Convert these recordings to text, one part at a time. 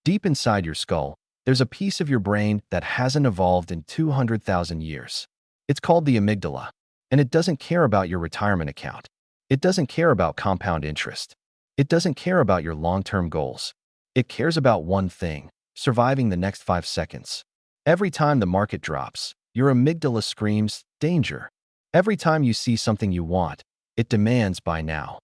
Deep inside your skull, there's a piece of your brain that hasn't evolved in 200,000 years. It's called the amygdala, and it doesn't care about your retirement account. It doesn't care about compound interest. It doesn't care about your long-term goals. It cares about one thing: surviving the next 5 seconds. Every time the market drops, your amygdala screams, danger. Every time you see something you want, it demands buy now.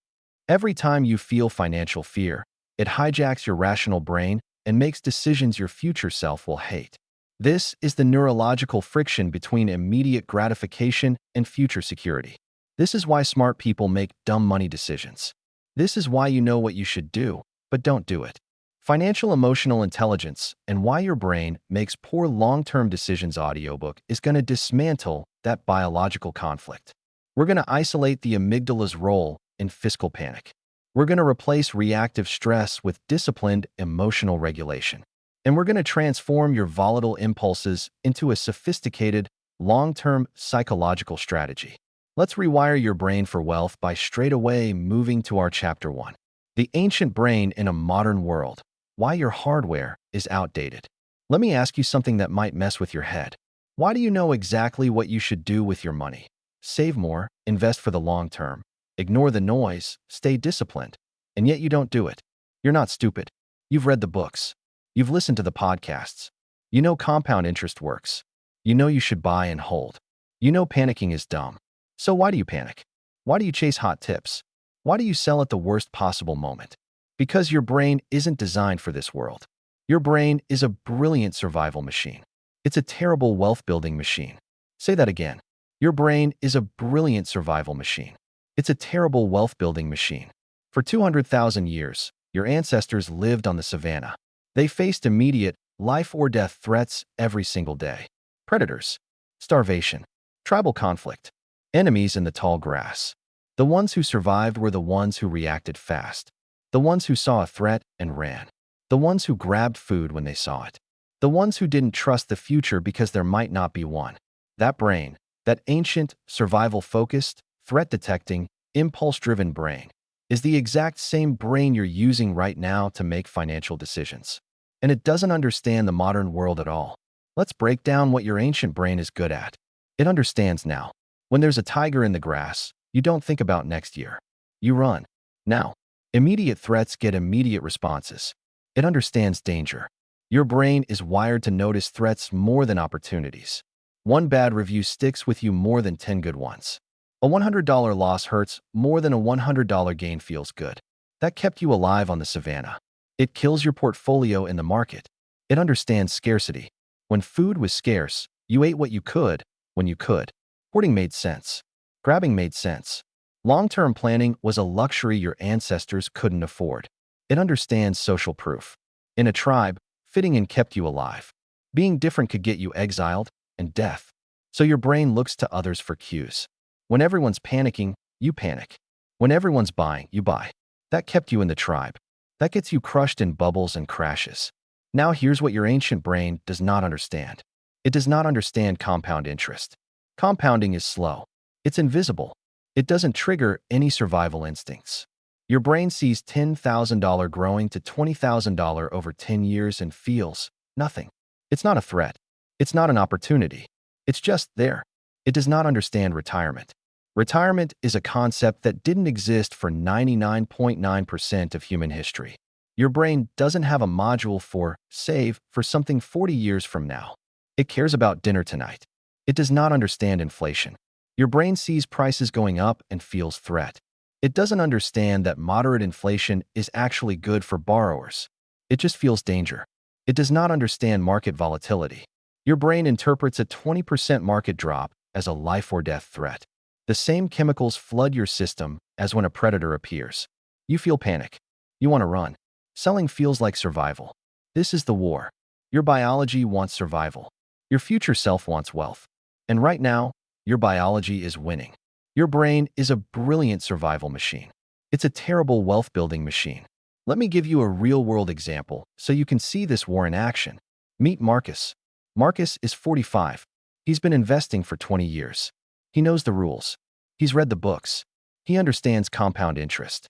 Every time you feel financial fear, it hijacks your rational brain and makes decisions your future self will hate. This is the neurological friction between immediate gratification and future security. This is why smart people make dumb money decisions. This is why you know what you should do, but don't do it. Financial Emotional Intelligence and Why Your Brain Makes Poor Long-Term Decisions audiobook is going to dismantle that biological conflict. We're going to isolate the amygdala's role in fiscal panic. We're going to replace reactive stress with disciplined emotional regulation. And we're going to transform your volatile impulses into a sophisticated, long-term psychological strategy. Let's rewire your brain for wealth by straightaway moving to our Chapter 1. The Ancient Brain in a Modern World. Why your hardware is outdated. Let me ask you something that might mess with your head. Why do you know exactly what you should do with your money? Save more, invest for the long term, ignore the noise, stay disciplined, and yet you don't do it. You're not stupid. You've read the books. You've listened to the podcasts. You know compound interest works. You know you should buy and hold. You know panicking is dumb. So why do you panic? Why do you chase hot tips? Why do you sell at the worst possible moment? Because your brain isn't designed for this world. Your brain is a brilliant survival machine. It's a terrible wealth-building machine. Say that again. Your brain is a brilliant survival machine. It's a terrible wealth-building machine. For 200,000 years, your ancestors lived on the savannah. They faced immediate, life-or-death threats every single day. Predators, starvation, tribal conflict, enemies in the tall grass. The ones who survived were the ones who reacted fast. The ones who saw a threat and ran. The ones who grabbed food when they saw it. The ones who didn't trust the future because there might not be one. That brain, that ancient, survival-focused, threat-detecting, impulse-driven brain, is the exact same brain you're using right now to make financial decisions. And it doesn't understand the modern world at all. Let's break down what your ancient brain is good at. It understands now. When there's a tiger in the grass, you don't think about next year. You run. Now. Immediate threats get immediate responses. It understands danger. Your brain is wired to notice threats more than opportunities. One bad review sticks with you more than 10 good ones. A $100 loss hurts more than a $100 gain feels good. That kept you alive on the savannah. It kills your portfolio in the market. It understands scarcity. When food was scarce, you ate what you could, when you could. Hoarding made sense. Grabbing made sense. Long-term planning was a luxury your ancestors couldn't afford. It understands social proof. In a tribe, fitting in kept you alive. Being different could get you exiled and death. So your brain looks to others for cues. When everyone's panicking, you panic. When everyone's buying, you buy. That kept you in the tribe. That gets you crushed in bubbles and crashes. Now here's what your ancient brain does not understand. It does not understand compound interest. Compounding is slow. It's invisible. It doesn't trigger any survival instincts. Your brain sees $10,000 growing to $20,000 over 10 years and feels nothing. It's not a threat. It's not an opportunity. It's just there. It does not understand retirement. Retirement is a concept that didn't exist for 99.9% of human history. Your brain doesn't have a module for save for something 40 years from now. It cares about dinner tonight. It does not understand inflation. Your brain sees prices going up and feels threat. It doesn't understand that moderate inflation is actually good for borrowers. It just feels danger. It does not understand market volatility. Your brain interprets a 20% market drop as a life or death threat. The same chemicals flood your system as when a predator appears. You feel panic. You want to run. Selling feels like survival. This is the war. Your biology wants survival. Your future self wants wealth. And right now, your biology is winning. Your brain is a brilliant survival machine. It's a terrible wealth-building machine. Let me give you a real-world example so you can see this war in action. Meet Marcus. Marcus is 45. He's been investing for 20 years. He knows the rules. He's read the books. He understands compound interest.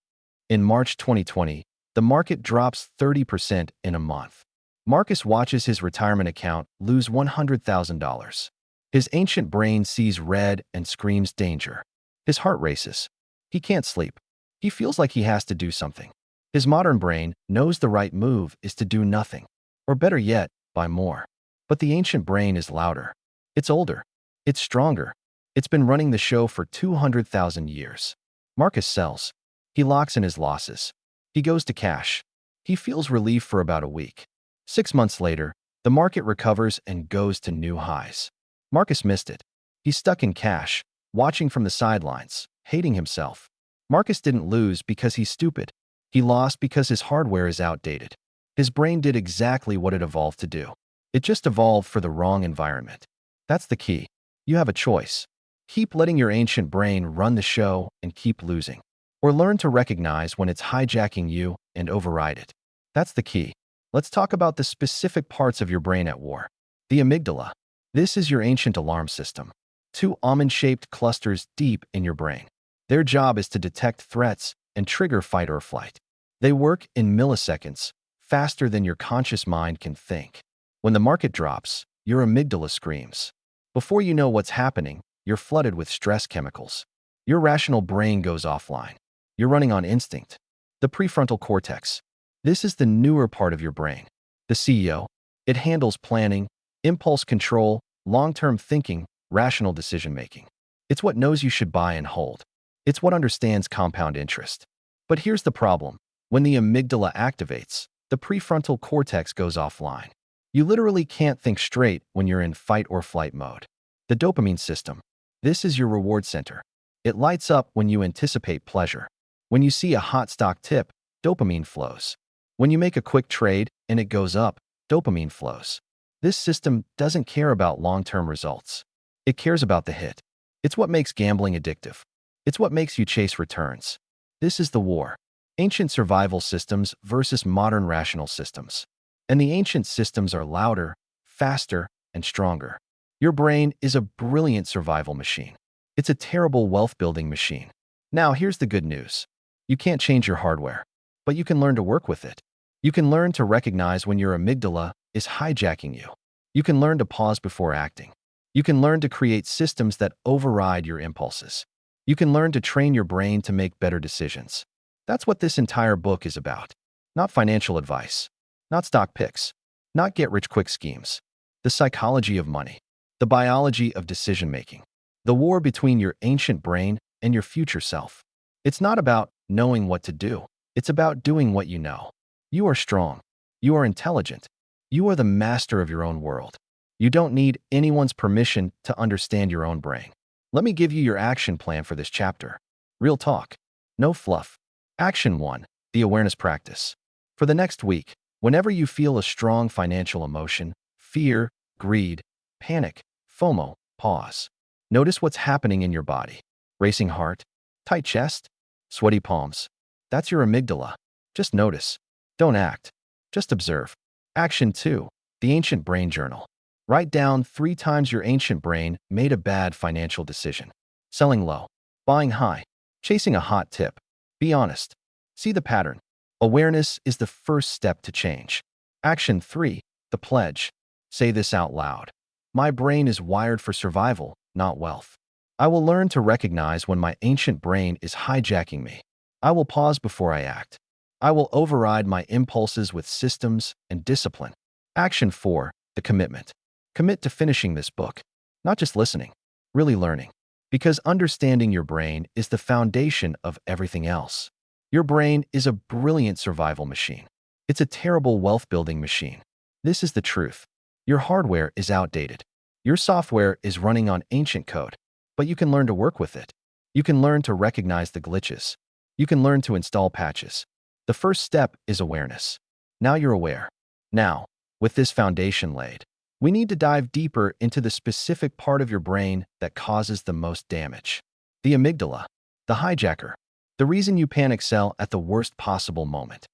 In March 2020, the market drops 30% in a month. Marcus watches his retirement account lose $100,000. His ancient brain sees red and screams danger. His heart races. He can't sleep. He feels like he has to do something. His modern brain knows the right move is to do nothing. Or better yet, buy more. But the ancient brain is louder. It's older. It's stronger. It's been running the show for 200,000 years. Marcus sells. He locks in his losses. He goes to cash. He feels relief for about a week. 6 months later, the market recovers and goes to new highs. Marcus missed it. He's stuck in cash, watching from the sidelines, hating himself. Marcus didn't lose because he's stupid. He lost because his hardware is outdated. His brain did exactly what it evolved to do. It just evolved for the wrong environment. That's the key. You have a choice. Keep letting your ancient brain run the show and keep losing. Or learn to recognize when it's hijacking you and override it. That's the key. Let's talk about the specific parts of your brain at war. The amygdala. This is your ancient alarm system. 2 almond-shaped clusters deep in your brain. Their job is to detect threats and trigger fight or flight. They work in milliseconds, faster than your conscious mind can think. When the market drops, your amygdala screams. Before you know what's happening, you're flooded with stress chemicals. Your rational brain goes offline. You're running on instinct. The prefrontal cortex. This is the newer part of your brain. The CEO. It handles planning, impulse control, long-term thinking, rational decision-making. It's what knows you should buy and hold. It's what understands compound interest. But here's the problem. When the amygdala activates, the prefrontal cortex goes offline. You literally can't think straight when you're in fight or flight mode. The dopamine system. This is your reward center. It lights up when you anticipate pleasure. When you see a hot stock tip, dopamine flows. When you make a quick trade and it goes up, dopamine flows. This system doesn't care about long-term results. It cares about the hit. It's what makes gambling addictive. It's what makes you chase returns. This is the war. Ancient survival systems versus modern rational systems. And the ancient systems are louder, faster, and stronger. Your brain is a brilliant survival machine. It's a terrible wealth-building machine. Now, here's the good news. You can't change your hardware, but you can learn to work with it. You can learn to recognize when your amygdala is hijacking you. You can learn to pause before acting. You can learn to create systems that override your impulses. You can learn to train your brain to make better decisions. That's what this entire book is about. Not financial advice. Not stock picks. Not get-rich-quick schemes. The psychology of money. The biology of decision-making. The war between your ancient brain and your future self. It's not about knowing what to do. It's about doing what you know. You are strong. You are intelligent. You are the master of your own world. You don't need anyone's permission to understand your own brain. Let me give you your action plan for this chapter. Real talk. No fluff. Action 1. The awareness practice. For the next week, whenever you feel a strong financial emotion, fear, greed, panic, FOMO, pause. Notice what's happening in your body. Racing heart, tight chest, sweaty palms. That's your amygdala. Just notice. Don't act. Just observe. Action 2. The ancient brain journal. Write down 3 times your ancient brain made a bad financial decision. Selling low, buying high, chasing a hot tip. Be honest. See the pattern. Awareness is the first step to change. Action 3. The pledge. Say this out loud. My brain is wired for survival, not wealth. I will learn to recognize when my ancient brain is hijacking me. I will pause before I act. I will override my impulses with systems and discipline. Action 4. The commitment. Commit to finishing this book. Not just listening, really learning. Because understanding your brain is the foundation of everything else. Your brain is a brilliant survival machine. It's a terrible wealth-building machine. This is the truth. Your hardware is outdated. Your software is running on ancient code. But you can learn to work with it. You can learn to recognize the glitches. You can learn to install patches. The first step is awareness. Now you're aware. Now, with this foundation laid, we need to dive deeper into the specific part of your brain that causes the most damage. The amygdala, the hijacker, the reason you panic sell at the worst possible moment.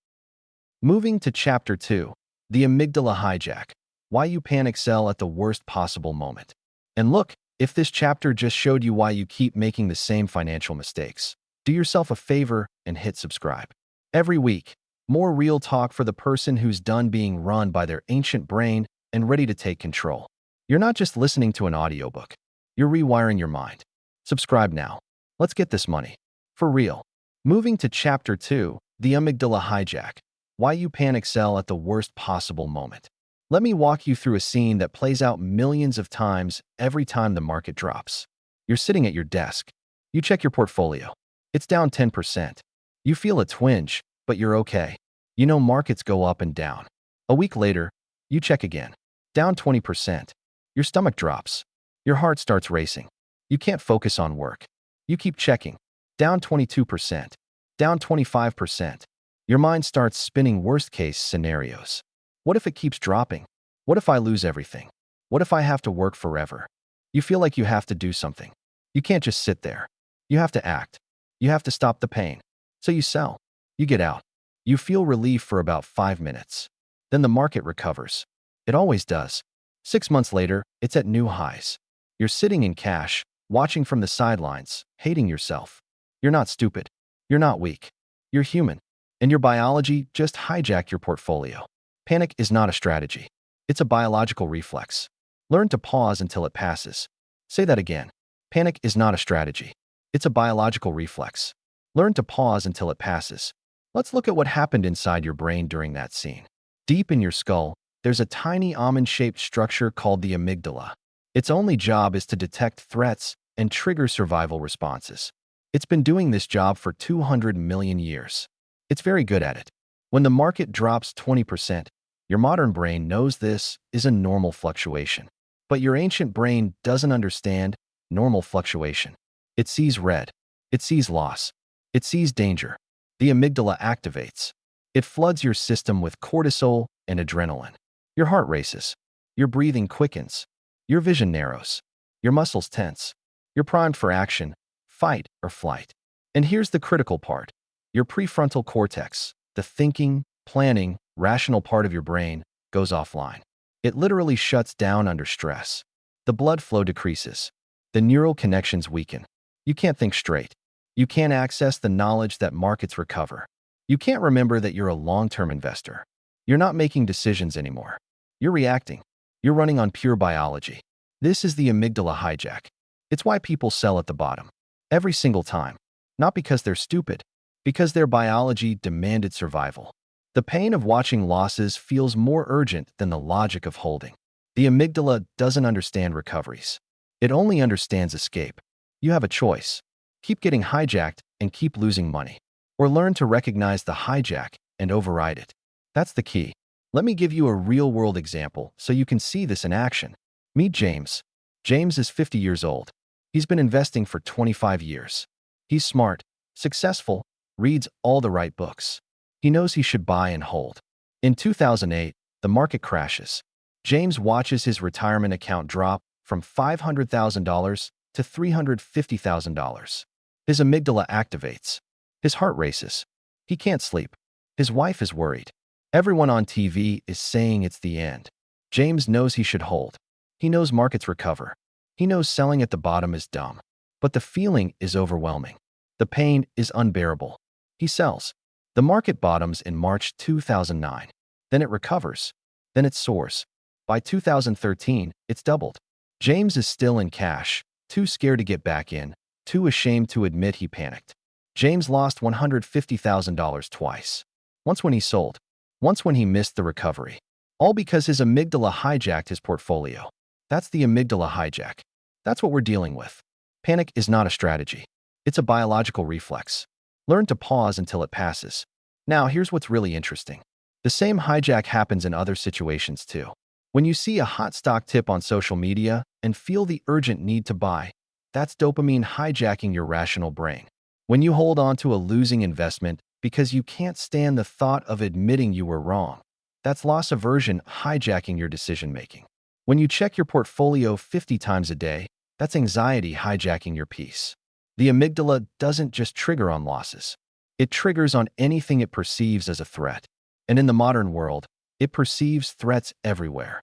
Moving to Chapter 2, the amygdala hijack, why you panic sell at the worst possible moment. And look, if this chapter just showed you why you keep making the same financial mistakes, do yourself a favor and hit subscribe. Every week, More real talk for the person who's done being run by their ancient brain and ready to take control. You're not just listening to an audiobook. You're rewiring your mind. Subscribe now. Let's get this money. For real. Moving to Chapter 2, The Amygdala Hijack. Why you panic sell at the worst possible moment. Let me walk you through a scene that plays out millions of times every time the market drops. You're sitting at your desk. You check your portfolio. It's down 10%. You feel a twinge, but you're okay. You know markets go up and down. A week later, you check again. Down 20%. Your stomach drops. Your heart starts racing. You can't focus on work. You keep checking. Down 22%. Down 25%. Your mind starts spinning worst-case scenarios. What if it keeps dropping? What if I lose everything? What if I have to work forever? You feel like you have to do something. You can't just sit there. You have to act. You have to stop the pain. So you sell. You get out. You feel relief for about 5 minutes. Then the market recovers. It always does. 6 months later, it's at new highs. You're sitting in cash, watching from the sidelines, hating yourself. You're not stupid. You're not weak. You're human. And your biology just hijacked your portfolio. Panic is not a strategy. It's a biological reflex. Learn to pause until it passes. Say that again. Panic is not a strategy. It's a biological reflex. Learn to pause until it passes. Let's look at what happened inside your brain during that scene. Deep in your skull, there's a tiny almond-shaped structure called the amygdala. Its only job is to detect threats and trigger survival responses. It's been doing this job for 200 million years. It's very good at it. When the market drops 20%, your modern brain knows this is a normal fluctuation. But your ancient brain doesn't understand normal fluctuation. It sees red. It sees loss. It sees danger. The amygdala activates. It floods your system with cortisol and adrenaline. Your heart races. Your breathing quickens. Your vision narrows. Your muscles tense. You're primed for action, fight or flight. And here's the critical part. Your prefrontal cortex, the thinking, planning, rational part of your brain, goes offline. It literally shuts down under stress. The blood flow decreases. The neural connections weaken. You can't think straight. You can't access the knowledge that markets recover. You can't remember that you're a long-term investor. You're not making decisions anymore. You're reacting. You're running on pure biology. This is the amygdala hijack. It's why people sell at the bottom. Every single time. Not because they're stupid. Because their biology demanded survival. The pain of watching losses feels more urgent than the logic of holding. The amygdala doesn't understand recoveries. It only understands escape. You have a choice. Keep getting hijacked and keep losing money. Or learn to recognize the hijack and override it. That's the key. Let me give you a real-world example so you can see this in action. Meet James. James is 50 years old. He's been investing for 25 years. He's smart, successful, reads all the right books. He knows he should buy and hold. In 2008, the market crashes. James watches his retirement account drop from $500,000 to $350,000. His amygdala activates. His heart races. He can't sleep. His wife is worried. Everyone on TV is saying it's the end. James knows he should hold. He knows markets recover. He knows selling at the bottom is dumb. But the feeling is overwhelming. The pain is unbearable. He sells. The market bottoms in March 2009. Then it recovers. Then it soars. By 2013, it's doubled. James is still in cash, too scared to get back in, too ashamed to admit he panicked. James lost $150,000 twice. Once when he sold. Once when he missed the recovery. All because his amygdala hijacked his portfolio. That's the amygdala hijack. That's what we're dealing with. Panic is not a strategy. It's a biological reflex. Learn to pause until it passes. Now, here's what's really interesting. The same hijack happens in other situations too. When you see a hot stock tip on social media and feel the urgent need to buy, that's dopamine hijacking your rational brain. When you hold on to a losing investment because you can't stand the thought of admitting you were wrong, that's loss aversion hijacking your decision-making. When you check your portfolio 50 times a day, that's anxiety hijacking your peace. The amygdala doesn't just trigger on losses. It triggers on anything it perceives as a threat. And in the modern world, it perceives threats everywhere.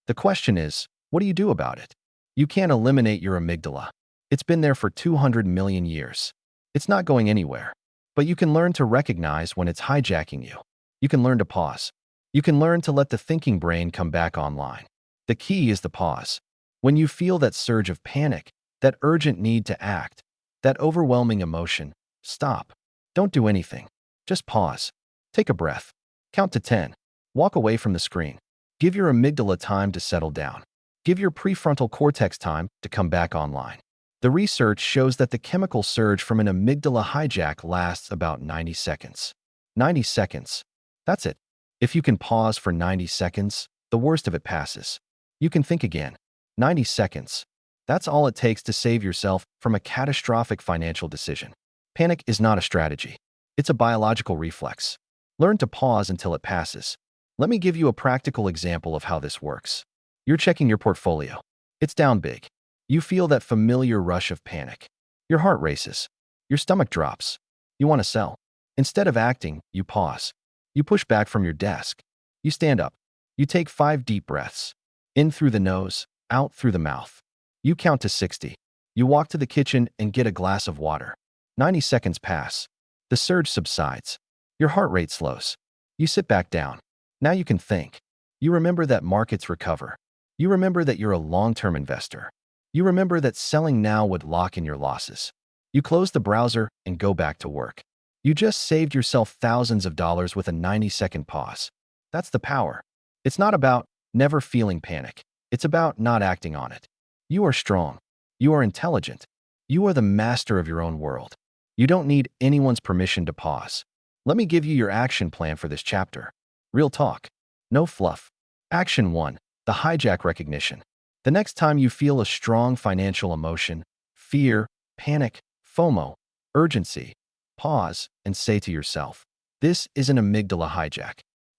The question is, what do you do about it? You can't eliminate your amygdala. It's been there for 200 million years. It's not going anywhere. But you can learn to recognize when it's hijacking you. You can learn to pause. You can learn to let the thinking brain come back online. The key is the pause. When you feel that surge of panic, that urgent need to act, that overwhelming emotion, stop. Don't do anything. Just pause. Take a breath. Count to 10. Walk away from the screen. Give your amygdala time to settle down. Give your prefrontal cortex time to come back online. The research shows that the chemical surge from an amygdala hijack lasts about 90 seconds. 90 seconds. That's it. If you can pause for 90 seconds, the worst of it passes. You can think again. 90 seconds. That's all it takes to save yourself from a catastrophic financial decision. Panic is not a strategy. It's a biological reflex. Learn to pause until it passes. Let me give you a practical example of how this works. You're checking your portfolio. It's down big. You feel that familiar rush of panic. Your heart races. Your stomach drops. You want to sell. Instead of acting, you pause. You push back from your desk. You stand up. You take 5 deep breaths. In through the nose, out through the mouth. You count to 60. You walk to the kitchen and get a glass of water. 90 seconds pass. The surge subsides. Your heart rate slows. You sit back down. Now you can think. You remember that markets recover. You remember that you're a long-term investor. You remember that selling now would lock in your losses. You close the browser and go back to work. You just saved yourself thousands of dollars with a 90-second pause. That's the power. It's not about never feeling panic. It's about not acting on it. You are strong. You are intelligent. You are the master of your own world. You don't need anyone's permission to pause. Let me give you your action plan for this chapter. Real talk. No fluff. Action 1. The hijack recognition. The next time you feel a strong financial emotion, fear, panic, FOMO, urgency, pause and say to yourself, this is an amygdala hijack.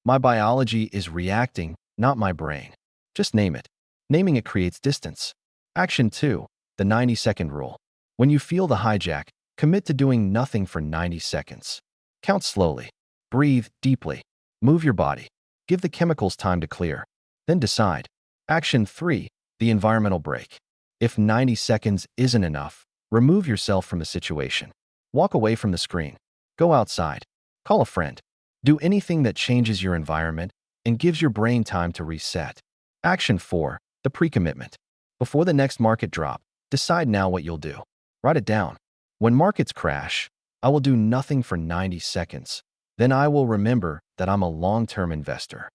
My biology is reacting, not my brain. Just name it. Naming it creates distance. Action 2. The 90-second rule. When you feel the hijack, commit to doing nothing for 90 seconds. Count slowly. Breathe deeply. Move your body. Give the chemicals time to clear. Then decide. Action 3. The environmental break. If 90 seconds isn't enough, remove yourself from the situation. Walk away from the screen. Go outside. Call a friend. Do anything that changes your environment and gives your brain time to reset. Action 4. The pre-commitment. Before the next market drop, decide now what you'll do. Write it down. When markets crash, I will do nothing for 90 seconds. Then I will remember that I'm a long-term investor.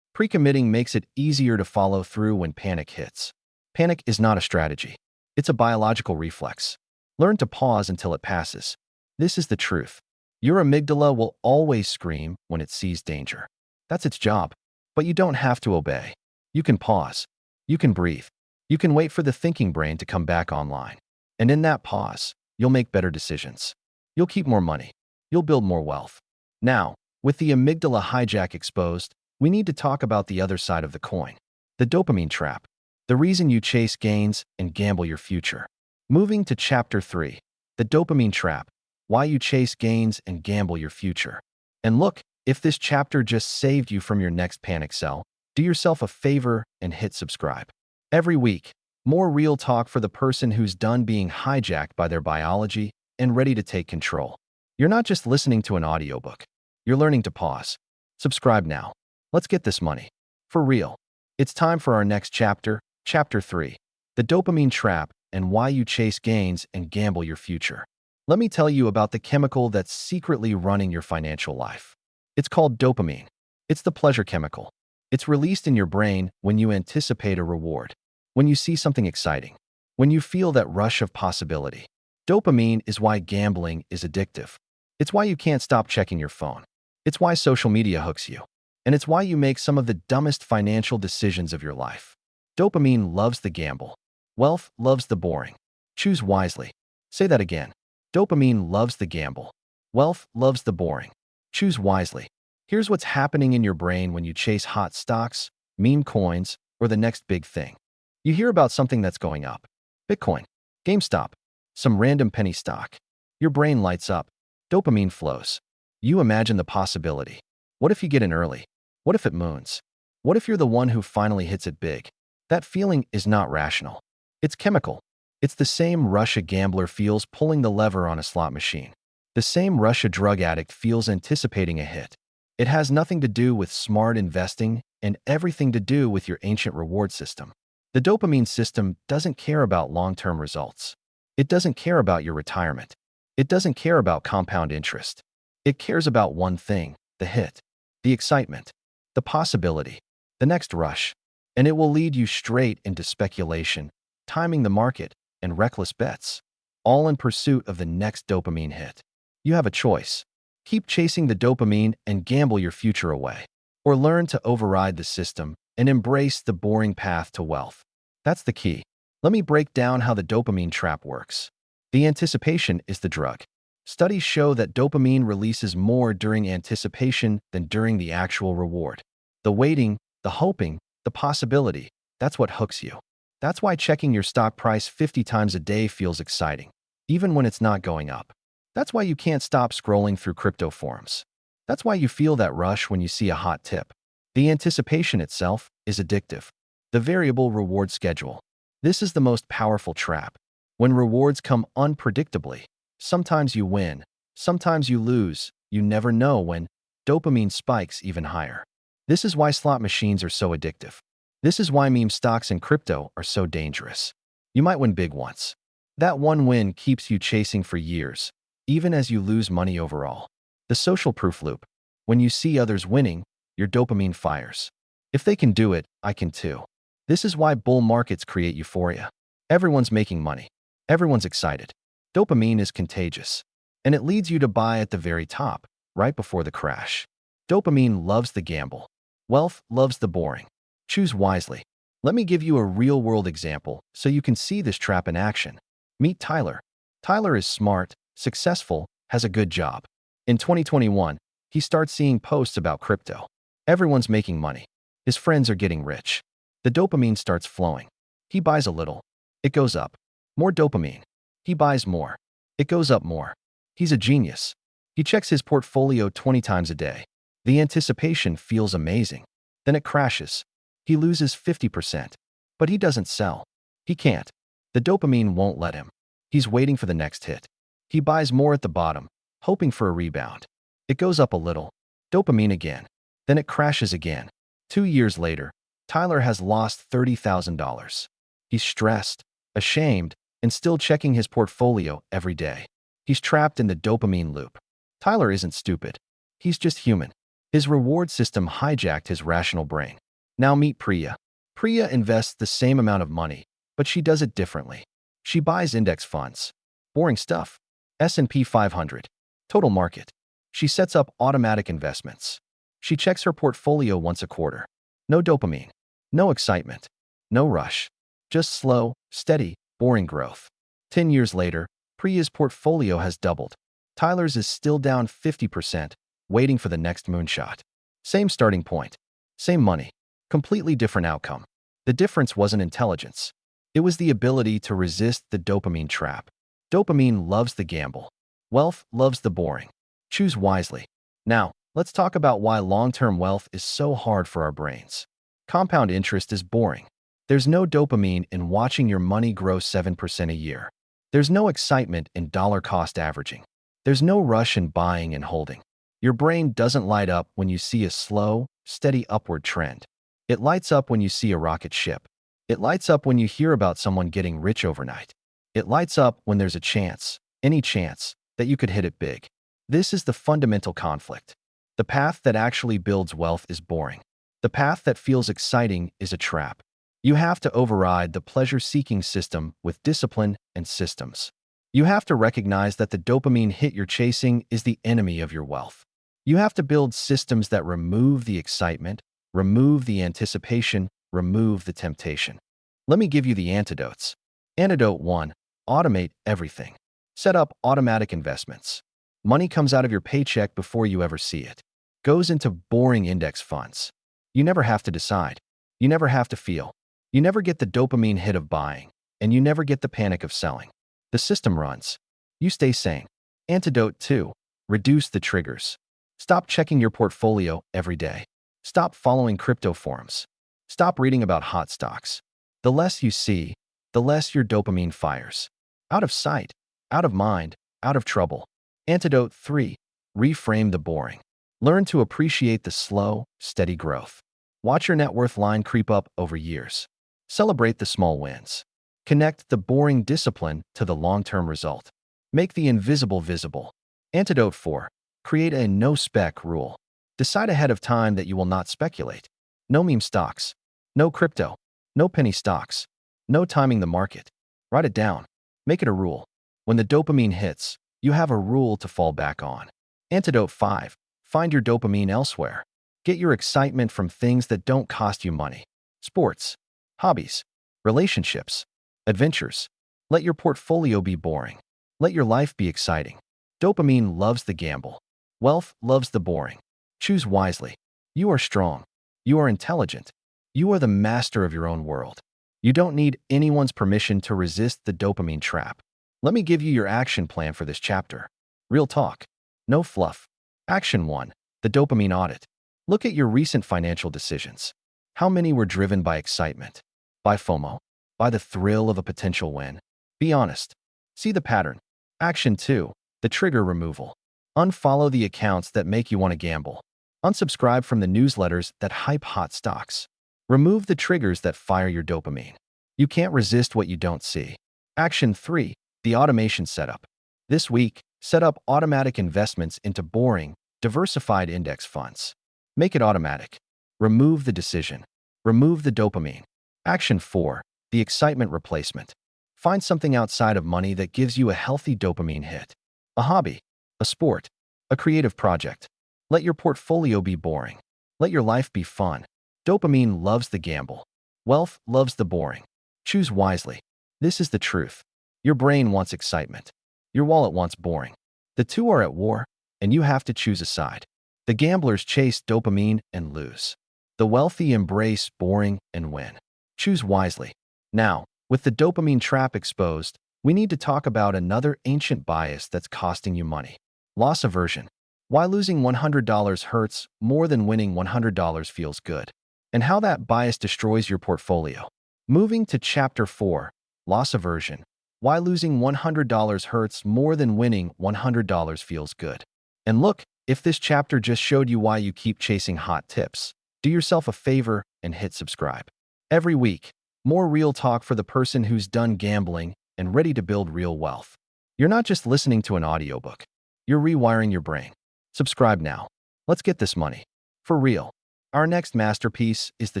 Pre-committing makes it easier to follow through when panic hits. Panic is not a strategy. It's a biological reflex. Learn to pause until it passes. This is the truth. Your amygdala will always scream when it sees danger. That's its job. But you don't have to obey. You can pause. You can breathe. You can wait for the thinking brain to come back online. And in that pause, you'll make better decisions. You'll keep more money. You'll build more wealth. Now, with the amygdala hijack exposed, we need to talk about the other side of the coin. The dopamine trap. The reason you chase gains and gamble your future. Moving to Chapter 3. The dopamine trap. Why you chase gains and gamble your future. And look, if this chapter just saved you from your next panic sell, do yourself a favor and hit subscribe. Every week, more real talk for the person who's done being hijacked by their biology and ready to take control. You're not just listening to an audiobook. You're learning to pause. Subscribe now. Let's get this money. For real. It's time for our next chapter, Chapter 3. The dopamine trap and why you chase gains and gamble your future. Let me tell you about the chemical that's secretly running your financial life. It's called dopamine. It's the pleasure chemical. It's released in your brain when you anticipate a reward, when you see something exciting, when you feel that rush of possibility. Dopamine is why gambling is addictive. It's why you can't stop checking your phone. It's why social media hooks you. And it's why you make some of the dumbest financial decisions of your life. Dopamine loves the gamble. Wealth loves the boring. Choose wisely. Say that again. Dopamine loves the gamble. Wealth loves the boring. Choose wisely. Here's what's happening in your brain when you chase hot stocks, meme coins, or the next big thing. You hear about something that's going up. Bitcoin, GameStop, some random penny stock. Your brain lights up. Dopamine flows. You imagine the possibility. What if you get in early? What if it moons? What if you're the one who finally hits it big? That feeling is not rational. It's chemical. It's the same rush a gambler feels pulling the lever on a slot machine. The same rush a drug addict feels anticipating a hit. It has nothing to do with smart investing and everything to do with your ancient reward system. The dopamine system doesn't care about long-term results. It doesn't care about your retirement. It doesn't care about compound interest. It cares about one thing: the hit, the excitement, the possibility, the next rush. And it will lead you straight into speculation, timing the market, and reckless bets, all in pursuit of the next dopamine hit. You have a choice. Keep chasing the dopamine and gamble your future away, or learn to override the system and embrace the boring path to wealth. That's the key. Let me break down how the dopamine trap works. The anticipation is the drug. Studies show that dopamine releases more during anticipation than during the actual reward. The waiting, the hoping, the possibility, that's what hooks you. That's why checking your stock price 50 times a day feels exciting, even when it's not going up. That's why you can't stop scrolling through crypto forums. That's why you feel that rush when you see a hot tip. The anticipation itself is addictive. The variable reward schedule. This is the most powerful trap. When rewards come unpredictably, sometimes you win, sometimes you lose, you never know when. Dopamine spikes even higher. This is why slot machines are so addictive. This is why meme stocks and crypto are so dangerous. You might win big once. That one win keeps you chasing for years, even as you lose money overall. The social proof loop. When you see others winning, your dopamine fires. If they can do it, I can too. This is why bull markets create euphoria. Everyone's making money. Everyone's excited. Dopamine is contagious, and it leads you to buy at the very top, right before the crash. Dopamine loves the gamble. Wealth loves the boring. Choose wisely. Let me give you a real-world example so you can see this trap in action. Meet Tyler. Tyler is smart, successful, has a good job. In 2021, he starts seeing posts about crypto. Everyone's making money. His friends are getting rich. The dopamine starts flowing. He buys a little. It goes up. More dopamine. He buys more. It goes up more. He's a genius. He checks his portfolio 20 times a day. The anticipation feels amazing. Then it crashes. He loses 50%. But he doesn't sell. He can't. The dopamine won't let him. He's waiting for the next hit. He buys more at the bottom, hoping for a rebound. It goes up a little. Dopamine again. Then it crashes again. 2 years later, Tyler has lost $30,000. He's stressed, ashamed, and still checking his portfolio every day. He's trapped in the dopamine loop. Tyler isn't stupid. He's just human. His reward system hijacked his rational brain. Now meet Priya. Priya invests the same amount of money, but she does it differently. She buys index funds. Boring stuff. S&P 500. Total market. She sets up automatic investments. She checks her portfolio once a quarter. No dopamine. No excitement. No rush. Just slow, steady, boring growth. 10 years later, Priya's portfolio has doubled. Tyler's is still down 50%, waiting for the next moonshot. Same starting point. Same money. Completely different outcome. The difference wasn't intelligence. It was the ability to resist the dopamine trap. Dopamine loves the gamble. Wealth loves the boring. Choose wisely. Now, let's talk about why long-term wealth is so hard for our brains. Compound interest is boring. There's no dopamine in watching your money grow 7% a year. There's no excitement in dollar-cost averaging. There's no rush in buying and holding. Your brain doesn't light up when you see a slow, steady upward trend. It lights up when you see a rocket ship. It lights up when you hear about someone getting rich overnight. It lights up when there's a chance, any chance, that you could hit it big. This is the fundamental conflict. The path that actually builds wealth is boring. The path that feels exciting is a trap. You have to override the pleasure-seeking system with discipline and systems. You have to recognize that the dopamine hit you're chasing is the enemy of your wealth. You have to build systems that remove the excitement, remove the anticipation, remove the temptation. Let me give you the antidotes. Antidote 1. Automate everything. Set up automatic investments. Money comes out of your paycheck before you ever see it. Goes into boring index funds. You never have to decide. You never have to feel. You never get the dopamine hit of buying, and you never get the panic of selling. The system runs. You stay sane. Antidote 2. Reduce the triggers. Stop checking your portfolio every day. Stop following crypto forums. Stop reading about hot stocks. The less you see, the less your dopamine fires. Out of sight, out of mind, out of trouble. Antidote 3. Reframe the boring. Learn to appreciate the slow, steady growth. Watch your net worth line creep up over years. Celebrate the small wins. Connect the boring discipline to the long-term result. Make the invisible visible. Antidote 4. Create a no-spec rule. Decide ahead of time that you will not speculate. No meme stocks. No crypto. No penny stocks. No timing the market. Write it down. Make it a rule. When the dopamine hits, you have a rule to fall back on. Antidote 5. Find your dopamine elsewhere. Get your excitement from things that don't cost you money. Sports, hobbies, relationships, adventures. Let your portfolio be boring. Let your life be exciting. Dopamine loves the gamble. Wealth loves the boring. Choose wisely. You are strong. You are intelligent. You are the master of your own world. You don't need anyone's permission to resist the dopamine trap. Let me give you your action plan for this chapter. Real talk. No fluff. Action 1. The dopamine audit. Look at your recent financial decisions. How many were driven by excitement? By FOMO? By the thrill of a potential win? Be honest. See the pattern. Action 2. The trigger removal. Unfollow the accounts that make you want to gamble. Unsubscribe from the newsletters that hype hot stocks. Remove the triggers that fire your dopamine. You can't resist what you don't see. Action 3. The automation setup. This week, set up automatic investments into boring, diversified index funds. Make it automatic. Remove the decision. Remove the dopamine. Action 4. The excitement replacement. Find something outside of money that gives you a healthy dopamine hit. A hobby, a sport, a creative project. Let your portfolio be boring. Let your life be fun. Dopamine loves the gamble. Wealth loves the boring. Choose wisely. This is the truth. Your brain wants excitement. Your wallet wants boring. The two are at war, and you have to choose a side. The gamblers chase dopamine and lose. The wealthy embrace boring and win. Choose wisely. Now, with the dopamine trap exposed, we need to talk about another ancient bias that's costing you money. Loss aversion. Why losing $100 hurts more than winning $100 feels good. And how that bias destroys your portfolio. Moving to Chapter 4. Loss aversion. Why losing $100 hurts more than winning $100 feels good. And look, if this chapter just showed you why you keep chasing hot tips, do yourself a favor and hit subscribe. Every week, more real talk for the person who's done gambling and ready to build real wealth. You're not just listening to an audiobook. You're rewiring your brain. Subscribe now. Let's get this money. For real. Our next masterpiece is the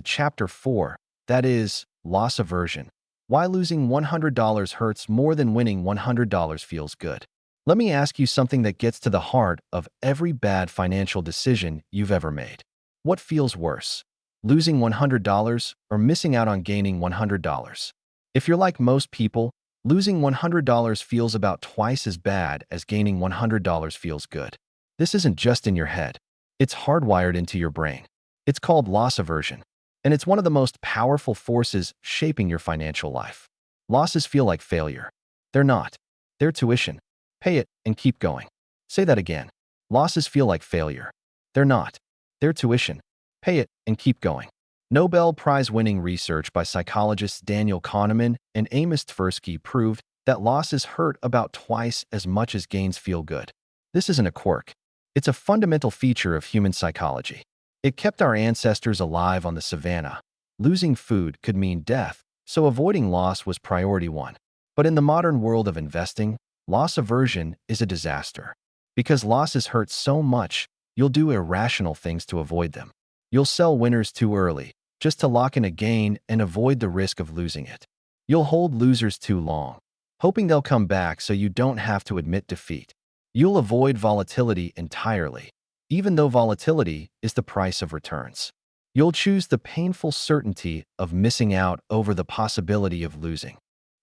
Chapter 4, that is, loss aversion. Why losing $100 hurts more than winning $100 feels good. Let me ask you something that gets to the heart of every bad financial decision you've ever made. What feels worse? Losing $100 or missing out on gaining $100? If you're like most people, losing $100 feels about twice as bad as gaining $100 feels good. This isn't just in your head. It's hardwired into your brain. It's called loss aversion, and it's one of the most powerful forces shaping your financial life. Losses feel like failure. They're not. They're tuition. Pay it and keep going. Say that again. Losses feel like failure. They're not. They're tuition. Pay it and keep going. Nobel Prize-winning research by psychologists Daniel Kahneman and Amos Tversky proved that losses hurt about twice as much as gains feel good. This isn't a quirk. It's a fundamental feature of human psychology. It kept our ancestors alive on the savannah. Losing food could mean death, so avoiding loss was priority one. But in the modern world of investing, loss aversion is a disaster. Because losses hurt so much, you'll do irrational things to avoid them. You'll sell winners too early, just to lock in a gain and avoid the risk of losing it. You'll hold losers too long, hoping they'll come back so you don't have to admit defeat. You'll avoid volatility entirely, even though volatility is the price of returns. You'll choose the painful certainty of missing out over the possibility of losing.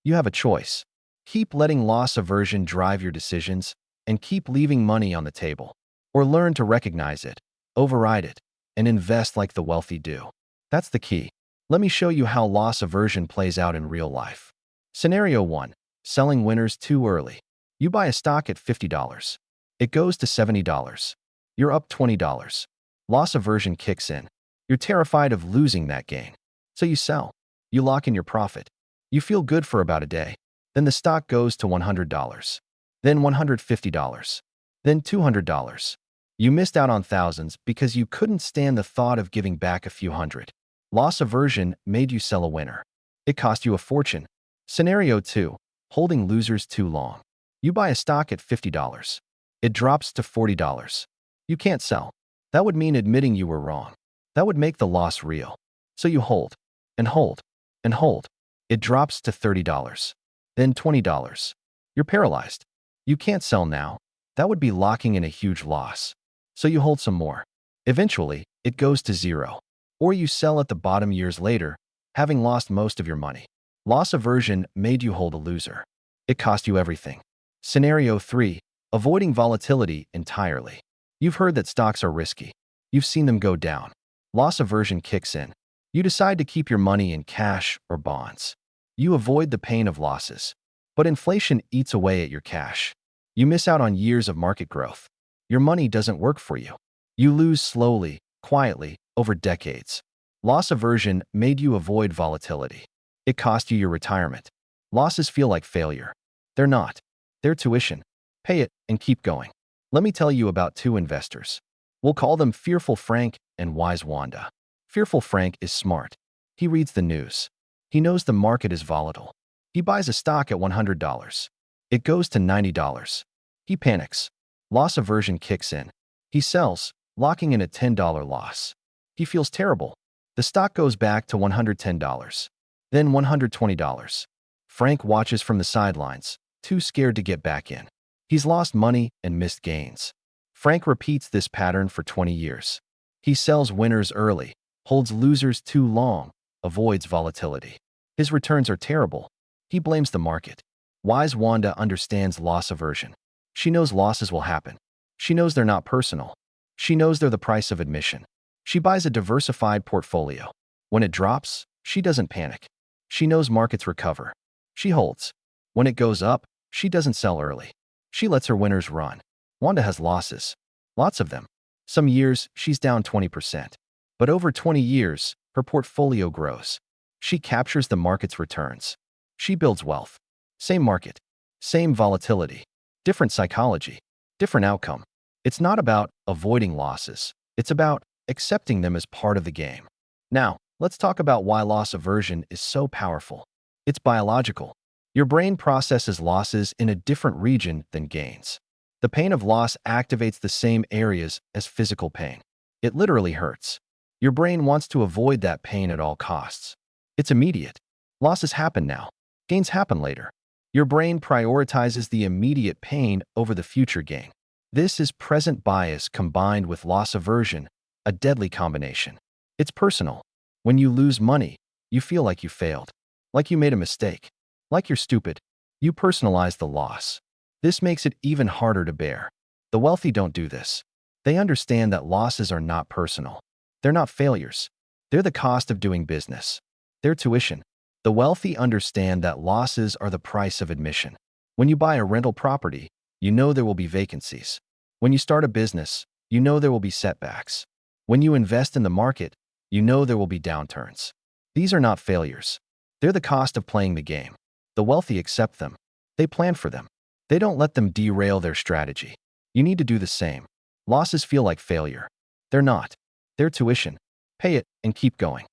You have a choice. Keep letting loss aversion drive your decisions and keep leaving money on the table. Or learn to recognize it, override it, and invest like the wealthy do. That's the key. Let me show you how loss aversion plays out in real life. Scenario 1. Selling winners too early. You buy a stock at $50. It goes to $70. You're up $20. Loss aversion kicks in. You're terrified of losing that gain. So you sell. You lock in your profit. You feel good for about a day. Then the stock goes to $100. Then $150. then $200. You missed out on thousands because you couldn't stand the thought of giving back a few hundred. Loss aversion made you sell a winner. It cost you a fortune. Scenario 2. Holding losers too long. You buy a stock at $50. It drops to $40. You can't sell. That would mean admitting you were wrong. That would make the loss real. So you hold, and hold, and hold. It drops to $30. Then $20. You're paralyzed. You can't sell now. That would be locking in a huge loss. So you hold some more. Eventually, it goes to zero. Or you sell at the bottom years later, having lost most of your money. Loss aversion made you hold a loser. It cost you everything. Scenario 3. Avoiding volatility entirely. You've heard that stocks are risky. You've seen them go down. Loss aversion kicks in. You decide to keep your money in cash or bonds. You avoid the pain of losses. But inflation eats away at your cash. You miss out on years of market growth. Your money doesn't work for you. You lose slowly, quietly, over decades. Loss aversion made you avoid volatility. It cost you your retirement. Losses feel like failure. They're not. They're tuition. Pay it and keep going. Let me tell you about two investors. We'll call them Fearful Frank and Wise Wanda. Fearful Frank is smart. He reads the news. He knows the market is volatile. He buys a stock at $100. It goes to $90. He panics. Loss aversion kicks in. He sells, locking in a $10 loss. He feels terrible. The stock goes back to $110. Then $120. Frank watches from the sidelines, too scared to get back in. He's lost money and missed gains. Frank repeats this pattern for 20 years. He sells winners early, holds losers too long, avoids volatility. His returns are terrible. He blames the market. Wise Wanda understands loss aversion. She knows losses will happen. She knows they're not personal. She knows they're the price of admission. She buys a diversified portfolio. When it drops, she doesn't panic. She knows markets recover. She holds. When it goes up, she doesn't sell early. She lets her winners run. Wanda has losses. Lots of them. Some years, she's down 20%. But over 20 years, her portfolio grows. She captures the market's returns. She builds wealth. Same market. Same volatility. Different psychology. Different outcome. It's not about avoiding losses. It's about accepting them as part of the game. Now, let's talk about why loss aversion is so powerful. It's biological. Your brain processes losses in a different region than gains. The pain of loss activates the same areas as physical pain. It literally hurts. Your brain wants to avoid that pain at all costs. It's immediate. Losses happen now. Gains happen later. Your brain prioritizes the immediate pain over the future gain. This is present bias combined with loss aversion, a deadly combination. It's personal. When you lose money, you feel like you failed, like you made a mistake, like you're stupid. You personalize the loss. This makes it even harder to bear. The wealthy don't do this. They understand that losses are not personal. They're not failures. They're the cost of doing business. They're tuition. The wealthy understand that losses are the price of admission. When you buy a rental property, you know there will be vacancies. When you start a business, you know there will be setbacks. When you invest in the market, you know there will be downturns. These are not failures. They're the cost of playing the game. The wealthy accept them. They plan for them. They don't let them derail their strategy. You need to do the same. Losses feel like failure. They're not. They're tuition. Pay it and keep going.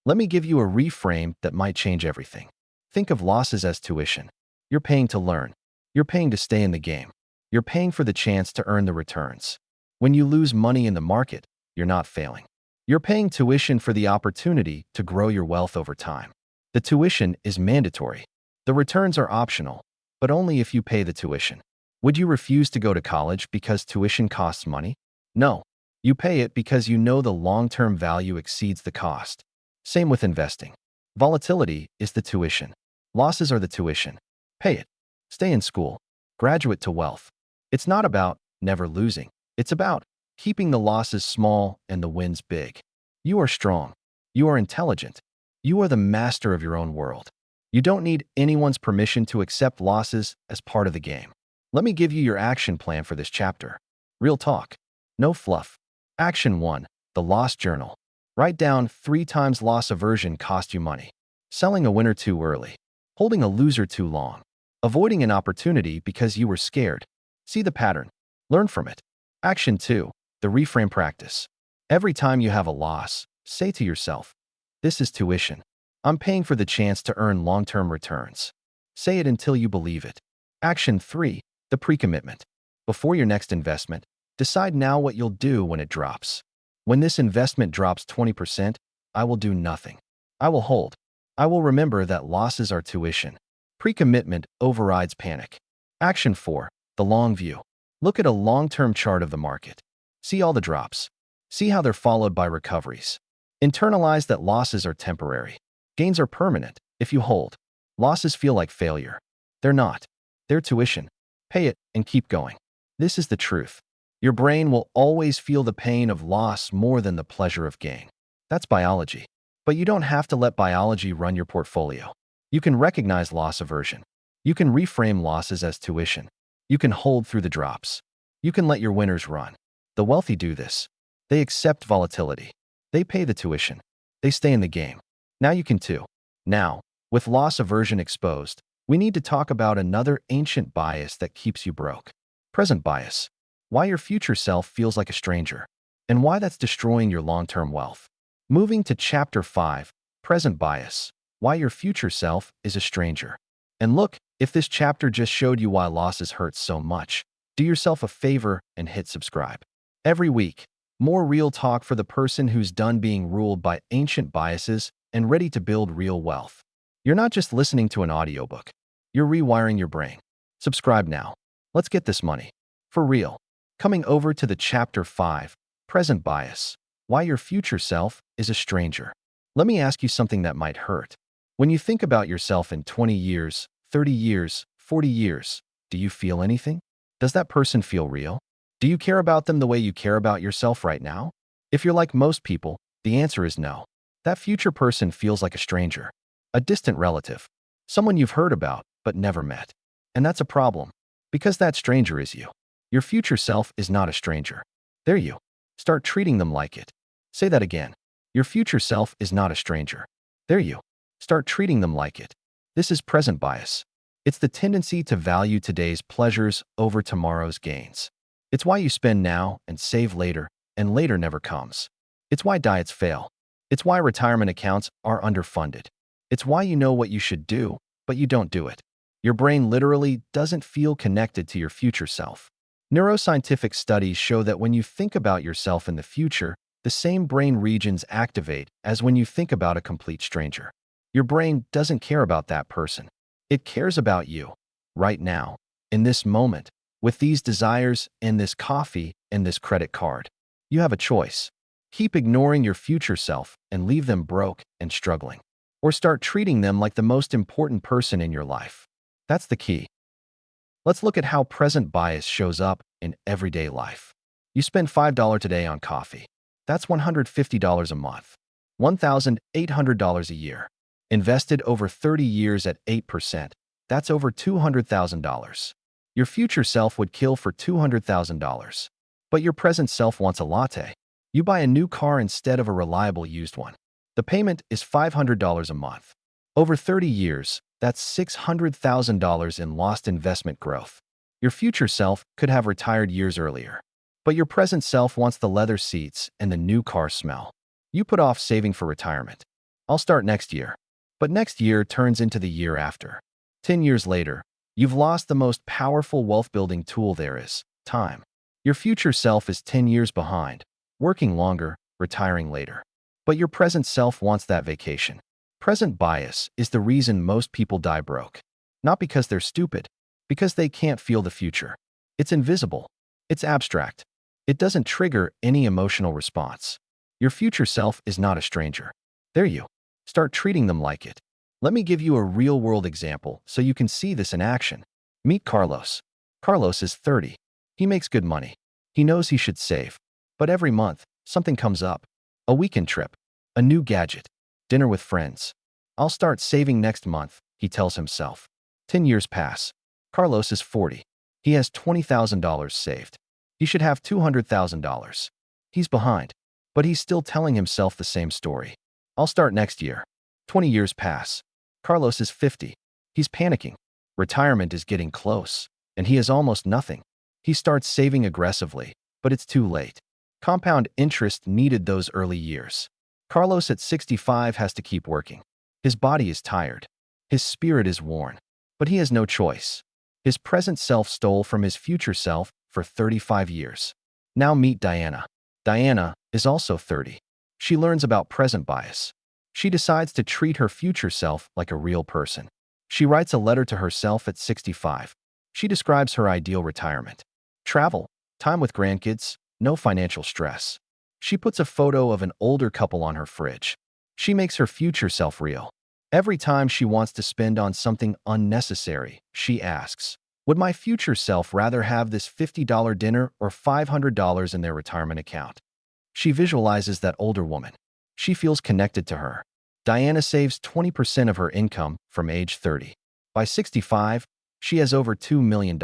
Let me give you a reframe that might change everything. Think of losses as tuition. You're paying to learn. You're paying to stay in the game. You're paying for the chance to earn the returns. When you lose money in the market, you're not failing. You're paying tuition for the opportunity to grow your wealth over time. The tuition is mandatory. The returns are optional, but only if you pay the tuition. Would you refuse to go to college because tuition costs money? No. You pay it because you know the long-term value exceeds the cost. Same with investing. Volatility is the tuition. Losses are the tuition. Pay it. Stay in school. Graduate to wealth. It's not about never losing. It's about keeping the losses small and the wins big. You are strong. You are intelligent. You are the master of your own world. You don't need anyone's permission to accept losses as part of the game. Let me give you your action plan for this chapter. Real talk. No fluff. Action 1. The Loss Journal. Write down 3 times loss aversion cost you money. Selling a winner too early. Holding a loser too long. Avoiding an opportunity because you were scared. See the pattern. Learn from it. Action 2. The reframe practice. Every time you have a loss, say to yourself, "This is tuition. I'm paying for the chance to earn long-term returns." Say it until you believe it. Action 3. The pre-commitment. Before your next investment, decide now what you'll do when it drops. When this investment drops 20%, I will do nothing. I will hold. I will remember that losses are tuition. Pre-commitment overrides panic. Action 4. The long view. Look at a long-term chart of the market. See all the drops. See how they're followed by recoveries. Internalize that losses are temporary. Gains are permanent if you hold. Losses feel like failure. They're not. They're tuition. Pay it and keep going. This is the truth. Your brain will always feel the pain of loss more than the pleasure of gain. That's biology. But you don't have to let biology run your portfolio. You can recognize loss aversion. You can reframe losses as tuition. You can hold through the drops. You can let your winners run. The wealthy do this. They accept volatility. They pay the tuition. They stay in the game. Now you can too. Now, with loss aversion exposed, we need to talk about another ancient bias that keeps you broke. Present bias. Why your future self feels like a stranger, and why that's destroying your long-term wealth. Moving to Chapter 5, Present Bias. Why your future self is a stranger. And look, if this chapter just showed you why losses hurt so much, do yourself a favor and hit subscribe. Every week, more real talk for the person who's done being ruled by ancient biases and ready to build real wealth. You're not just listening to an audiobook. You're rewiring your brain. Subscribe now. Let's get this money. For real. Coming over to the Chapter 5, Present Bias. Why your future self is a stranger. Let me ask you something that might hurt. When you think about yourself in 20 years, 30 years, 40 years, do you feel anything? Does that person feel real? Do you care about them the way you care about yourself right now? If you're like most people, the answer is no. That future person feels like a stranger, a distant relative, someone you've heard about but never met. And that's a problem, because that stranger is you. Your future self is not a stranger. They're you. Start treating them like it. Say that again. Your future self is not a stranger. They're you. Start treating them like it. This is present bias. It's the tendency to value today's pleasures over tomorrow's gains. It's why you spend now and save later, and later never comes. It's why diets fail. It's why retirement accounts are underfunded. It's why you know what you should do, but you don't do it. Your brain literally doesn't feel connected to your future self. Neuroscientific studies show that when you think about yourself in the future, the same brain regions activate as when you think about a complete stranger. Your brain doesn't care about that person. It cares about you, right now, in this moment, with these desires, and this coffee, and this credit card. You have a choice. Keep ignoring your future self and leave them broke and struggling. Or start treating them like the most important person in your life. That's the key. Let's look at how present bias shows up in everyday life. You spend $5 today on coffee. That's $150 a month. $1,800 a year. Invested over 30 years at 8%, that's over $200,000. Your future self would kill for $200,000. But your present self wants a latte. You buy a new car instead of a reliable used one. The payment is $500 a month. Over 30 years, that's $600,000 in lost investment growth. Your future self could have retired years earlier. But your present self wants the leather seats and the new car smell. You put off saving for retirement. I'll start next year. But next year turns into the year after. 10 years later, you've lost the most powerful wealth-building tool there is, time. Your future self is 10 years behind, working longer, retiring later. But your present self wants that vacation. Present bias is the reason most people die broke. Not because they're stupid, because they can't feel the future. It's invisible. It's abstract. It doesn't trigger any emotional response. Your future self is not a stranger. They're you. Start treating them like it. Let me give you a real-world example so you can see this in action. Meet Carlos. Carlos is 30. He makes good money. He knows he should save. But every month, something comes up. A weekend trip. A new gadget. Dinner with friends. I'll start saving next month, he tells himself. 10 years pass. Carlos is 40. He has $20,000 saved. He should have $200,000. He's behind. But he's still telling himself the same story. I'll start next year. 20 years pass. Carlos is 50. He's panicking. Retirement is getting close, and he has almost nothing. He starts saving aggressively, but it's too late. Compound interest needed those early years. Carlos at 65 has to keep working. His body is tired. His spirit is worn. But he has no choice. His present self stole from his future self for 35 years. Now meet Diana. Diana is also 30. She learns about present bias. She decides to treat her future self like a real person. She writes a letter to herself at 65. She describes her ideal retirement. Travel, time with grandkids, no financial stress. She puts a photo of an older couple on her fridge. She makes her future self real. Every time she wants to spend on something unnecessary, she asks, would my future self rather have this $50 dinner or $500 in their retirement account? She visualizes that older woman. She feels connected to her. Diana saves 20% of her income from age 30. By 65, she has over $2 million.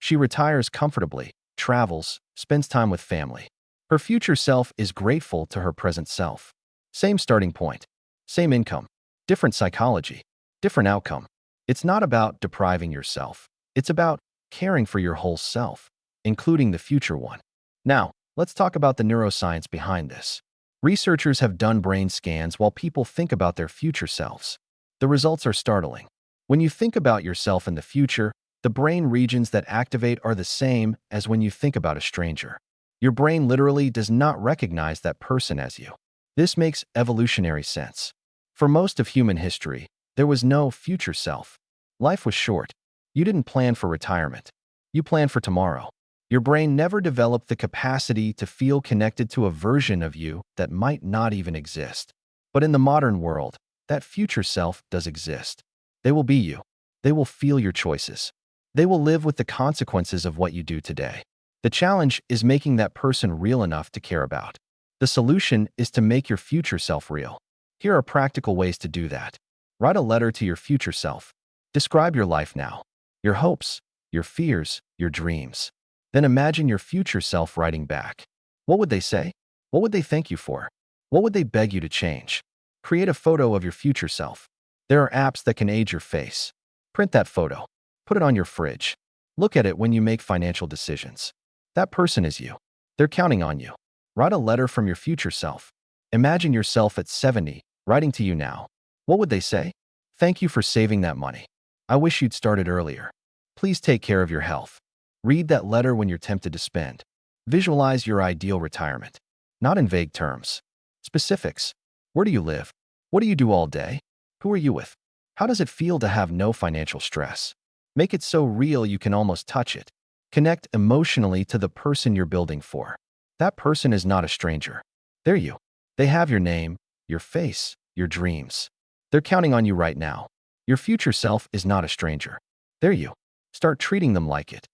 She retires comfortably, travels, spends time with family. Her future self is grateful to her present self. Same starting point, same income, different psychology, different outcome. It's not about depriving yourself. It's about caring for your whole self, including the future one. Now, let's talk about the neuroscience behind this. Researchers have done brain scans while people think about their future selves. The results are startling. When you think about yourself in the future, the brain regions that activate are the same as when you think about a stranger. Your brain literally does not recognize that person as you. This makes evolutionary sense. For most of human history, there was no future self. Life was short. You didn't plan for retirement. You planned for tomorrow. Your brain never developed the capacity to feel connected to a version of you that might not even exist. But in the modern world, that future self does exist. They will be you. They will feel your choices. They will live with the consequences of what you do today. The challenge is making that person real enough to care about. The solution is to make your future self real. Here are practical ways to do that. Write a letter to your future self. Describe your life now, your hopes, your fears, your dreams. Then imagine your future self writing back. What would they say? What would they thank you for? What would they beg you to change? Create a photo of your future self. There are apps that can age your face. Print that photo. Put it on your fridge. Look at it when you make financial decisions. That person is you. They're counting on you. Write a letter from your future self. Imagine yourself at 70, writing to you now. What would they say? Thank you for saving that money. I wish you'd started earlier. Please take care of your health. Read that letter when you're tempted to spend. Visualize your ideal retirement. Not in vague terms. Specifics. Where do you live? What do you do all day? Who are you with? How does it feel to have no financial stress? Make it so real you can almost touch it. Connect emotionally to the person you're building for. That person is not a stranger. They're you. They have your name, your face, your dreams. They're counting on you right now. Your future self is not a stranger. They're you. Start treating them like it.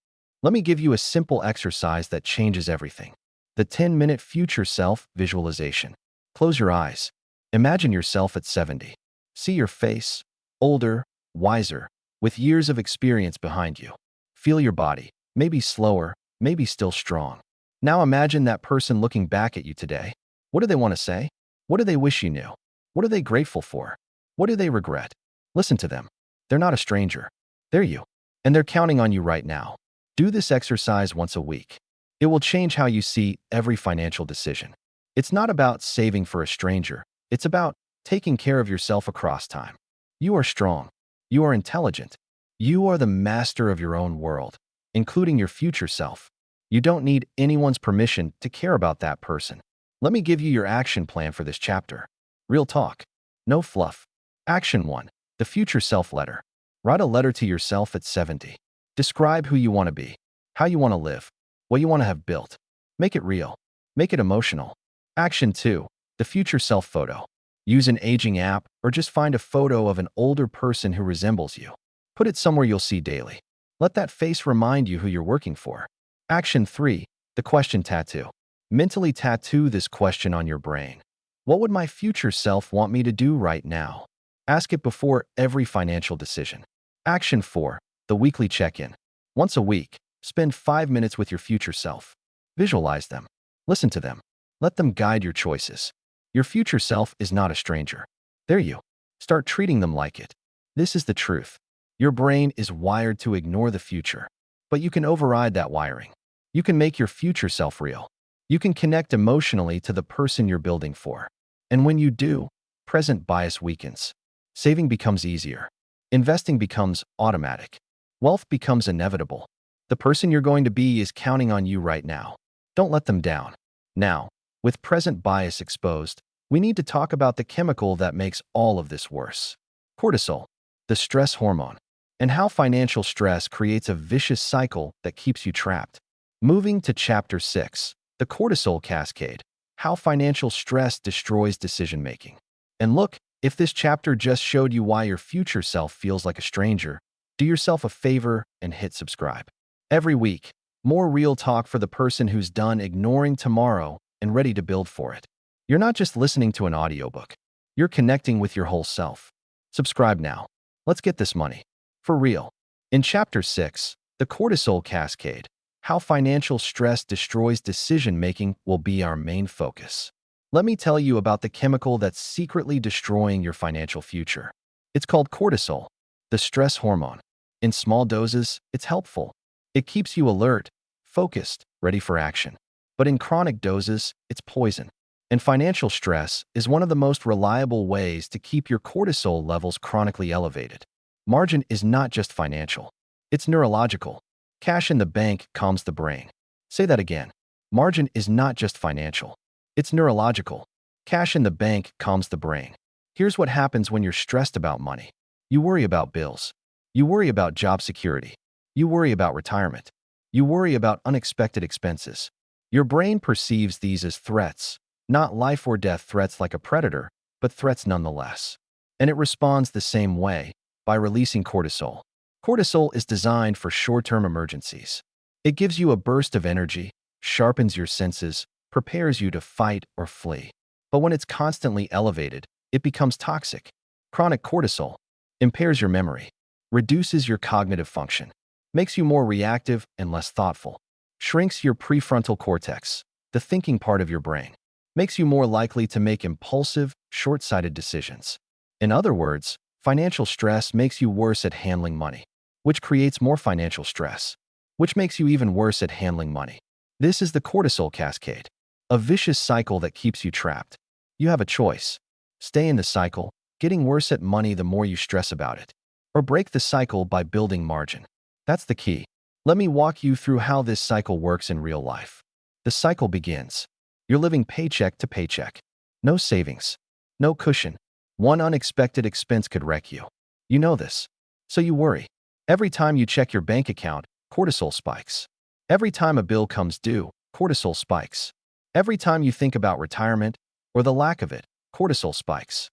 Let me give you a simple exercise that changes everything. The 10-minute future self visualization. Close your eyes. Imagine yourself at 70. See your face, older, wiser, with years of experience behind you. Feel your body, maybe slower, maybe still strong. Now imagine that person looking back at you today. What do they want to say? What do they wish you knew? What are they grateful for? What do they regret? Listen to them. They're not a stranger. They're you. And they're counting on you right now. Do this exercise once a week. It will change how you see every financial decision. It's not about saving for a stranger. It's about taking care of yourself across time. You are strong. You are intelligent. You are the master of your own world, including your future self. You don't need anyone's permission to care about that person. Let me give you your action plan for this chapter. Real talk. No fluff. Action 1. The future self letter. Write a letter to yourself at 70. Describe who you want to be, how you want to live, what you want to have built. Make it real. Make it emotional. Action 2. The future self photo. Use an aging app or just find a photo of an older person who resembles you. Put it somewhere you'll see daily. Let that face remind you who you're working for. Action 3. The question tattoo. Mentally tattoo this question on your brain. What would my future self want me to do right now? Ask it before every financial decision. Action 4. The weekly check-in. Once a week, spend 5 minutes with your future self. Visualize them. Listen to them. Let them guide your choices. Your future self is not a stranger. They're you. Start treating them like it. This is the truth. Your brain is wired to ignore the future. But you can override that wiring. You can make your future self real. You can connect emotionally to the person you're building for. And when you do, present bias weakens. Saving becomes easier. Investing becomes automatic. Wealth becomes inevitable. The person you're going to be is counting on you right now. Don't let them down. Now, with present bias exposed, we need to talk about the chemical that makes all of this worse. Cortisol, the stress hormone, and how financial stress creates a vicious cycle that keeps you trapped. Moving to Chapter 6, the cortisol cascade, how financial stress destroys decision-making. And look, if this chapter just showed you why your future self feels like a stranger, do yourself a favor and hit subscribe. Every week, more real talk for the person who's done ignoring tomorrow and ready to build for it. You're not just listening to an audiobook. You're connecting with your whole self. Subscribe now. Let's get this money. For real. In Chapter 6, the cortisol cascade, how financial stress destroys decision-making will be our main focus. Let me tell you about the chemical that's secretly destroying your financial future. It's called cortisol, the stress hormone. In small doses, it's helpful. It keeps you alert, focused, ready for action. But in chronic doses, it's poison. And financial stress is one of the most reliable ways to keep your cortisol levels chronically elevated. Margin is not just financial. It's neurological. Cash in the bank calms the brain. Say that again. Margin is not just financial. It's neurological. Cash in the bank calms the brain. Here's what happens when you're stressed about money. You worry about bills. You worry about job security. You worry about retirement. You worry about unexpected expenses. Your brain perceives these as threats, not life or death threats like a predator, but threats nonetheless. And it responds the same way, by releasing cortisol. Cortisol is designed for short-term emergencies. It gives you a burst of energy, sharpens your senses, prepares you to fight or flee. But when it's constantly elevated, it becomes toxic. Chronic cortisol impairs your memory, reduces your cognitive function, makes you more reactive and less thoughtful, shrinks your prefrontal cortex, the thinking part of your brain, makes you more likely to make impulsive, short-sighted decisions. In other words, financial stress makes you worse at handling money, which creates more financial stress, which makes you even worse at handling money. This is the cortisol cascade, a vicious cycle that keeps you trapped. You have a choice. Stay in the cycle, getting worse at money the more you stress about it, or break the cycle by building margin. That's the key. Let me walk you through how this cycle works in real life. The cycle begins. You're living paycheck to paycheck. No savings. No cushion. One unexpected expense could wreck you. You know this. So you worry. Every time you check your bank account, cortisol spikes. Every time a bill comes due, cortisol spikes. Every time you think about retirement, or the lack of it, cortisol spikes.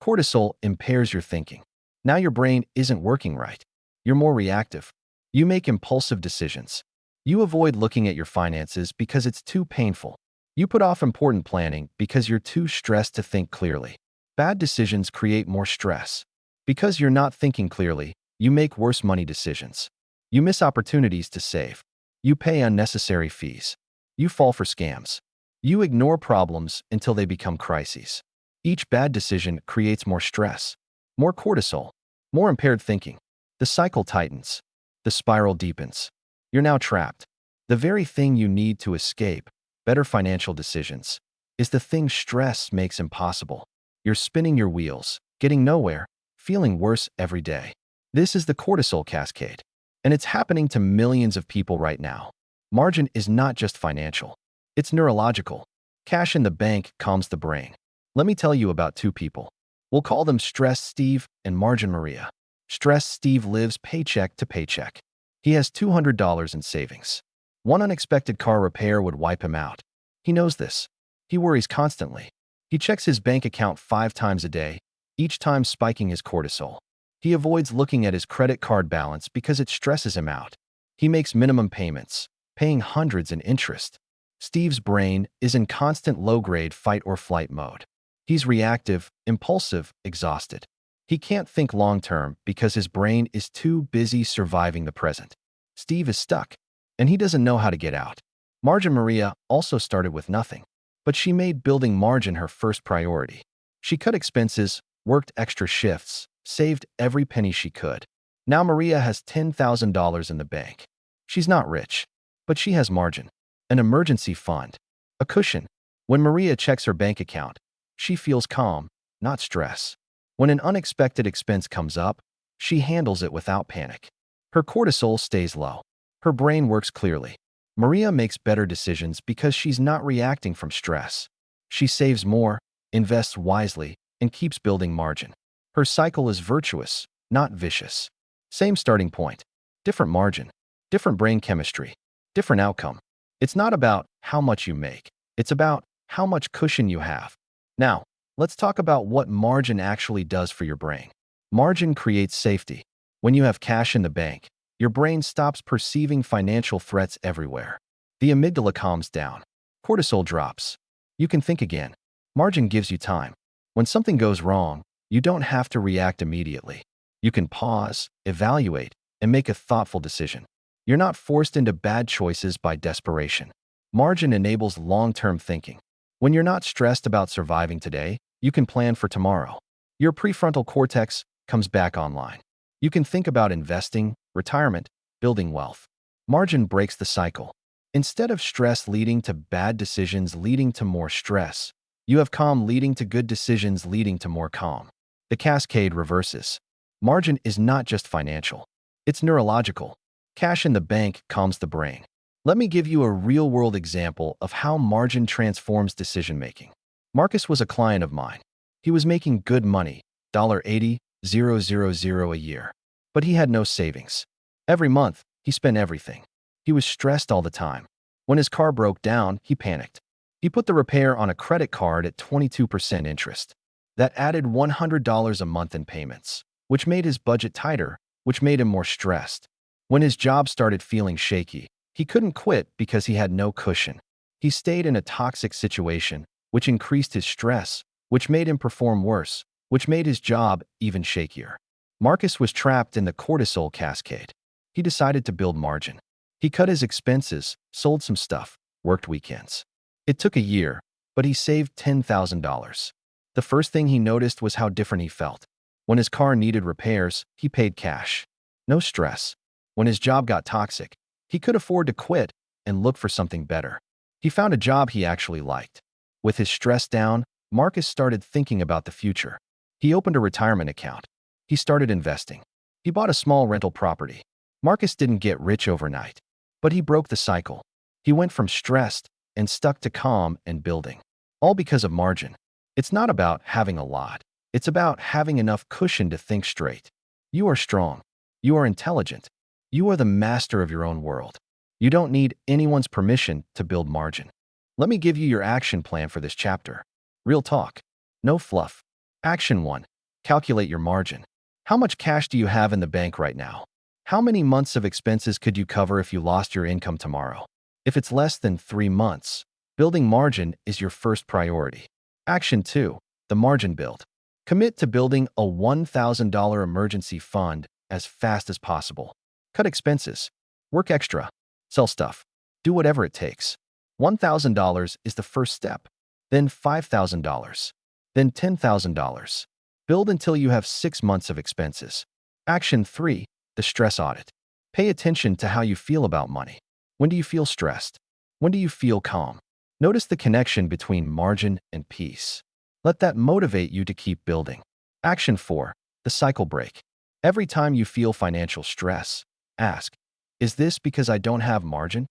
Cortisol impairs your thinking. Now your brain isn't working right. You're more reactive. You make impulsive decisions. You avoid looking at your finances because it's too painful. You put off important planning because you're too stressed to think clearly. Bad decisions create more stress. Because you're not thinking clearly, you make worse money decisions. You miss opportunities to save. You pay unnecessary fees. You fall for scams. You ignore problems until they become crises. Each bad decision creates more stress, more cortisol, more impaired thinking. The cycle tightens. The spiral deepens. You're now trapped. The very thing you need to escape, better financial decisions, is the thing stress makes impossible. You're spinning your wheels, getting nowhere, feeling worse every day. This is the cortisol cascade, and it's happening to millions of people right now. Margin is not just financial. It's neurological. Cash in the bank calms the brain. Let me tell you about two people. We'll call them Stress Steve and Margin Maria. Stress Steve lives paycheck to paycheck. He has $200 in savings. One unexpected car repair would wipe him out. He knows this. He worries constantly. He checks his bank account 5 times a day, each time spiking his cortisol. He avoids looking at his credit card balance because it stresses him out. He makes minimum payments, paying hundreds in interest. Steve's brain is in constant low-grade fight-or-flight mode. He's reactive, impulsive, exhausted. He can't think long-term because his brain is too busy surviving the present. Steve is stuck, and he doesn't know how to get out. Margin Maria also started with nothing, but she made building margin her first priority. She cut expenses, worked extra shifts, saved every penny she could. Now Maria has $10,000 in the bank. She's not rich, but she has margin, an emergency fund, a cushion. When Maria checks her bank account, she feels calm, not stress. When an unexpected expense comes up, she handles it without panic. Her cortisol stays low. Her brain works clearly. Maria makes better decisions because she's not reacting from stress. She saves more, invests wisely, and keeps building margin. Her cycle is virtuous, not vicious. Same starting point, different margin, different brain chemistry, different outcome. It's not about how much you make. It's about how much cushion you have. Now, let's talk about what margin actually does for your brain. Margin creates safety. When you have cash in the bank, your brain stops perceiving financial threats everywhere. The amygdala calms down. Cortisol drops. You can think again. Margin gives you time. When something goes wrong, you don't have to react immediately. You can pause, evaluate, and make a thoughtful decision. You're not forced into bad choices by desperation. Margin enables long-term thinking. When you're not stressed about surviving today, you can plan for tomorrow. Your prefrontal cortex comes back online. You can think about investing, retirement, building wealth. Margin breaks the cycle. Instead of stress leading to bad decisions leading to more stress, you have calm leading to good decisions leading to more calm. The cascade reverses. Margin is not just financial. It's neurological. Cash in the bank calms the brain. Let me give you a real-world example of how margin transforms decision-making. Marcus was a client of mine. He was making good money, $80,000 a year. But he had no savings. Every month, he spent everything. He was stressed all the time. When his car broke down, he panicked. He put the repair on a credit card at 22% interest. That added $100 a month in payments, which made his budget tighter, which made him more stressed. When his job started feeling shaky, he couldn't quit because he had no cushion. He stayed in a toxic situation, which increased his stress, which made him perform worse, which made his job even shakier. Marcus was trapped in the cortisol cascade. He decided to build margin. He cut his expenses, sold some stuff, worked weekends. It took a year, but he saved $10,000. The first thing he noticed was how different he felt. When his car needed repairs, he paid cash. No stress. When his job got toxic, he could afford to quit and look for something better. He found a job he actually liked. With his stress down, Marcus started thinking about the future. He opened a retirement account. He started investing. He bought a small rental property. Marcus didn't get rich overnight, but he broke the cycle. He went from stressed and stuck to calm and building. All because of margin. It's not about having a lot. It's about having enough cushion to think straight. You are strong. You are intelligent. You are the master of your own world. You don't need anyone's permission to build margin. Let me give you your action plan for this chapter. Real talk. No fluff. Action 1. Calculate your margin. How much cash do you have in the bank right now? How many months of expenses could you cover if you lost your income tomorrow? If it's less than 3 months, building margin is your first priority. Action 2. The margin build. Commit to building a $1,000 emergency fund as fast as possible. Cut expenses. Work extra. Sell stuff. Do whatever it takes. $1,000 is the first step. Then $5,000. Then $10,000. Build until you have 6 months of expenses. Action 3. The stress audit. Pay attention to how you feel about money. When do you feel stressed? When do you feel calm? Notice the connection between margin and peace. Let that motivate you to keep building. Action 4. The cycle break. Every time you feel financial stress, ask, is this because I don't have margin?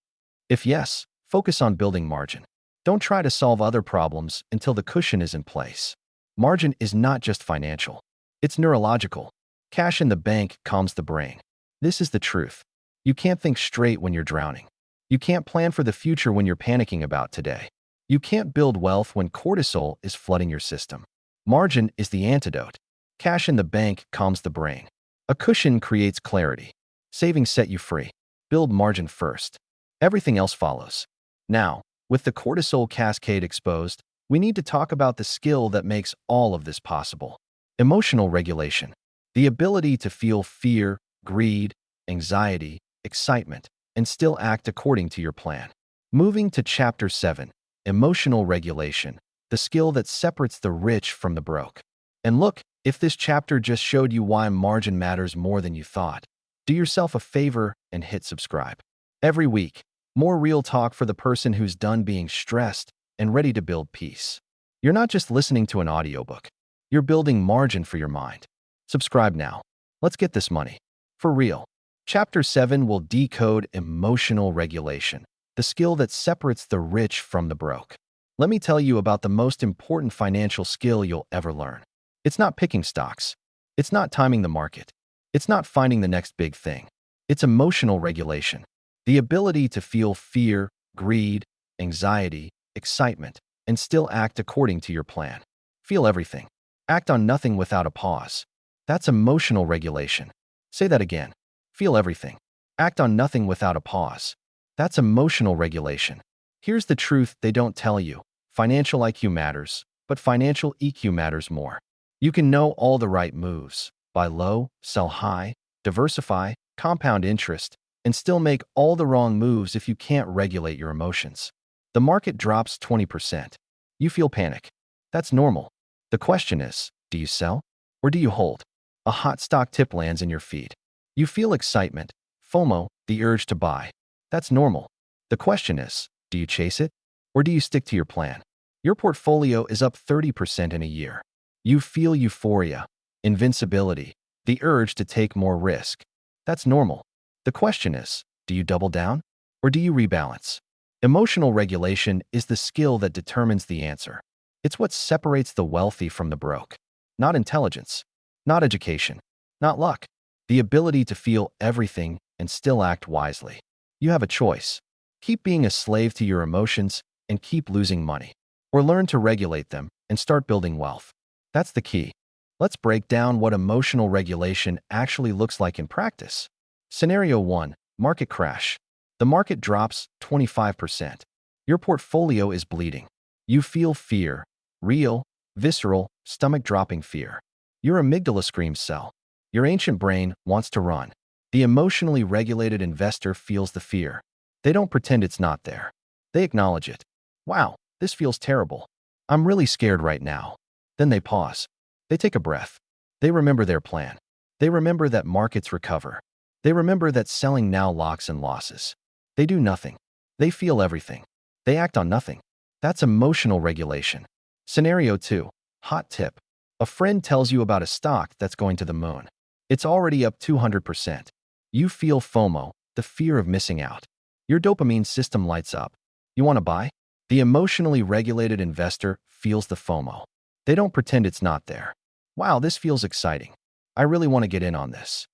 If yes, focus on building margin. Don't try to solve other problems until the cushion is in place. Margin is not just financial. It's neurological. Cash in the bank calms the brain. This is the truth. You can't think straight when you're drowning. You can't plan for the future when you're panicking about today. You can't build wealth when cortisol is flooding your system. Margin is the antidote. Cash in the bank calms the brain. A cushion creates clarity. Savings set you free. Build margin first. Everything else follows. Now, with the cortisol cascade exposed, we need to talk about the skill that makes all of this possible. Emotional regulation. The ability to feel fear, greed, anxiety, excitement, and still act according to your plan. Moving to Chapter 7. Emotional regulation. The skill that separates the rich from the broke. And look, if this chapter just showed you why margin matters more than you thought, do yourself a favor and hit subscribe. Every week, more real talk for the person who's done being stressed and ready to build peace. You're not just listening to an audiobook. You're building margin for your mind. Subscribe now. Let's get this money. For real. Chapter 7 will decode emotional regulation, the skill that separates the rich from the broke. Let me tell you about the most important financial skill you'll ever learn. It's not picking stocks. It's not timing the market. It's not finding the next big thing. It's emotional regulation. The ability to feel fear, greed, anxiety, excitement, and still act according to your plan. Feel everything. Act on nothing without a pause. That's emotional regulation. Say that again. Feel everything. Act on nothing without a pause. That's emotional regulation. Here's the truth they don't tell you. Financial IQ matters, but financial EQ matters more. You can know all the right moves, buy low, sell high, diversify, compound interest, and still make all the wrong moves if you can't regulate your emotions. The market drops 20%. You feel panic. That's normal. The question is, do you sell or do you hold? A hot stock tip lands in your feed. You feel excitement, FOMO, the urge to buy. That's normal. The question is, do you chase it or do you stick to your plan? Your portfolio is up 30% in a year. You feel euphoria, invincibility, the urge to take more risk. That's normal. The question is, do you double down or do you rebalance? Emotional regulation is the skill that determines the answer. It's what separates the wealthy from the broke. Not intelligence, not education, not luck. The ability to feel everything and still act wisely. You have a choice. Keep being a slave to your emotions and keep losing money. Or learn to regulate them and start building wealth. That's the key. Let's break down what emotional regulation actually looks like in practice. Scenario 1. Market crash. The market drops 25%. Your portfolio is bleeding. You feel fear. Real, visceral, stomach-dropping fear. Your amygdala screams sell. Your ancient brain wants to run. The emotionally regulated investor feels the fear. They don't pretend it's not there. They acknowledge it. Wow, this feels terrible. I'm really scared right now. Then they pause. They take a breath. They remember their plan. They remember that markets recover. They remember that selling now locks in losses. They do nothing. They feel everything. They act on nothing. That's emotional regulation. Scenario 2. Hot tip. A friend tells you about a stock that's going to the moon. It's already up 200%. You feel FOMO, the fear of missing out. Your dopamine system lights up. You want to buy? The emotionally regulated investor feels the FOMO. They don't pretend it's not there. Wow, this feels exciting. I really want to get in on this.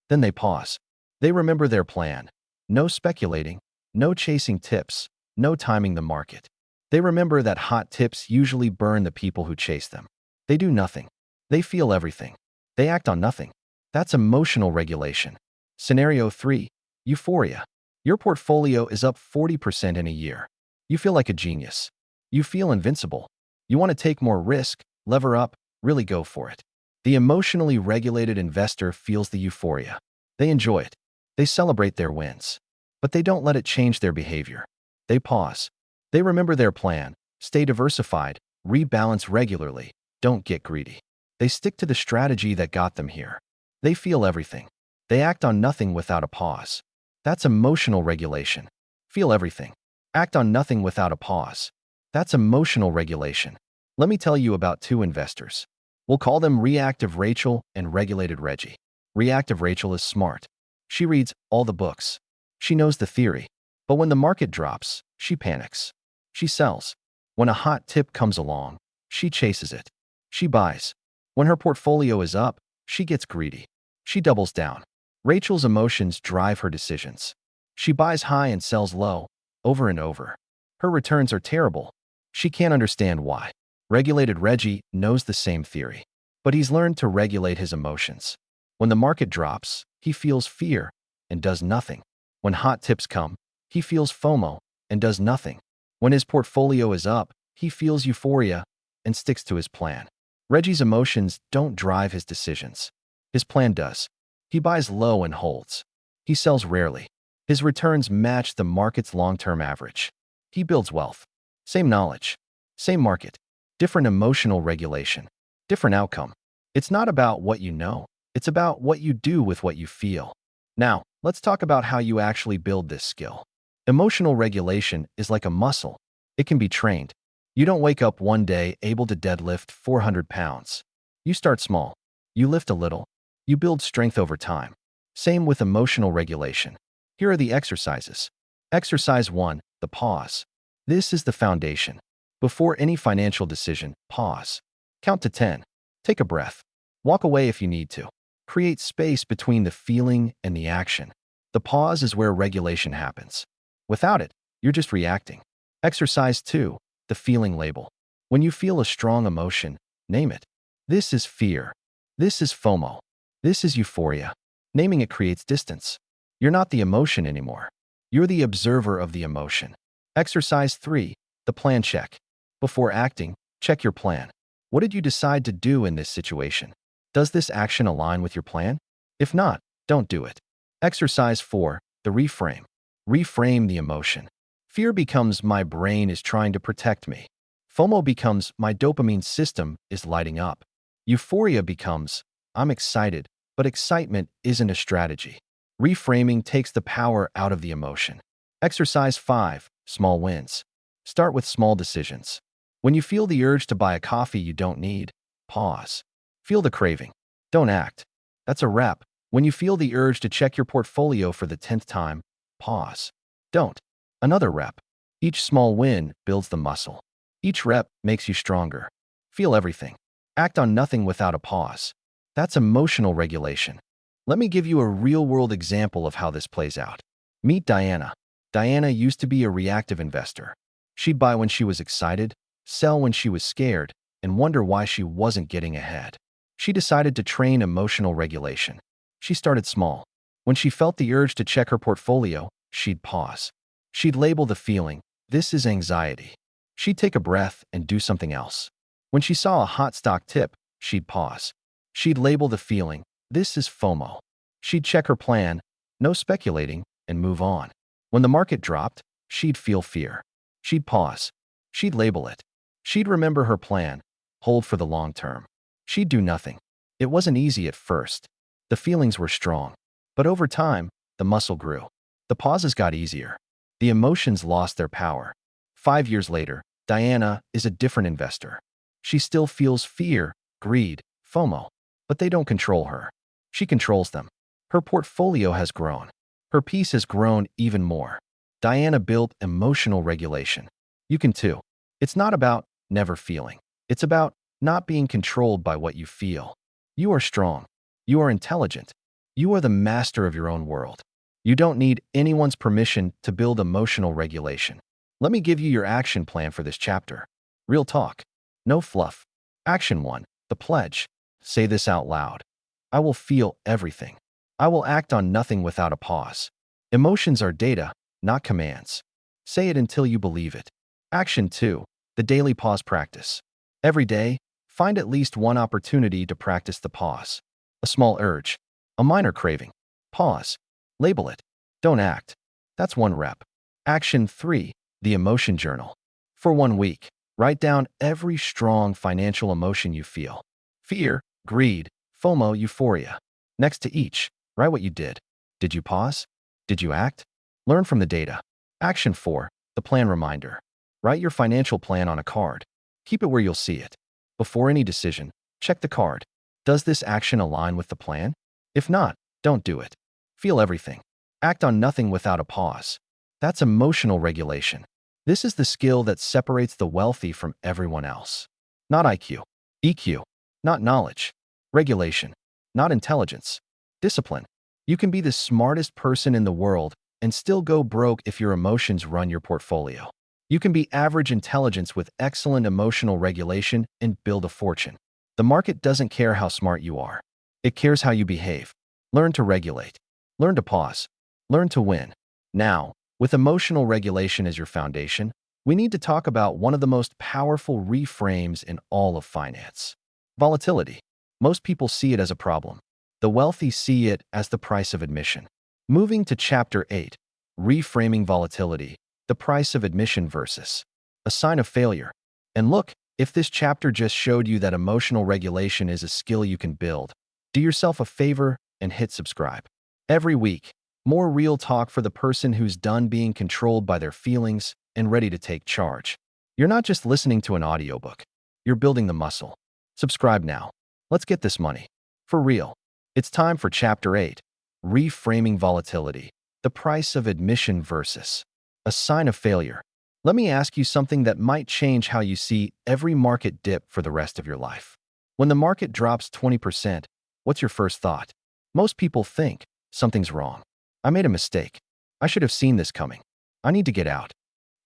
Then they pause. They remember their plan. No speculating, no chasing tips, no timing the market. They remember that hot tips usually burn the people who chase them. They do nothing. They feel everything. They act on nothing. That's emotional regulation. Scenario 3. Euphoria. Your portfolio is up 40% in a year. You feel like a genius. You feel invincible. You want to take more risk, lever up, really go for it. The emotionally regulated investor feels the euphoria. They enjoy it. They celebrate their wins. But they don't let it change their behavior. They pause. They remember their plan, stay diversified, rebalance regularly, don't get greedy. They stick to the strategy that got them here. They feel everything. They act on nothing without a pause. That's emotional regulation. Feel everything. Act on nothing without a pause. That's emotional regulation. Let me tell you about two investors. We'll call them Reactive Rachel and Regulated Reggie. Reactive Rachel is smart. She reads all the books. She knows the theory. But when the market drops, she panics. She sells. When a hot tip comes along, she chases it. She buys. When her portfolio is up, she gets greedy. She doubles down. Rachel's emotions drive her decisions. She buys high and sells low, over and over. Her returns are terrible. She can't understand why. Regulated Reggie knows the same theory, but he's learned to regulate his emotions. When the market drops, he feels fear and does nothing. When hot tips come, he feels FOMO and does nothing. When his portfolio is up, he feels euphoria and sticks to his plan. Reggie's emotions don't drive his decisions. His plan does. He buys low and holds. He sells rarely. His returns match the market's long-term average. He builds wealth. Same knowledge. Same market. Different emotional regulation. Different outcome. It's not about what you know. It's about what you do with what you feel. Now, Let's talk about how you actually build this skill. Emotional regulation is like a muscle. It can be trained. You don't wake up one day able to deadlift 400 pounds. You start small. You lift a little. You build strength over time. Same with emotional regulation. Here are the exercises. Exercise 1, the pause. This is the foundation. Before any financial decision, pause. Count to 10. Take a breath. Walk away if you need to. Create space between the feeling and the action. The pause is where regulation happens. Without it, you're just reacting. Exercise 2, the feeling label. When you feel a strong emotion, name it. This is fear. This is FOMO. This is euphoria. Naming it creates distance. You're not the emotion anymore. You're the observer of the emotion. Exercise 3, the plan check. Before acting, check your plan. What did you decide to do in this situation? Does this action align with your plan? If not, don't do it. Exercise 4, the reframe. Reframe the emotion. Fear becomes my brain is trying to protect me. FOMO becomes my dopamine system is lighting up. Euphoria becomes I'm excited, but excitement isn't a strategy. Reframing takes the power out of the emotion. Exercise 5, small wins. Start with small decisions. When you feel the urge to buy a coffee you don't need, pause. Feel the craving. Don't act. That's a rep. When you feel the urge to check your portfolio for the 10th time, pause. Don't. Another rep. Each small win builds the muscle. Each rep makes you stronger. Feel everything. Act on nothing without a pause. That's emotional regulation. Let me give you a real-world example of how this plays out. Meet Diana. Diana used to be a reactive investor. She'd buy when she was excited, sell when she was scared, and wonder why she wasn't getting ahead. She decided to train emotional regulation. She started small. When she felt the urge to check her portfolio, she'd pause. She'd label the feeling, this is anxiety. She'd take a breath and do something else. When she saw a hot stock tip, she'd pause. She'd label the feeling, this is FOMO. She'd check her plan, no speculating, and move on. When the market dropped, she'd feel fear. She'd pause. She'd label it. She'd remember her plan, hold for the long term. She'd do nothing. It wasn't easy at first. The feelings were strong. But over time, the muscle grew. The pauses got easier. The emotions lost their power. 5 years later, Diana is a different investor. She still feels fear, greed, FOMO, but they don't control her. She controls them. Her portfolio has grown. Her peace has grown even more. Diana built emotional regulation. You can too. It's not about never feeling. It's about not being controlled by what you feel. You are strong. You are intelligent. You are the master of your own world. You don't need anyone's permission to build emotional regulation. Let me give you your action plan for this chapter. Real talk. No fluff. Action 1, the pledge. Say this out loud. I will feel everything. I will act on nothing without a pause. Emotions are data, not commands. Say it until you believe it. Action 2, the daily pause practice. Every day, find at least one opportunity to practice the pause. A small urge. A minor craving. Pause. Label it. Don't act. That's 1 rep. Action 3, the emotion journal. For 1 week, write down every strong financial emotion you feel. Fear, greed, FOMO, euphoria. Next to each, write what you did. Did you pause? Did you act? Learn from the data. Action 4, the plan reminder. Write your financial plan on a card. Keep it where you'll see it. Before any decision, check the card. Does this action align with the plan? If not, don't do it. Feel everything. Act on nothing without a pause. That's emotional regulation. This is the skill that separates the wealthy from everyone else. Not IQ. EQ. Not knowledge. Regulation. Not intelligence. Discipline. You can be the smartest person in the world and still go broke if your emotions run your portfolio. You can be average intelligence with excellent emotional regulation and build a fortune. The market doesn't care how smart you are. It cares how you behave. Learn to regulate. Learn to pause. Learn to win. Now, with emotional regulation as your foundation, we need to talk about one of the most powerful reframes in all of finance. Volatility. Most people see it as a problem. The wealthy see it as the price of admission. Moving to Chapter 8, Reframing Volatility, the price of admission versus a sign of failure. And look, if this chapter just showed you that emotional regulation is a skill you can build, do yourself a favor and hit subscribe. Every week, More real talk for the person who's done being controlled by their feelings and ready to take charge. You're not just listening to an audiobook. You're building the muscle. Subscribe now. Let's get this money. For real. It's time for Chapter 8, Reframing Volatility, the price of admission versus a sign of failure. Let me ask you something that might change how you see every market dip for the rest of your life. When the market drops 20%, what's your first thought? Most people think, something's wrong. I made a mistake. I should have seen this coming. I need to get out.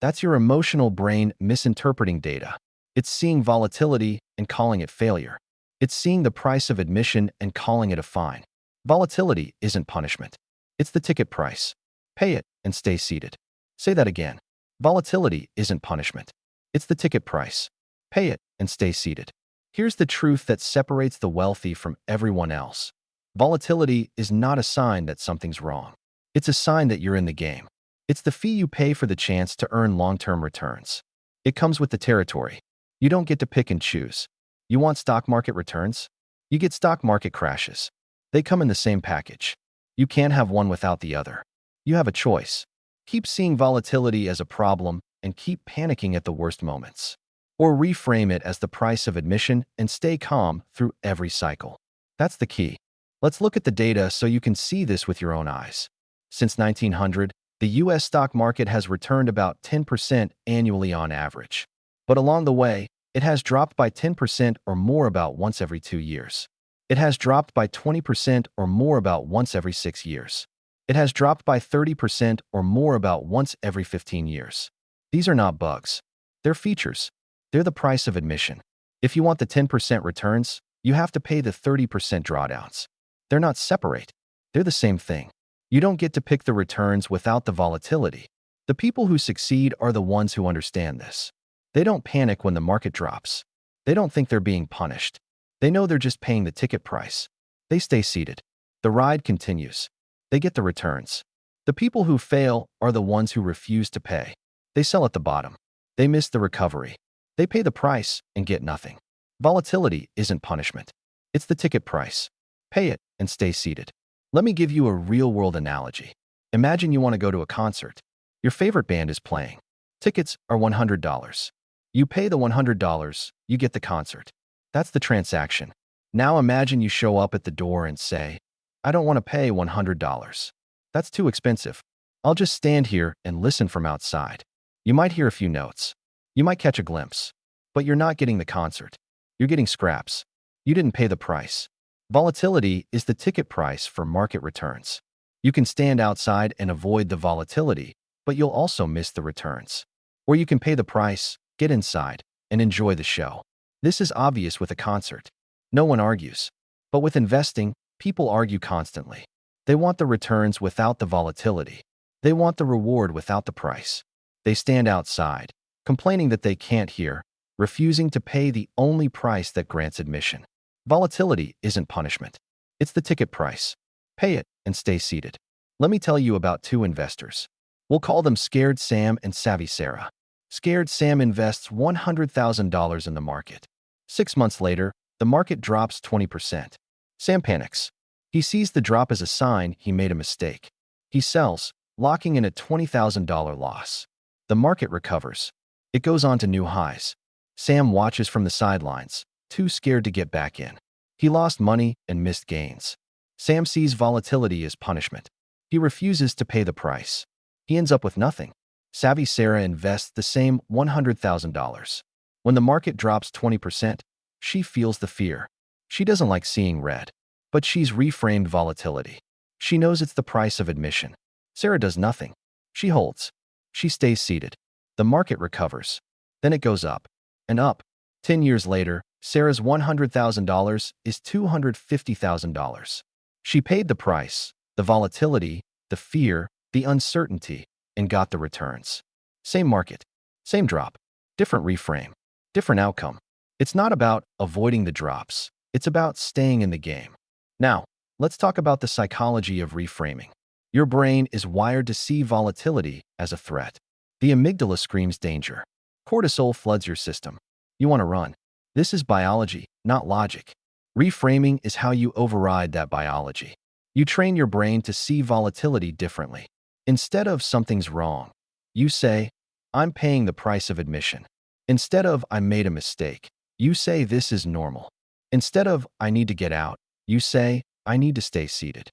That's your emotional brain misinterpreting data. It's seeing volatility and calling it failure. It's seeing the price of admission and calling it a fine. Volatility isn't punishment. It's the ticket price. Pay it and stay seated. Say that again. Volatility isn't punishment. It's the ticket price. Pay it and stay seated. Here's the truth that separates the wealthy from everyone else. Volatility is not a sign that something's wrong. It's a sign that you're in the game. It's the fee you pay for the chance to earn long-term returns. It comes with the territory. You don't get to pick and choose. You want stock market returns? You get stock market crashes. They come in the same package. You can't have one without the other. You have a choice. Keep seeing volatility as a problem and keep panicking at the worst moments. Or reframe it as the price of admission and stay calm through every cycle. That's the key. Let's look at the data so you can see this with your own eyes. Since 1900, the U.S. stock market has returned about 10% annually on average. But along the way, it has dropped by 10% or more about once every 2 years. It has dropped by 20% or more about once every 6 years. It has dropped by 30% or more about once every 15 years. These are not bugs. They're features. They're the price of admission. If you want the 10% returns, you have to pay the 30% drawdowns. They're not separate. They're the same thing. You don't get to pick the returns without the volatility. The people who succeed are the ones who understand this. They don't panic when the market drops. They don't think they're being punished. They know they're just paying the ticket price. They stay seated. The ride continues. They get the returns. The people who fail are the ones who refuse to pay. They sell at the bottom. They miss the recovery. They pay the price and get nothing. Volatility isn't punishment. It's the ticket price. Pay it and stay seated. Let me give you a real-world analogy. Imagine you want to go to a concert. Your favorite band is playing. Tickets are $100. You pay the $100, you get the concert. That's the transaction. Now imagine you show up at the door and say, I don't want to pay $100. That's too expensive. I'll just stand here and listen from outside. You might hear a few notes. You might catch a glimpse. But you're not getting the concert. You're getting scraps. You didn't pay the price. Volatility is the ticket price for market returns. You can stand outside and avoid the volatility, but you'll also miss the returns. Or you can pay the price, get inside, and enjoy the show. This is obvious with a concert. No one argues. But with investing, people argue constantly. They want the returns without the volatility. They want the reward without the price. They stand outside, complaining that they can't hear, refusing to pay the only price that grants admission. Volatility isn't punishment. It's the ticket price. Pay it and stay seated. Let me tell you about two investors. We'll call them Scared Sam and Savvy Sarah. Scared Sam invests $100,000 in the market. 6 months later, the market drops 20%. Sam panics. He sees the drop as a sign he made a mistake. He sells, locking in a $20,000 loss. The market recovers. It goes on to new highs. Sam watches from the sidelines, too scared to get back in. He lost money and missed gains. Sam sees volatility as punishment. He refuses to pay the price. He ends up with nothing. Savvy Sarah invests the same $100,000. When the market drops 20%, she feels the fear. She doesn't like seeing red. But she's reframed volatility. She knows it's the price of admission. Sarah does nothing. She holds. She stays seated. The market recovers. Then it goes up and up. 10 years later, Sarah's $100,000 is $250,000. She paid the price, the volatility, the fear, the uncertainty, and got the returns. Same market, same drop, different reframe, different outcome. It's not about avoiding the drops. It's about staying in the game. Now, let's talk about the psychology of reframing. Your brain is wired to see volatility as a threat. The amygdala screams danger. Cortisol floods your system. You want to run. This is biology, not logic. Reframing is how you override that biology. You train your brain to see volatility differently. Instead of something's wrong, you say, I'm paying the price of admission. Instead of I made a mistake, you say this is normal. Instead of I need to get out, you say I need to stay seated.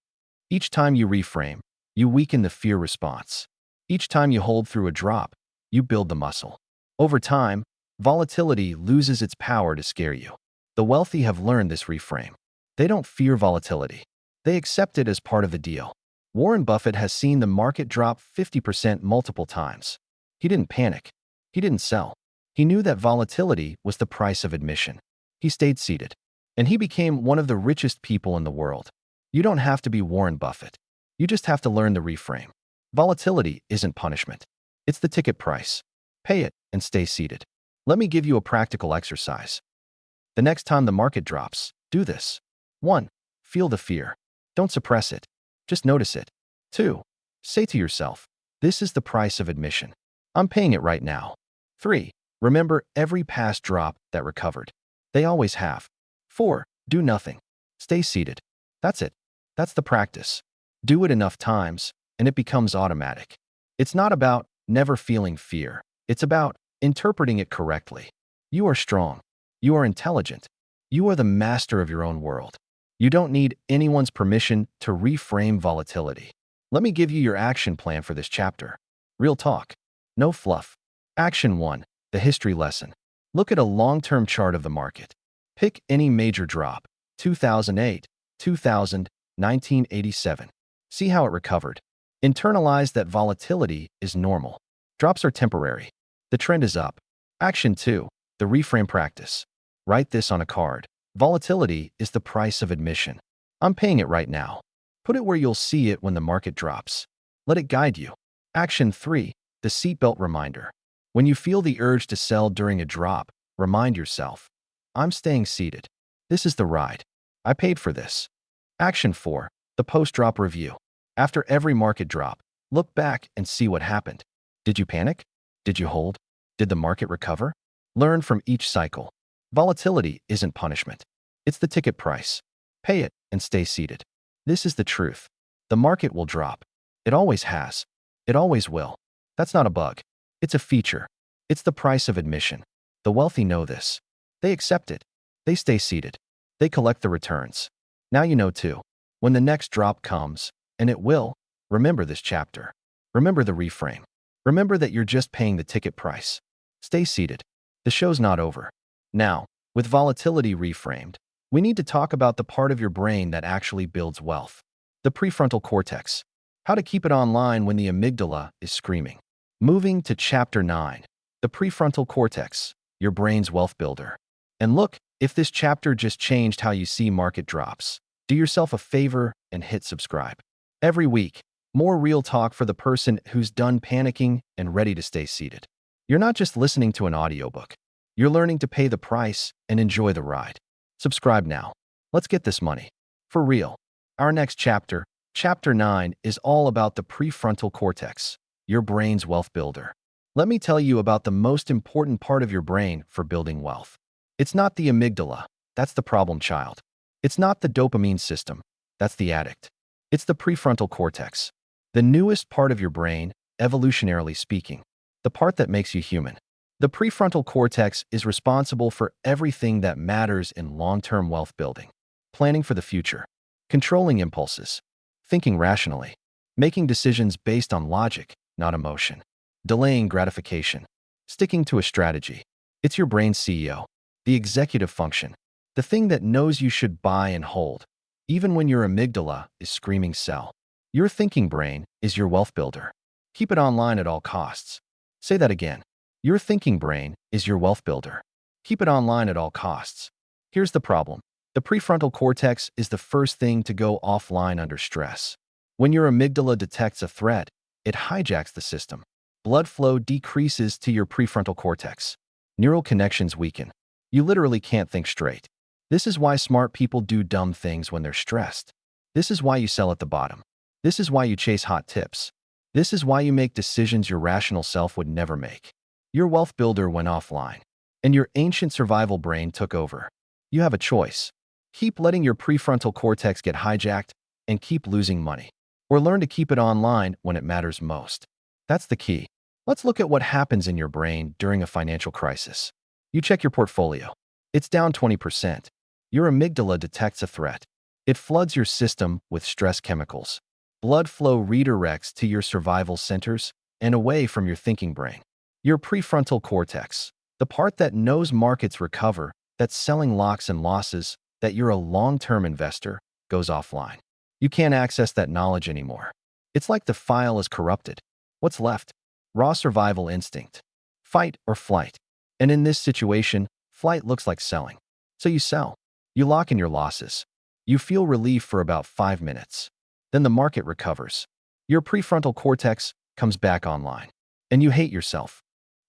Each time you reframe, you weaken the fear response. Each time you hold through a drop, you build the muscle. Over time, volatility loses its power to scare you. The wealthy have learned this reframe. They don't fear volatility. They accept it as part of the deal. Warren Buffett has seen the market drop 50% multiple times. He didn't panic. He didn't sell. He knew that volatility was the price of admission. He stayed seated. And he became one of the richest people in the world. You don't have to be Warren Buffett. You just have to learn the reframe. Volatility isn't punishment. It's the ticket price. Pay it and stay seated. Let me give you a practical exercise. The next time the market drops, do this. 1. Feel the fear. Don't suppress it. Just notice it. 2. Say to yourself, this is the price of admission. I'm paying it right now. 3. Remember every past drop that recovered. They always have. 4. Do nothing. Stay seated. That's it. That's the practice. Do it enough times, and it becomes automatic. It's not about never feeling fear. It's about interpreting it correctly. You are strong. You are intelligent. You are the master of your own world. You don't need anyone's permission to reframe volatility. Let me give you your action plan for this chapter. Real talk. No fluff. Action 1. The history lesson. Look at a long-term chart of the market. Pick any major drop. 2008, 2000, 1987. See how it recovered. Internalize that volatility is normal. Drops are temporary. The trend is up. Action 2. The reframe practice. Write this on a card. Volatility is the price of admission. I'm paying it right now. Put it where you'll see it when the market drops. Let it guide you. Action 3. The seatbelt reminder. When you feel the urge to sell during a drop, remind yourself, I'm staying seated. This is the ride. I paid for this. Action 4. The post-drop review. After every market drop, look back and see what happened. Did you panic? Did you hold? Did the market recover? Learn from each cycle. Volatility isn't punishment. It's the ticket price. Pay it and stay seated. This is the truth. The market will drop. It always has. It always will. That's not a bug. It's a feature. It's the price of admission. The wealthy know this. They accept it. They stay seated. They collect the returns. Now you know too. When the next drop comes, and it will, remember this chapter. Remember the reframe. Remember that you're just paying the ticket price. Stay seated. The show's not over. Now, with volatility reframed, we need to talk about the part of your brain that actually builds wealth. The prefrontal cortex. How to keep it online when the amygdala is screaming. Moving to Chapter 9. The prefrontal cortex, your brain's wealth builder. And look, if this chapter just changed how you see market drops, do yourself a favor and hit subscribe. Every week, more real talk for the person who's done panicking and ready to stay seated. You're not just listening to an audiobook. You're learning to pay the price and enjoy the ride. Subscribe now. Let's get this money. For real. Our next chapter, Chapter 9, is all about the prefrontal cortex, your brain's wealth builder. Let me tell you about the most important part of your brain for building wealth. It's not the amygdala. That's the problem child. It's not the dopamine system. That's the addict. It's the prefrontal cortex, the newest part of your brain, evolutionarily speaking, the part that makes you human. The prefrontal cortex is responsible for everything that matters in long-term wealth building. Planning for the future, controlling impulses, thinking rationally, making decisions based on logic, not emotion, delaying gratification, sticking to a strategy. It's your brain's CEO, the executive function, the thing that knows you should buy and hold, even when your amygdala is screaming sell. Your thinking brain is your wealth builder. Keep it online at all costs. Say that again. Your thinking brain is your wealth builder. Keep it online at all costs. Here's the problem. The prefrontal cortex is the first thing to go offline under stress. When your amygdala detects a threat, it hijacks the system. Blood flow decreases to your prefrontal cortex. Neural connections weaken. You literally can't think straight. This is why smart people do dumb things when they're stressed. This is why you sell at the bottom. This is why you chase hot tips. This is why you make decisions your rational self would never make. Your wealth builder went offline, and your ancient survival brain took over. You have a choice. Keep letting your prefrontal cortex get hijacked, and keep losing money. Or learn to keep it online when it matters most. That's the key. Let's look at what happens in your brain during a financial crisis. You check your portfolio. It's down 20%. Your amygdala detects a threat. It floods your system with stress chemicals. Blood flow redirects to your survival centers and away from your thinking brain. Your prefrontal cortex, the part that knows markets recover, that's selling locks and losses, that you're a long-term investor, goes offline. You can't access that knowledge anymore. It's like the file is corrupted. What's left? Raw survival instinct. Fight or flight. And in this situation, flight looks like selling. So you sell. You lock in your losses. You feel relief for about 5 minutes. Then the market recovers. Your prefrontal cortex comes back online. And you hate yourself.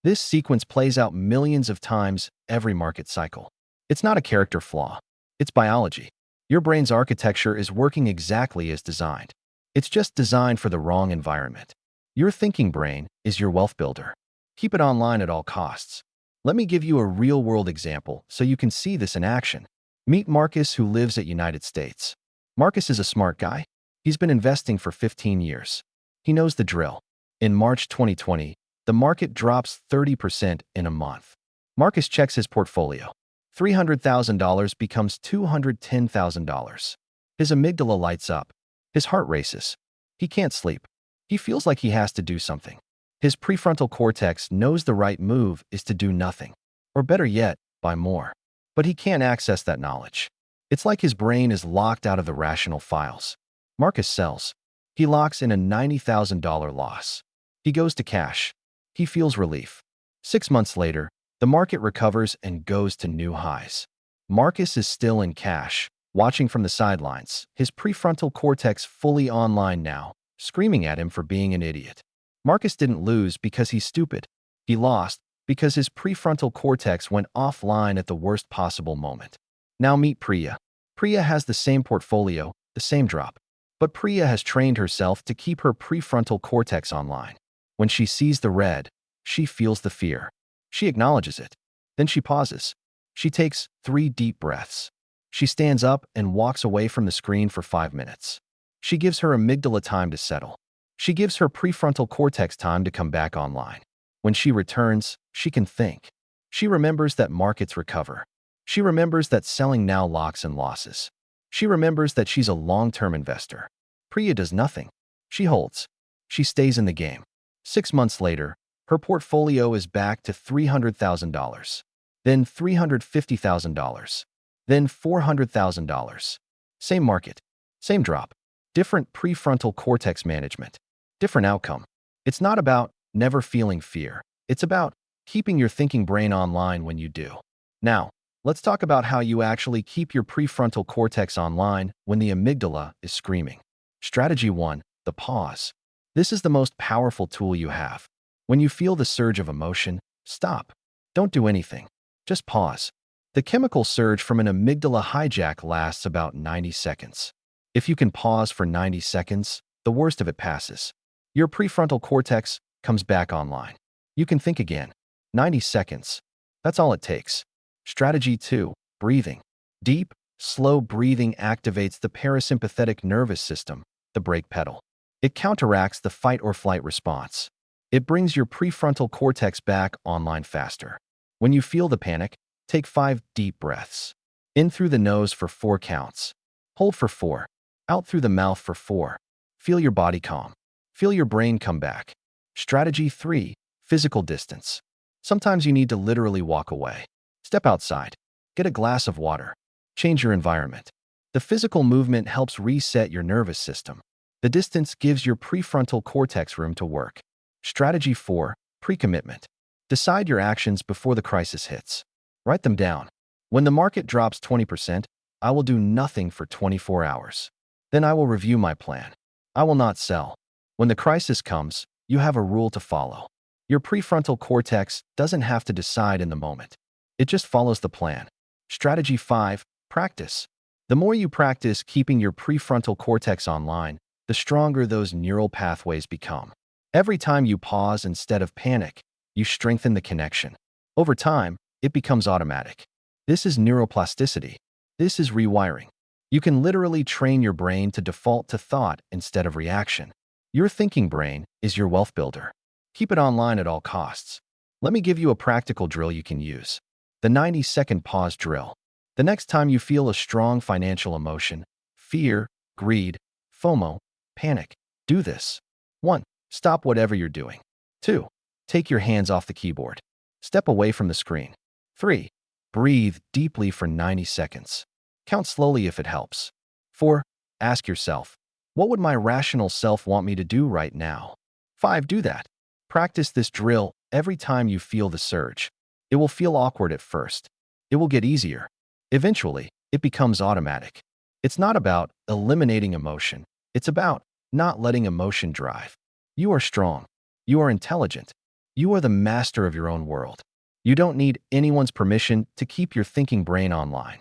This sequence plays out millions of times every market cycle. It's not a character flaw. It's biology. Your brain's architecture is working exactly as designed. It's just designed for the wrong environment. Your thinking brain is your wealth builder. Keep it online at all costs. Let me give you a real-world example so you can see this in action. Meet Marcus, who lives at United States. Marcus is a smart guy. He's been investing for 15 years. He knows the drill. In March 2020, the market drops 30% in a month. Marcus checks his portfolio. $300,000 becomes $210,000. His amygdala lights up. His heart races. He can't sleep. He feels like he has to do something. His prefrontal cortex knows the right move is to do nothing. Or better yet, buy more. But he can't access that knowledge. It's like his brain is locked out of the rational files. Marcus sells. He locks in a $90,000 loss. He goes to cash. He feels relief. 6 months later, the market recovers and goes to new highs. Marcus is still in cash, watching from the sidelines, his prefrontal cortex fully online now, screaming at him for being an idiot. Marcus didn't lose because he's stupid. He lost because his prefrontal cortex went offline at the worst possible moment. Now meet Priya. Priya has the same portfolio, the same drop. But Priya has trained herself to keep her prefrontal cortex online. When she sees the red, she feels the fear. She acknowledges it. Then she pauses. She takes 3 deep breaths. She stands up and walks away from the screen for 5 minutes. She gives her amygdala time to settle. She gives her prefrontal cortex time to come back online. When she returns, she can think. She remembers that markets recover. She remembers that selling now locks and losses. She remembers that she's a long-term investor. Priya does nothing. She holds. She stays in the game. 6 months later, her portfolio is back to $300,000, then $350,000, then $400,000. Same market, same drop, different prefrontal cortex management, different outcome. It's not about never feeling fear. It's about keeping your thinking brain online when you do. Now, let's talk about how you actually keep your prefrontal cortex online when the amygdala is screaming. Strategy 1, the pause. This is the most powerful tool you have. When you feel the surge of emotion, stop. Don't do anything. Just pause. The chemical surge from an amygdala hijack lasts about 90 seconds. If you can pause for 90 seconds, the worst of it passes. Your prefrontal cortex comes back online. You can think again. 90 seconds. That's all it takes. Strategy 2, breathing. Deep, slow breathing activates the parasympathetic nervous system, the brake pedal. It counteracts the fight or flight response. It brings your prefrontal cortex back online faster. When you feel the panic, take 5 deep breaths. In through the nose for 4 counts. Hold for 4. Out through the mouth for 4. Feel your body calm. Feel your brain come back. Strategy 3, physical distance. Sometimes you need to literally walk away. Step outside. Get a glass of water. Change your environment. The physical movement helps reset your nervous system. The distance gives your prefrontal cortex room to work. Strategy 4, pre-commitment. Decide your actions before the crisis hits. Write them down. When the market drops 20%, I will do nothing for 24 hours. Then I will review my plan. I will not sell. When the crisis comes, you have a rule to follow. Your prefrontal cortex doesn't have to decide in the moment. It just follows the plan. Strategy 5, practice. The more you practice keeping your prefrontal cortex online, the stronger those neural pathways become. Every time you pause instead of panic, you strengthen the connection. Over time, it becomes automatic. This is neuroplasticity. This is rewiring. You can literally train your brain to default to thought instead of reaction. Your thinking brain is your wealth builder. Keep it online at all costs. Let me give you a practical drill you can use. The 90-second pause drill. The next time you feel a strong financial emotion, fear, greed, FOMO, panic, do this. 1. Stop whatever you're doing. 2. Take your hands off the keyboard. Step away from the screen. 3. Breathe deeply for 90 seconds. Count slowly if it helps. 4. Ask yourself, what would my rational self want me to do right now? 5. Do that. Practice this drill every time you feel the surge. It will feel awkward at first. It will get easier. Eventually, it becomes automatic. It's not about eliminating emotion. It's about not letting emotion drive. You are strong. You are intelligent. You are the master of your own world. You don't need anyone's permission to keep your thinking brain online.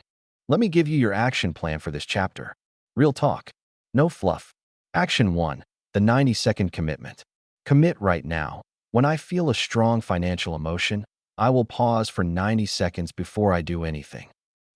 Let me give you your action plan for this chapter. Real talk. No fluff. Action 1. The 90-second commitment. Commit right now. When I feel a strong financial emotion, I will pause for 90 seconds before I do anything.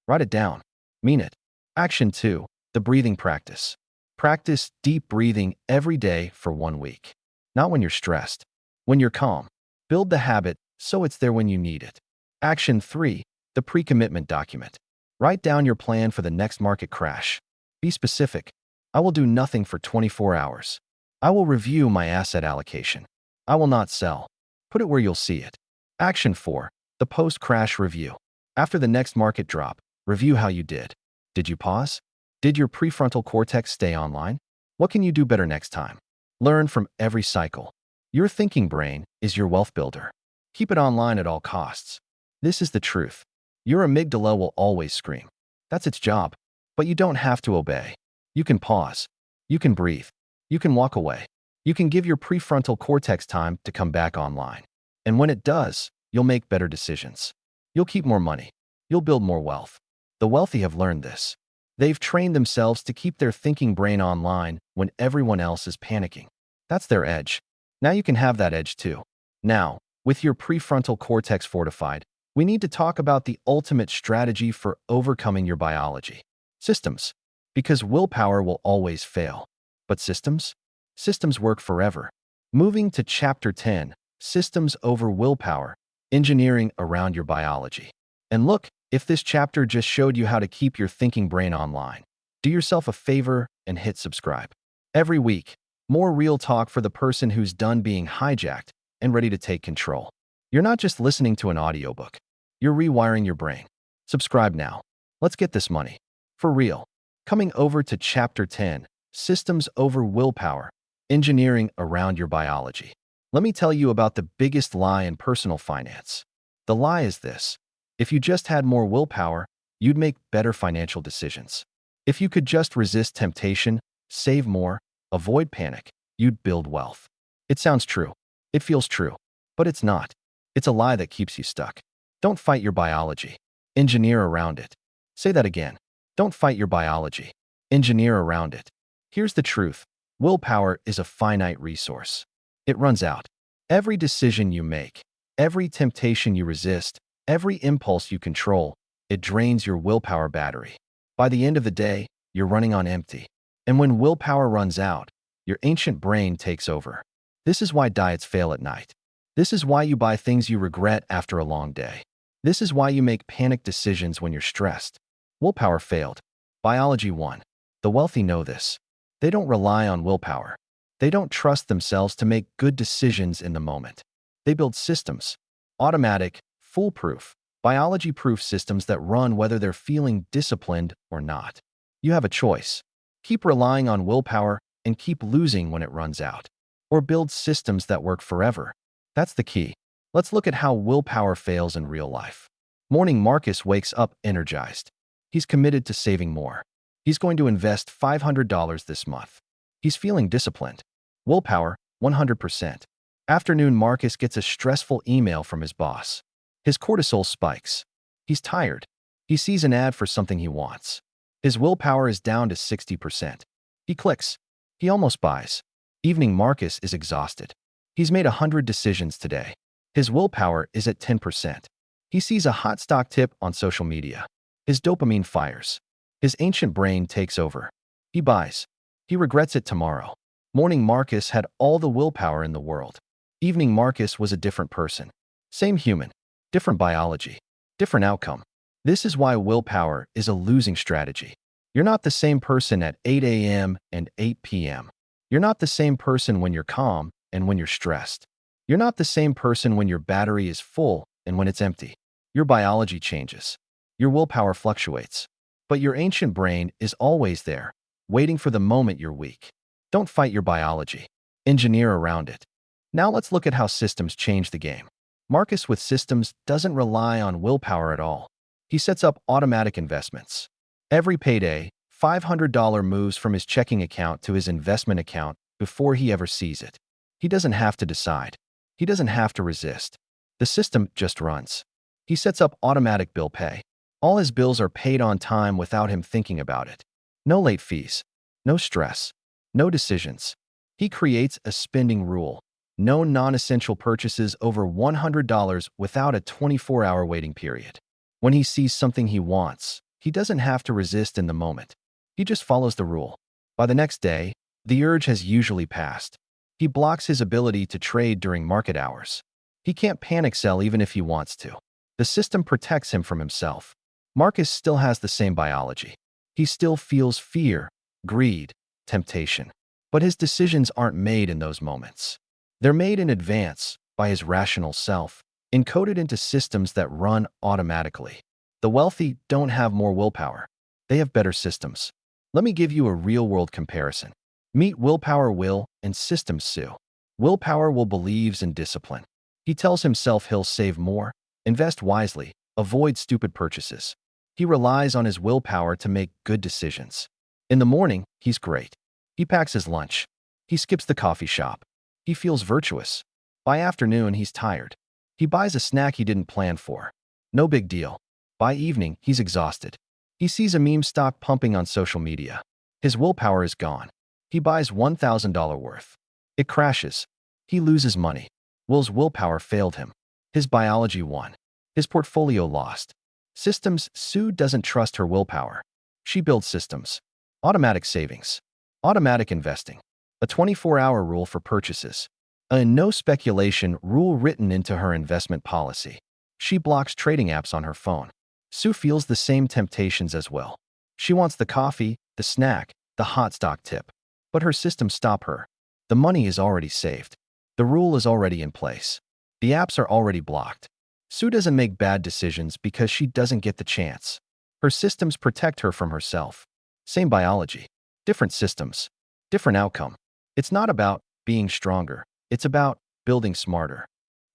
Write it down. Mean it. Action 2. The breathing practice. Practice deep breathing every day for 1 week. Not when you're stressed. When you're calm. Build the habit so it's there when you need it. Action 3. The pre-commitment document. Write down your plan for the next market crash. Be specific. I will do nothing for 24 hours. I will review my asset allocation. I will not sell. Put it where you'll see it. Action 4. The post-crash review. After the next market drop, review how you did. Did you pause? Did your prefrontal cortex stay online? What can you do better next time? Learn from every cycle. Your thinking brain is your wealth builder. Keep it online at all costs. This is the truth. Your amygdala will always scream. That's its job. But you don't have to obey. You can pause. You can breathe. You can walk away. You can give your prefrontal cortex time to come back online. And when it does, you'll make better decisions. You'll keep more money. You'll build more wealth. The wealthy have learned this. They've trained themselves to keep their thinking brain online when everyone else is panicking. That's their edge. Now you can have that edge too. Now, with your prefrontal cortex fortified, we need to talk about the ultimate strategy for overcoming your biology. Systems. Because willpower will always fail. But systems? Systems work forever. Moving to Chapter 10, Systems over Willpower, Engineering Around Your Biology. And look, if this chapter just showed you how to keep your thinking brain online, do yourself a favor and hit subscribe. Every week, more real talk for the person who's done being hijacked and ready to take control. You're not just listening to an audiobook. You're rewiring your brain. Subscribe now. Let's get this money. For real. Coming over to Chapter 10, Systems over Willpower, Engineering Around Your Biology. Let me tell you about the biggest lie in personal finance. The lie is this. If you just had more willpower, you'd make better financial decisions. If you could just resist temptation, save more, avoid panic, you'd build wealth. It sounds true. It feels true. But it's not. It's a lie that keeps you stuck. Don't fight your biology. Engineer around it. Say that again. Don't fight your biology. Engineer around it. Here's the truth. Willpower is a finite resource. It runs out. Every decision you make, every temptation you resist, every impulse you control, it drains your willpower battery. By the end of the day, you're running on empty. And when willpower runs out, your ancient brain takes over. This is why diets fail at night. This is why you buy things you regret after a long day. This is why you make panic decisions when you're stressed. Willpower failed. Biology won. The wealthy know this. They don't rely on willpower. They don't trust themselves to make good decisions in the moment. They build systems. Automatic, foolproof, biology-proof systems that run whether they're feeling disciplined or not. You have a choice. Keep relying on willpower and keep losing when it runs out. Or build systems that work forever. That's the key. Let's look at how willpower fails in real life. Morning Marcus wakes up energized. He's committed to saving more. He's going to invest $500 this month. He's feeling disciplined. Willpower, 100%. Afternoon Marcus gets a stressful email from his boss. His cortisol spikes. He's tired. He sees an ad for something he wants. His willpower is down to 60%. He clicks. He almost buys. Evening Marcus is exhausted. He's made 100 decisions today. His willpower is at 10%. He sees a hot stock tip on social media. His dopamine fires. His ancient brain takes over. He buys. He regrets it tomorrow. Morning Marcus had all the willpower in the world. Evening Marcus was a different person. Same human, different biology, different outcome. This is why willpower is a losing strategy. You're not the same person at 8 a.m. and 8 p.m. You're not the same person when you're calm and when you're stressed. You're not the same person when your battery is full and when it's empty. Your biology changes. Your willpower fluctuates. But your ancient brain is always there, waiting for the moment you're weak. Don't fight your biology. Engineer around it. Now let's look at how systems change the game. Marcus with systems doesn't rely on willpower at all. He sets up automatic investments. Every payday, $500 moves from his checking account to his investment account before he ever sees it. He doesn't have to decide. He doesn't have to resist. The system just runs. He sets up automatic bill pay. All his bills are paid on time without him thinking about it. No late fees. No stress. No decisions. He creates a spending rule. No non-essential purchases over $100 without a 24-hour waiting period. When he sees something he wants, he doesn't have to resist in the moment. He just follows the rule. By the next day, the urge has usually passed. He blocks his ability to trade during market hours. He can't panic sell even if he wants to. The system protects him from himself. Marcus still has the same biology. He still feels fear, greed, temptation. But his decisions aren't made in those moments. They're made in advance by his rational self, encoded into systems that run automatically. The wealthy don't have more willpower. They have better systems. Let me give you a real-world comparison. Meet Willpower Will and Systems Sue. Willpower Will believes in discipline. He tells himself he'll save more, invest wisely, avoid stupid purchases. He relies on his willpower to make good decisions. In the morning, he's great. He packs his lunch. He skips the coffee shop. He feels virtuous. By afternoon, he's tired. He buys a snack he didn't plan for. No big deal. By evening, he's exhausted. He sees a meme stock pumping on social media. His willpower is gone. He buys $1,000 worth. It crashes. He loses money. Will's willpower failed him. His biology won. His portfolio lost. Systems Sue doesn't trust her willpower. She builds systems. Automatic savings. Automatic investing. A 24-hour rule for purchases. A no speculation rule written into her investment policy. She blocks trading apps on her phone. Sue feels the same temptations as well. She wants the coffee, the snack, the hot stock tip. But her systems stop her. The money is already saved. The rule is already in place. The apps are already blocked. Sue doesn't make bad decisions because she doesn't get the chance. Her systems protect her from herself. Same biology. Different systems. Different outcome. It's not about being stronger. It's about building smarter.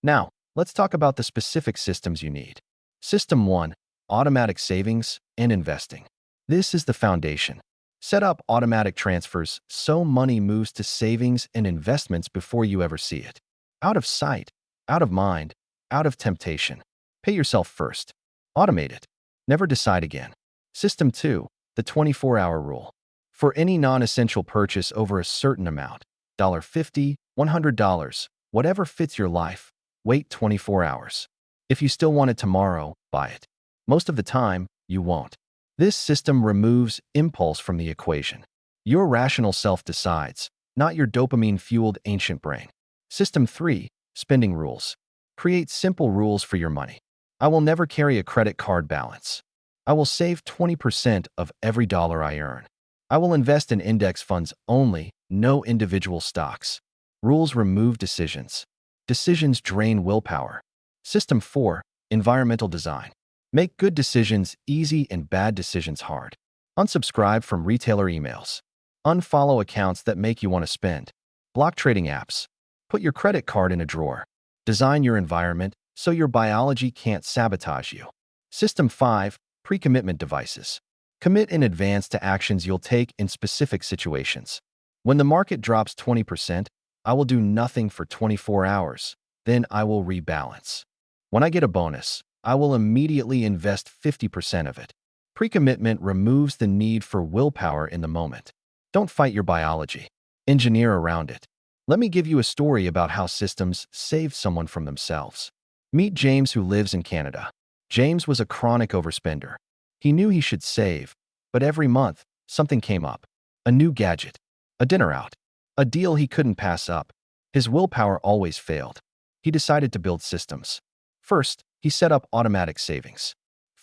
Now, let's talk about the specific systems you need. System 1. Automatic savings and investing. This is the foundation. Set up automatic transfers so money moves to savings and investments before you ever see it. Out of sight, out of mind, out of temptation. Pay yourself first. Automate it. Never decide again. System 2. The 24-hour rule. For any non-essential purchase over a certain amount, $50, $100, whatever fits your life, wait 24 hours. If you still want it tomorrow, buy it. Most of the time, you won't. This system removes impulse from the equation. Your rational self decides, not your dopamine-fueled ancient brain. System 3. Spending rules. Create simple rules for your money. I will never carry a credit card balance. I will save 20% of every dollar I earn. I will invest in index funds only, no individual stocks. Rules remove decisions. Decisions drain willpower. System 4. Environmental design. Make good decisions easy and bad decisions hard. Unsubscribe from retailer emails. Unfollow accounts that make you want to spend. Block trading apps. Put your credit card in a drawer. Design your environment so your biology can't sabotage you. System 5. Pre-commitment devices. Commit in advance to actions you'll take in specific situations. When the market drops 20%, I will do nothing for 24 hours. Then I will rebalance. When I get a bonus, I will immediately invest 50% of it. Pre-commitment removes the need for willpower in the moment. Don't fight your biology. Engineer around it. Let me give you a story about how systems saved someone from themselves. Meet James, who lives in Canada. James was a chronic overspender. He knew he should save, But every month, something came up. A new gadget, a dinner out, a deal he couldn't pass up. His willpower always failed. He decided to build systems. First, he set up automatic savings.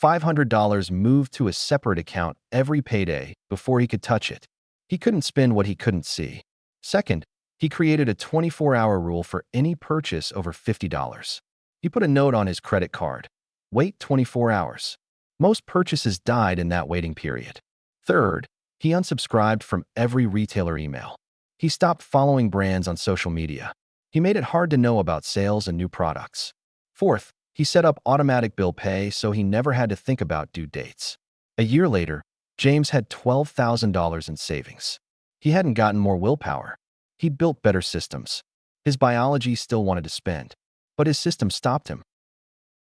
$500 moved to a separate account every payday before he could touch it. He couldn't spend what he couldn't see. Second, he created a 24-hour rule for any purchase over $50. He put a note on his credit card. Wait 24 hours. Most purchases died in that waiting period. Third, he unsubscribed from every retailer email. He stopped following brands on social media. He made it hard to know about sales and new products. Fourth, he set up automatic bill pay so he never had to think about due dates. A year later, James had $12,000 in savings. He hadn't gotten more willpower. He'd built better systems. His biology still wanted to spend, but his system stopped him.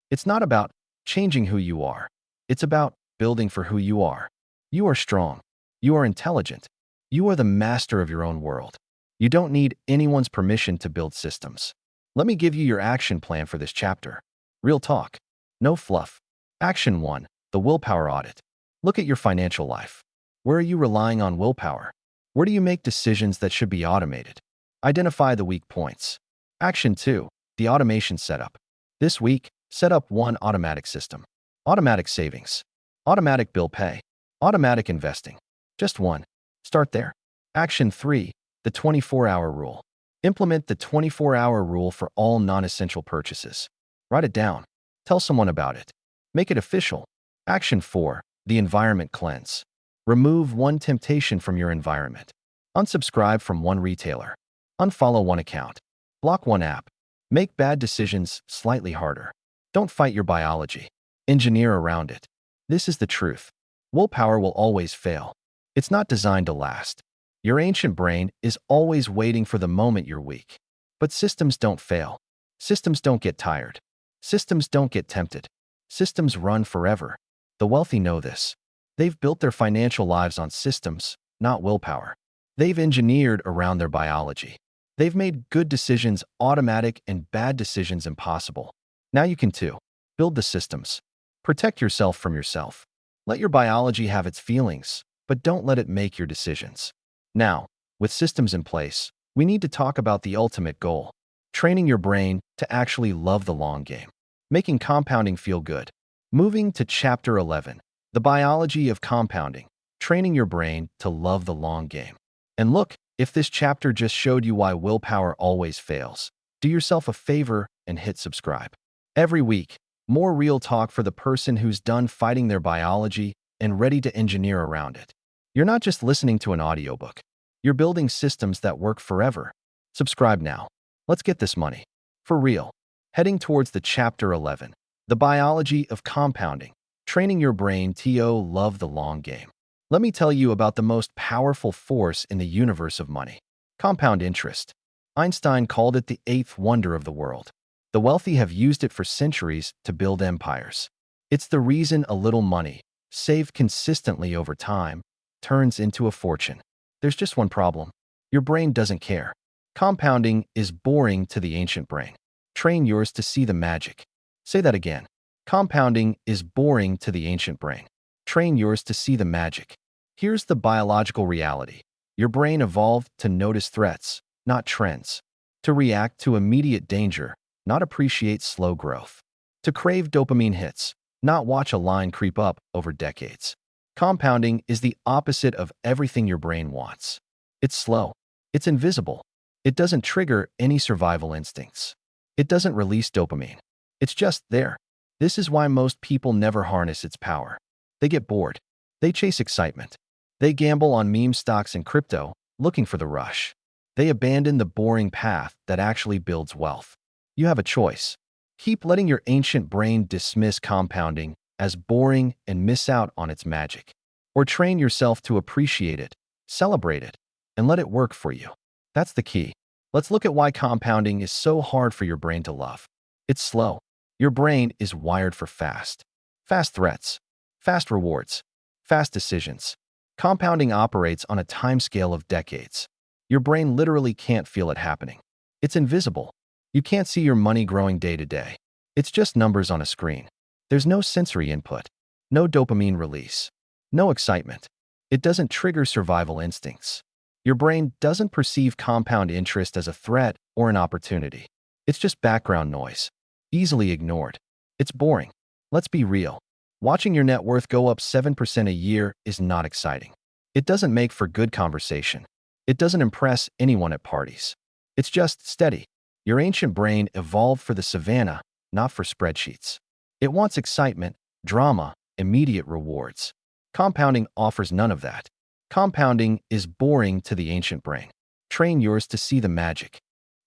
It's not about changing who you are. It's about building for who you are. You are strong. You are intelligent. You are the master of your own world. You don't need anyone's permission to build systems. Let me give you your action plan for this chapter. Real talk. No fluff. Action 1. The willpower audit. Look at your financial life. Where are you relying on willpower? Where do you make decisions that should be automated? Identify the weak points. Action 2. The automation setup. This week, set up one automatic system. Automatic savings. Automatic bill pay. Automatic investing. Just one. Start there. Action 3. The 24-hour rule. Implement the 24-hour rule for all non-essential purchases. Write it down. Tell someone about it. Make it official. Action 4. The environment cleanse. Remove one temptation from your environment. Unsubscribe from one retailer. Unfollow one account. Block one app. Make bad decisions slightly harder. Don't fight your biology. Engineer around it. This is the truth. Willpower will always fail. It's not designed to last. Your ancient brain is always waiting for the moment you're weak. But systems don't fail. Systems don't get tired. Systems don't get tempted. Systems run forever. The wealthy know this. They've built their financial lives on systems, not willpower. They've engineered around their biology. They've made good decisions automatic and bad decisions impossible. Now you can too. Build the systems. Protect yourself from yourself. Let your biology have its feelings, but don't let it make your decisions. Now, with systems in place, we need to talk about the ultimate goal. Training your brain to actually love the long game. Making compounding feel good. Moving to Chapter 11. The biology of compounding. Training your brain to love the long game. And look, if this chapter just showed you why willpower always fails, do yourself a favor and hit subscribe. Every week, more real talk for the person who's done fighting their biology and ready to engineer around it. You're not just listening to an audiobook. You're building systems that work forever. Subscribe now. Let's get this money. For real. Heading towards the Chapter 11. The biology of compounding. Training your brain to love the long game. Let me tell you about the most powerful force in the universe of money. Compound interest. Einstein called it the eighth wonder of the world. The wealthy have used it for centuries to build empires. It's the reason a little money, saved consistently over time, turns into a fortune. There's just one problem. Your brain doesn't care. Compounding is boring to the ancient brain. Train yours to see the magic. Say that again. Compounding is boring to the ancient brain. Train yours to see the magic. Here's the biological reality. Your brain evolved to notice threats, not trends. To react to immediate danger, not appreciate slow growth. To crave dopamine hits, not watch a line creep up over decades. Compounding is the opposite of everything your brain wants. It's slow. It's invisible. It doesn't trigger any survival instincts. It doesn't release dopamine. It's just there. This is why most people never harness its power. They get bored. They chase excitement. They gamble on meme stocks and crypto, looking for the rush. They abandon the boring path that actually builds wealth. You have a choice. Keep letting your ancient brain dismiss compounding as boring and miss out on its magic. Or train yourself to appreciate it, celebrate it, and let it work for you. That's the key. Let's look at why compounding is so hard for your brain to love. It's slow. Your brain is wired for fast. Fast threats. Fast rewards. Fast decisions. Compounding operates on a timescale of decades. Your brain literally can't feel it happening. It's invisible. You can't see your money growing day to day. It's just numbers on a screen. There's no sensory input. No dopamine release. No excitement. It doesn't trigger survival instincts. Your brain doesn't perceive compound interest as a threat or an opportunity. It's just background noise, easily ignored. It's boring. Let's be real. Watching your net worth go up 7% a year is not exciting. It doesn't make for good conversation. It doesn't impress anyone at parties. It's just steady. Your ancient brain evolved for the savannah, not for spreadsheets. It wants excitement, drama, immediate rewards. Compounding offers none of that. Compounding is boring to the ancient brain. Train yours to see the magic.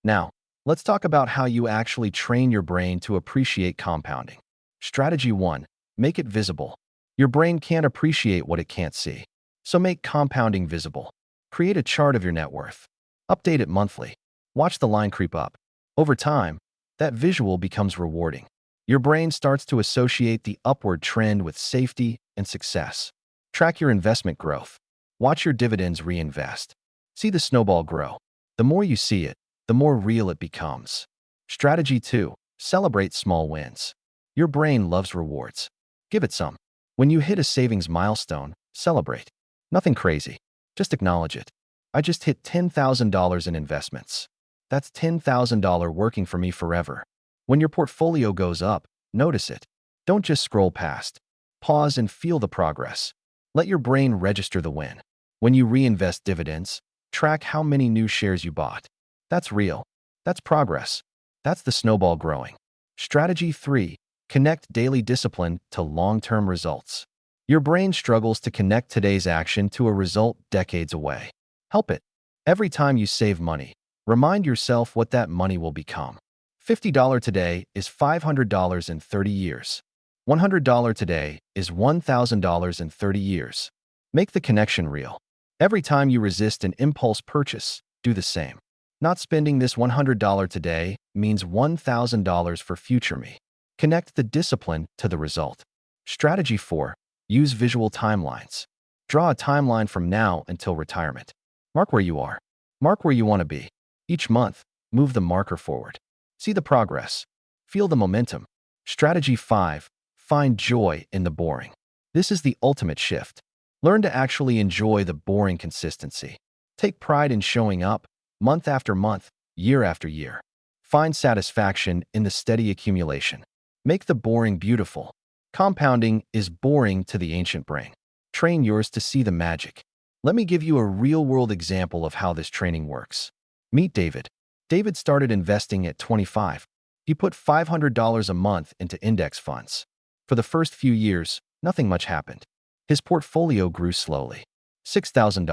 Now, let's talk about how you actually train your brain to appreciate compounding. Strategy 1. Make it visible. Your brain can't appreciate what it can't see. So make compounding visible. Create a chart of your net worth. Update it monthly. Watch the line creep up. Over time, that visual becomes rewarding. Your brain starts to associate the upward trend with safety and success. Track your investment growth. Watch your dividends reinvest. See the snowball grow. The more you see it, the more real it becomes. Strategy 2. Celebrate small wins. Your brain loves rewards. Give it some. When you hit a savings milestone, celebrate. Nothing crazy. Just acknowledge it. I just hit $10,000 in investments. That's $10,000 working for me forever. When your portfolio goes up, notice it. Don't just scroll past. Pause and feel the progress. Let your brain register the win. When you reinvest dividends, track how many new shares you bought. That's real. That's progress. That's the snowball growing. Strategy 3. Connect daily discipline to long-term results. Your brain struggles to connect today's action to a result decades away. Help it. Every time you save money, remind yourself what that money will become. $50 today is $500 in 30 years. $100 today is $1,000 in 30 years. Make the connection real. Every time you resist an impulse purchase, do the same. Not spending this $100 today means $1,000 for future me. Connect the discipline to the result. Strategy 4. Use visual timelines. Draw a timeline from now until retirement. Mark where you are. Mark where you want to be. Each month, move the marker forward. See the progress. Feel the momentum. Strategy 5. Find joy in the boring. This is the ultimate shift. Learn to actually enjoy the boring consistency. Take pride in showing up, month after month, year after year. Find satisfaction in the steady accumulation. Make the boring beautiful. Compounding is boring to the ancient brain. Train yours to see the magic. Let me give you a real-world example of how this training works. Meet David. David started investing at 25. He put $500 a month into index funds. For the first few years, nothing much happened. His portfolio grew slowly. $6,000,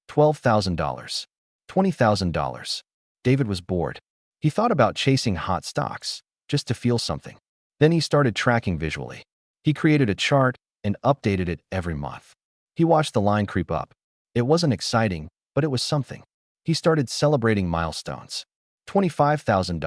$12,000, $20,000. David was bored. He thought about chasing hot stocks, just to feel something. Then he started tracking visually. He created a chart and updated it every month. He watched the line creep up. It wasn't exciting, but it was something. He started celebrating milestones. $25,000,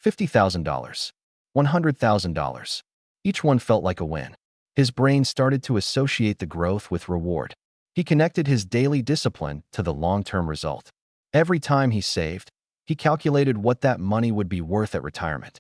$50,000, $100,000. Each one felt like a win. His brain started to associate the growth with reward. He connected his daily discipline to the long-term result. Every time he saved, he calculated what that money would be worth at retirement.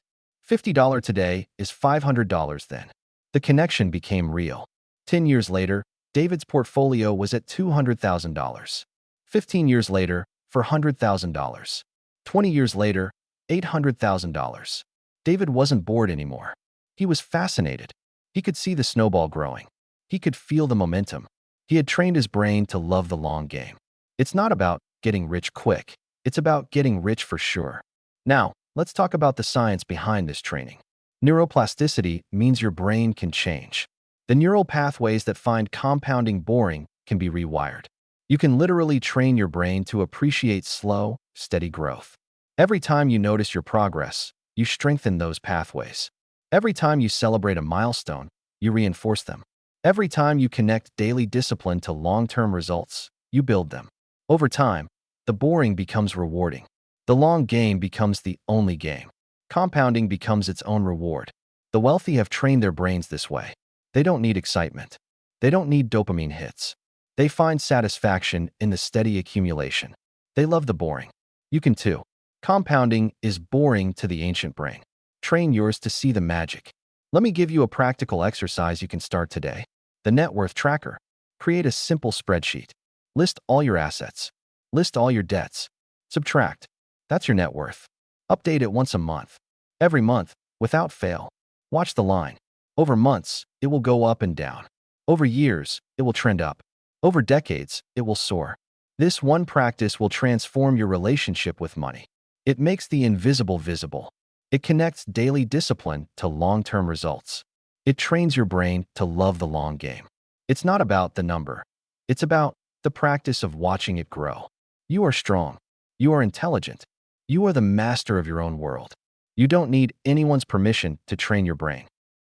$50 today is $500 then. The connection became real. 10 years later, David's portfolio was at $200,000. 15 years later, $400,000. 20 years later, $800,000. David wasn't bored anymore. He was fascinated. He could see the snowball growing. He could feel the momentum. He had trained his brain to love the long game. It's not about getting rich quick. It's about getting rich for sure. Now, let's talk about the science behind this training. Neuroplasticity means your brain can change. The neural pathways that find compounding boring can be rewired. You can literally train your brain to appreciate slow, steady growth. Every time you notice your progress, you strengthen those pathways. Every time you celebrate a milestone, you reinforce them. Every time you connect daily discipline to long-term results, you build them. Over time, the boring becomes rewarding. The long game becomes the only game. Compounding becomes its own reward. The wealthy have trained their brains this way. They don't need excitement. They don't need dopamine hits. They find satisfaction in the steady accumulation. They love the boring. You can too. Compounding is boring to the ancient brain. Train yours to see the magic. Let me give you a practical exercise you can start today. The net worth tracker. Create a simple spreadsheet. List all your assets. List all your debts. Subtract. That's your net worth. Update it once a month. Every month, without fail. Watch the line. Over months, it will go up and down. Over years, it will trend up. Over decades, it will soar. This one practice will transform your relationship with money. It makes the invisible visible. It connects daily discipline to long-term results. It trains your brain to love the long game. It's not about the number. It's about the practice of watching it grow. You are strong. You are intelligent. You are the master of your own world. You don't need anyone's permission to train your brain.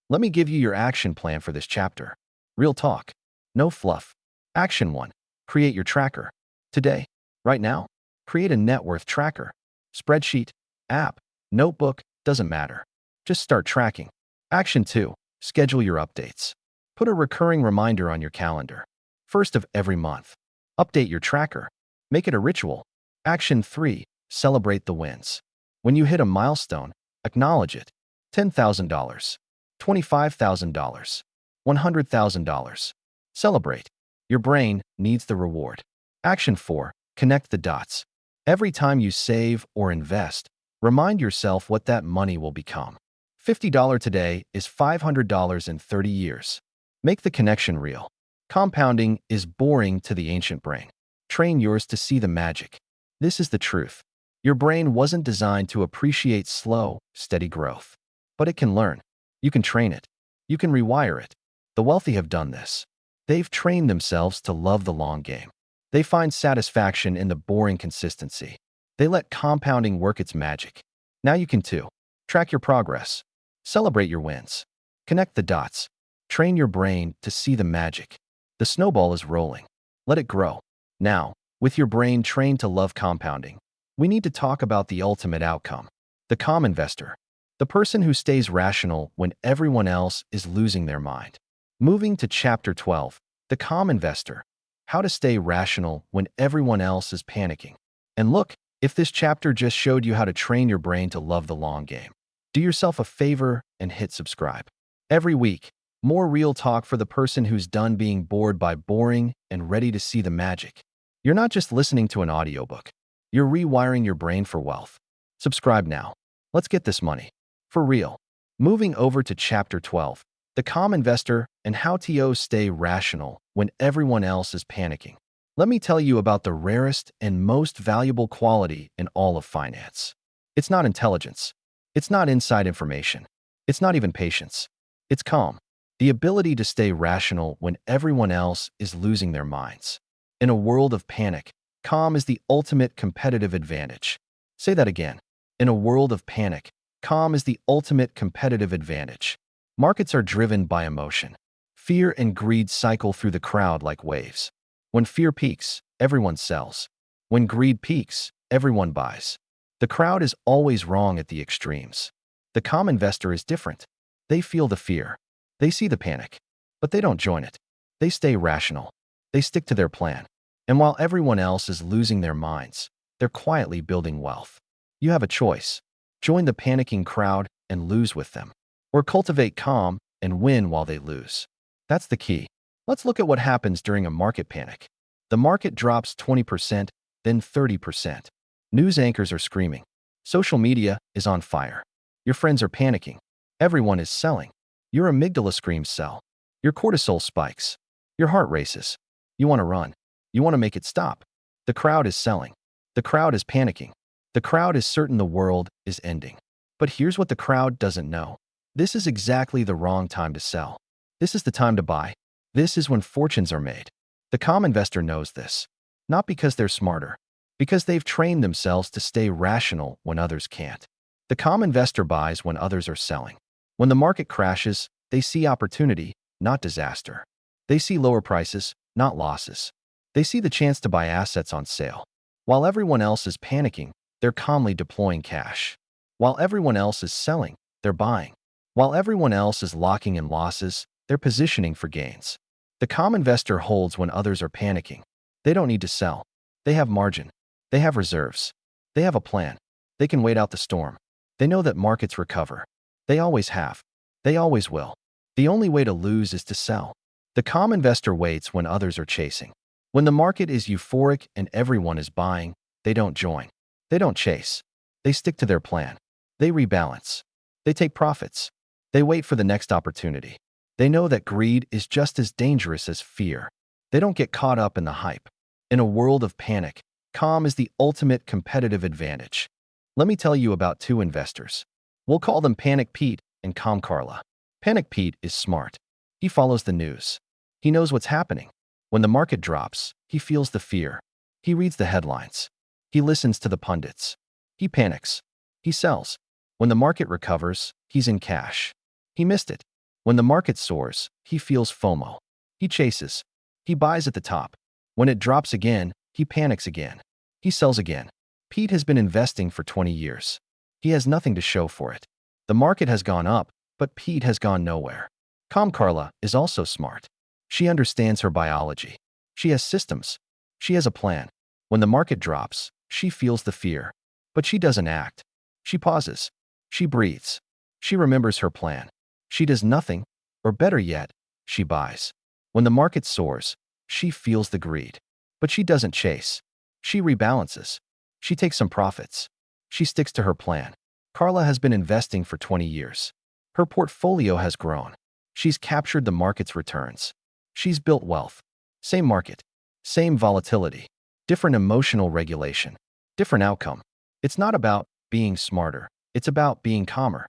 Let me give you your action plan for this chapter. Real talk. No fluff. Action 1. Create your tracker. Today, right now, create a net worth tracker. Spreadsheet, app, notebook, doesn't matter. Just start tracking. Action 2. Schedule your updates. Put a recurring reminder on your calendar. First of every month. Update your tracker. Make it a ritual. Action 3. Celebrate the wins. When you hit a milestone, acknowledge it. $10,000. $25,000. $100,000. Celebrate. Your brain needs the reward. Action 4. Connect the dots. Every time you save or invest, remind yourself what that money will become. $50 today is $500 in 30 years. Make the connection real. Compounding is boring to the ancient brain. Train yours to see the magic. This is the truth. Your brain wasn't designed to appreciate slow, steady growth. But it can learn. You can train it. You can rewire it. The wealthy have done this. They've trained themselves to love the long game. They find satisfaction in the boring consistency. They let compounding work its magic. Now you can too. Track your progress. Celebrate your wins. Connect the dots. Train your brain to see the magic. The snowball is rolling. Let it grow. Now, with your brain trained to love compounding, we need to talk about the ultimate outcome. The calm investor. The person who stays rational when everyone else is losing their mind. Moving to Chapter 12. The calm investor. How to stay rational when everyone else is panicking. And look, if this chapter just showed you how to train your brain to love the long game, do yourself a favor and hit subscribe. Every week, more real talk for the person who's done being bored by boring and ready to see the magic. You're not just listening to an audiobook. You're rewiring your brain for wealth. Subscribe now. Let's get this money. For real. Moving over to Chapter 12. The calm investor and how to stay rational when everyone else is panicking. Let me tell you about the rarest and most valuable quality in all of finance. It's not intelligence. It's not inside information. It's not even patience. It's calm. The ability to stay rational when everyone else is losing their minds. In a world of panic, calm is the ultimate competitive advantage. Say that again. In a world of panic, calm is the ultimate competitive advantage. Markets are driven by emotion. Fear and greed cycle through the crowd like waves. When fear peaks, everyone sells. When greed peaks, everyone buys. The crowd is always wrong at the extremes. The calm investor is different. They feel the fear. They see the panic. But they don't join it. They stay rational. They stick to their plan. And while everyone else is losing their minds, they're quietly building wealth. You have a choice. Join the panicking crowd and lose with them. Or cultivate calm and win while they lose. That's the key. Let's look at what happens during a market panic. The market drops 20%, then 30%. News anchors are screaming. Social media is on fire. Your friends are panicking. Everyone is selling. Your amygdala screams sell. Your cortisol spikes. Your heart races. You want to run. You want to make it stop. The crowd is selling. The crowd is panicking. The crowd is certain the world is ending. But here's what the crowd doesn't know. This is exactly the wrong time to sell. This is the time to buy. This is when fortunes are made. The calm investor knows this. Not because they're smarter, because they've trained themselves to stay rational when others can't. The calm investor buys when others are selling. When the market crashes, they see opportunity, not disaster. They see lower prices, not losses. They see the chance to buy assets on sale. While everyone else is panicking, they're calmly deploying cash. While everyone else is selling, they're buying. While everyone else is locking in losses, they're positioning for gains. The calm investor holds when others are panicking. They don't need to sell. They have margin. They have reserves. They have a plan. They can wait out the storm. They know that markets recover. They always have. They always will. The only way to lose is to sell. The calm investor waits when others are chasing. When the market is euphoric and everyone is buying, they don't join. They don't chase. They stick to their plan. They rebalance. They take profits. They wait for the next opportunity. They know that greed is just as dangerous as fear. They don't get caught up in the hype. In a world of panic, calm is the ultimate competitive advantage. Let me tell you about two investors. We'll call them Panic Pete and Calm Carla. Panic Pete is smart. He follows the news. He knows what's happening. When the market drops, he feels the fear. He reads the headlines. He listens to the pundits. He panics. He sells. When the market recovers, he's in cash. He missed it. When the market soars, he feels FOMO. He chases. He buys at the top. When it drops again, he panics again. He sells again. Pete has been investing for 20 years. He has nothing to show for it. The market has gone up, but Pete has gone nowhere. Calm Carla is also smart. She understands her biology. She has systems. She has a plan. When the market drops, she feels the fear. But she doesn't act. She pauses. She breathes. She remembers her plan. She does nothing, or better yet, she buys. When the market soars, she feels the greed. But she doesn't chase. She rebalances. She takes some profits. She sticks to her plan. Carla has been investing for 20 years. Her portfolio has grown. She's captured the market's returns. She's built wealth. Same market. Same volatility. Different emotional regulation. Different outcome. It's not about being smarter. It's about being calmer.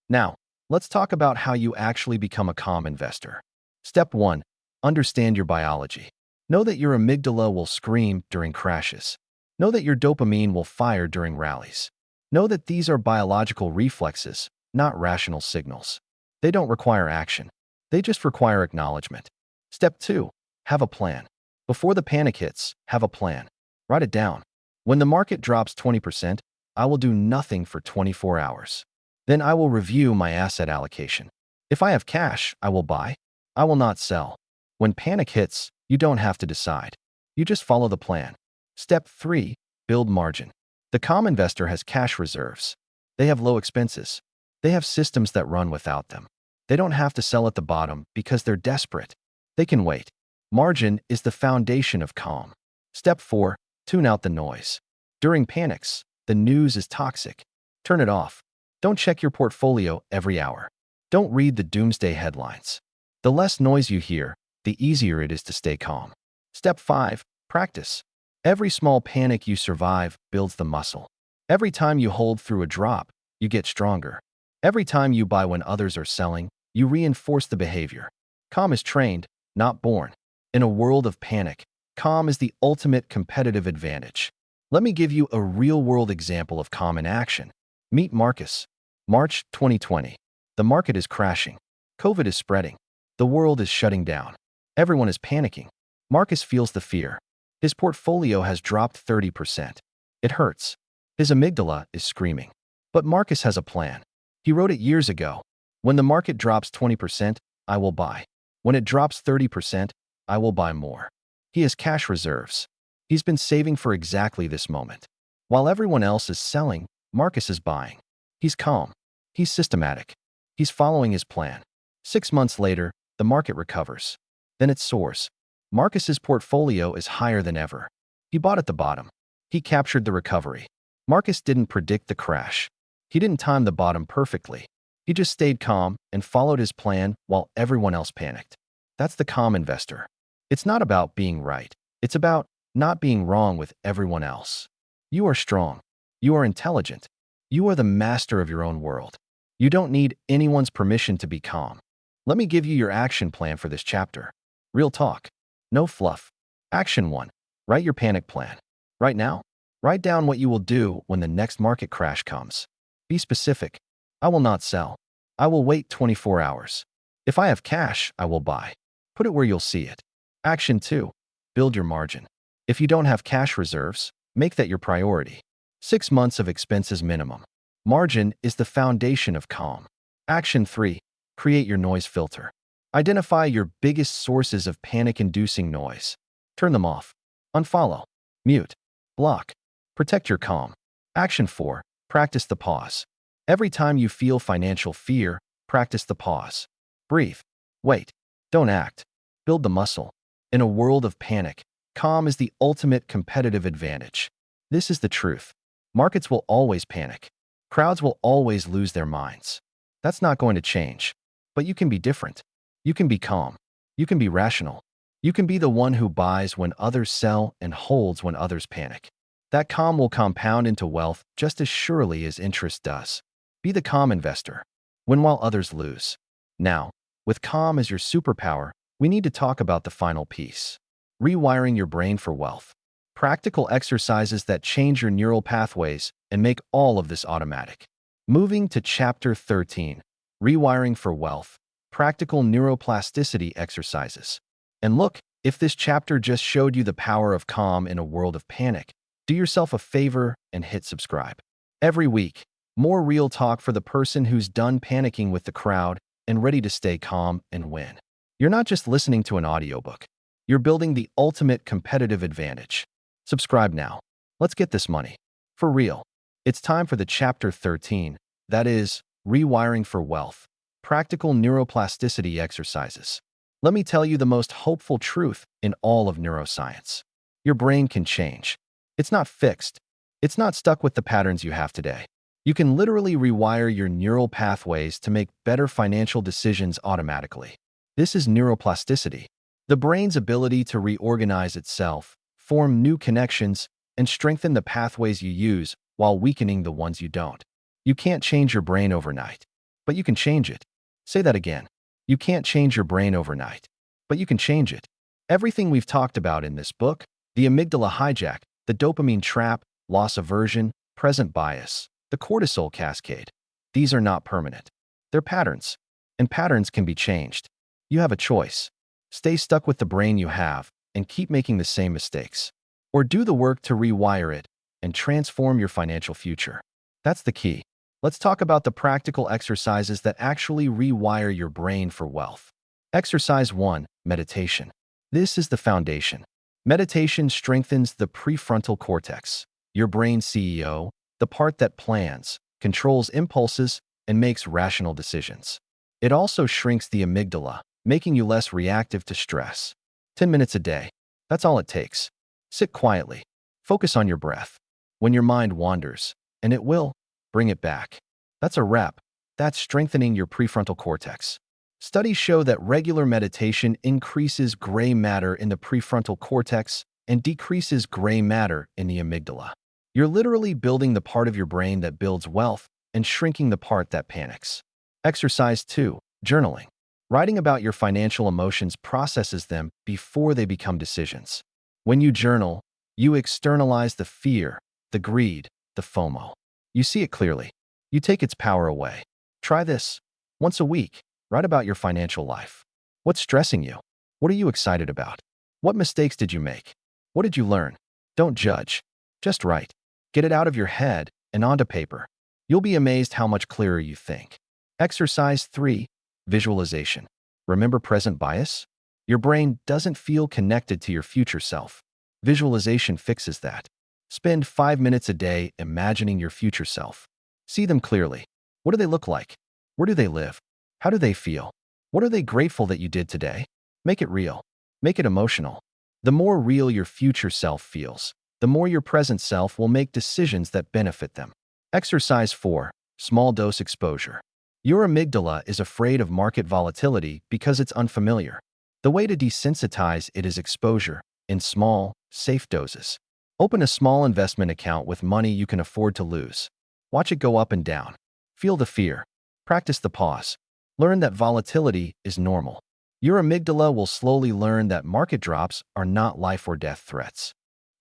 Now, let's talk about how you actually become a calm investor. Step 1. Understand your biology. Know that your amygdala will scream during crashes. Know that your dopamine will fire during rallies. Know that these are biological reflexes, not rational signals. They don't require action. They just require acknowledgement. Step 2. Have a plan. Before the panic hits, have a plan. Write it down. When the market drops 20%, I will do nothing for 24 hours. Then I will review my asset allocation. If I have cash, I will buy. I will not sell. When panic hits, you don't have to decide. You just follow the plan. Step 3. Build margin. The calm investor has cash reserves. They have low expenses. They have systems that run without them. They don't have to sell at the bottom because they're desperate. They can wait. Margin is the foundation of calm. Step 4. Tune out the noise. During panics, the news is toxic. Turn it off. Don't check your portfolio every hour. Don't read the doomsday headlines. The less noise you hear, the easier it is to stay calm. Step 5. Practice. Every small panic you survive builds the muscle. Every time you hold through a drop, you get stronger. Every time you buy when others are selling, you reinforce the behavior. Calm is trained, not born. In a world of panic, calm is the ultimate competitive advantage. Let me give you a real-world example of calm in action. Meet Marcus. March 2020. The market is crashing. COVID is spreading. The world is shutting down. Everyone is panicking. Marcus feels the fear. His portfolio has dropped 30%. It hurts. His amygdala is screaming. But Marcus has a plan. He wrote it years ago. When the market drops 20%, I will buy. When it drops 30%, I will buy more. He has cash reserves. He's been saving for exactly this moment. While everyone else is selling, Marcus is buying. He's calm. He's systematic. He's following his plan. 6 months later, the market recovers. Then it soars. Marcus's portfolio is higher than ever. He bought at the bottom. He captured the recovery. Marcus didn't predict the crash. He didn't time the bottom perfectly. He just stayed calm and followed his plan while everyone else panicked. That's the calm investor. It's not about being right. It's about not being wrong with everyone else. You are strong. You are intelligent. You are the master of your own world. You don't need anyone's permission to be calm. Let me give you your action plan for this chapter. Real talk. No fluff. Action 1. Write your panic plan. Right now, write down what you will do when the next market crash comes. Be specific. I will not sell. I will wait 24 hours. If I have cash, I will buy. Put it where you'll see it. Action 2. Build your margin. If you don't have cash reserves, make that your priority. 6 months of expenses minimum. Margin is the foundation of calm. Action 3. Create your noise filter. Identify your biggest sources of panic-inducing noise. Turn them off. Unfollow. Mute. Block. Protect your calm. Action 4. Practice the pause. Every time you feel financial fear, practice the pause. Breathe. Wait. Don't act. Build the muscle. In a world of panic, calm is the ultimate competitive advantage. This is the truth. Markets will always panic. Crowds will always lose their minds. That's not going to change. But you can be different. You can be calm. You can be rational. You can be the one who buys when others sell and holds when others panic. That calm will compound into wealth just as surely as interest does. Be the calm investor. Win while others lose. Now, with calm as your superpower, we need to talk about the final piece. Rewiring your brain for wealth. Practical exercises that change your neural pathways and make all of this automatic. Moving to Chapter 13. Rewiring for wealth. Practical neuroplasticity exercises. And look, if this chapter just showed you the power of calm in a world of panic, do yourself a favor and hit subscribe. Every week, more real talk for the person who's done panicking with the crowd and ready to stay calm and win. You're not just listening to an audiobook. You're building the ultimate competitive advantage. Subscribe now. Let's get this money. For real. It's time for the Chapter 13, that is, Rewiring for Wealth. Practical neuroplasticity exercises. Let me tell you the most hopeful truth in all of neuroscience. Your brain can change. It's not fixed. It's not stuck with the patterns you have today. You can literally rewire your neural pathways to make better financial decisions automatically. This is neuroplasticity, the brain's ability to reorganize itself, form new connections, and strengthen the pathways you use while weakening the ones you don't. You can't change your brain overnight, but you can change it. Say that again. You can't change your brain overnight, but you can change it. Everything we've talked about in this book, the amygdala hijack, the dopamine trap, loss aversion, present bias, the cortisol cascade, these are not permanent. They're patterns, and patterns can be changed. You have a choice. Stay stuck with the brain you have and keep making the same mistakes, or do the work to rewire it and transform your financial future. That's the key. Let's talk about the practical exercises that actually rewire your brain for wealth. Exercise 1. Meditation. This is the foundation. Meditation strengthens the prefrontal cortex, your brain's CEO, the part that plans, controls impulses, and makes rational decisions. It also shrinks the amygdala, making you less reactive to stress. 10 minutes a day. That's all it takes. Sit quietly. Focus on your breath. When your mind wanders, and it will, bring it back. That's a rep. That's strengthening your prefrontal cortex. Studies show that regular meditation increases gray matter in the prefrontal cortex and decreases gray matter in the amygdala. You're literally building the part of your brain that builds wealth and shrinking the part that panics. Exercise 2. Journaling. Writing about your financial emotions processes them before they become decisions. When you journal, you externalize the fear, the greed, the FOMO. You see it clearly. You take its power away. Try this. Once a week, write about your financial life. What's stressing you? What are you excited about? What mistakes did you make? What did you learn? Don't judge. Just write. Get it out of your head and onto paper. You'll be amazed how much clearer you think. Exercise 3. Visualization. Remember present bias? Your brain doesn't feel connected to your future self. Visualization fixes that. Spend 5 minutes a day imagining your future self. See them clearly. What do they look like? Where do they live? How do they feel? What are they grateful that you did today? Make it real. Make it emotional. The more real your future self feels, the more your present self will make decisions that benefit them. Exercise 4. Small dose exposure. Your amygdala is afraid of market volatility because it's unfamiliar. The way to desensitize it is exposure in small, safe doses. Open a small investment account with money you can afford to lose. Watch it go up and down. Feel the fear. Practice the pause. Learn that volatility is normal. Your amygdala will slowly learn that market drops are not life or death threats.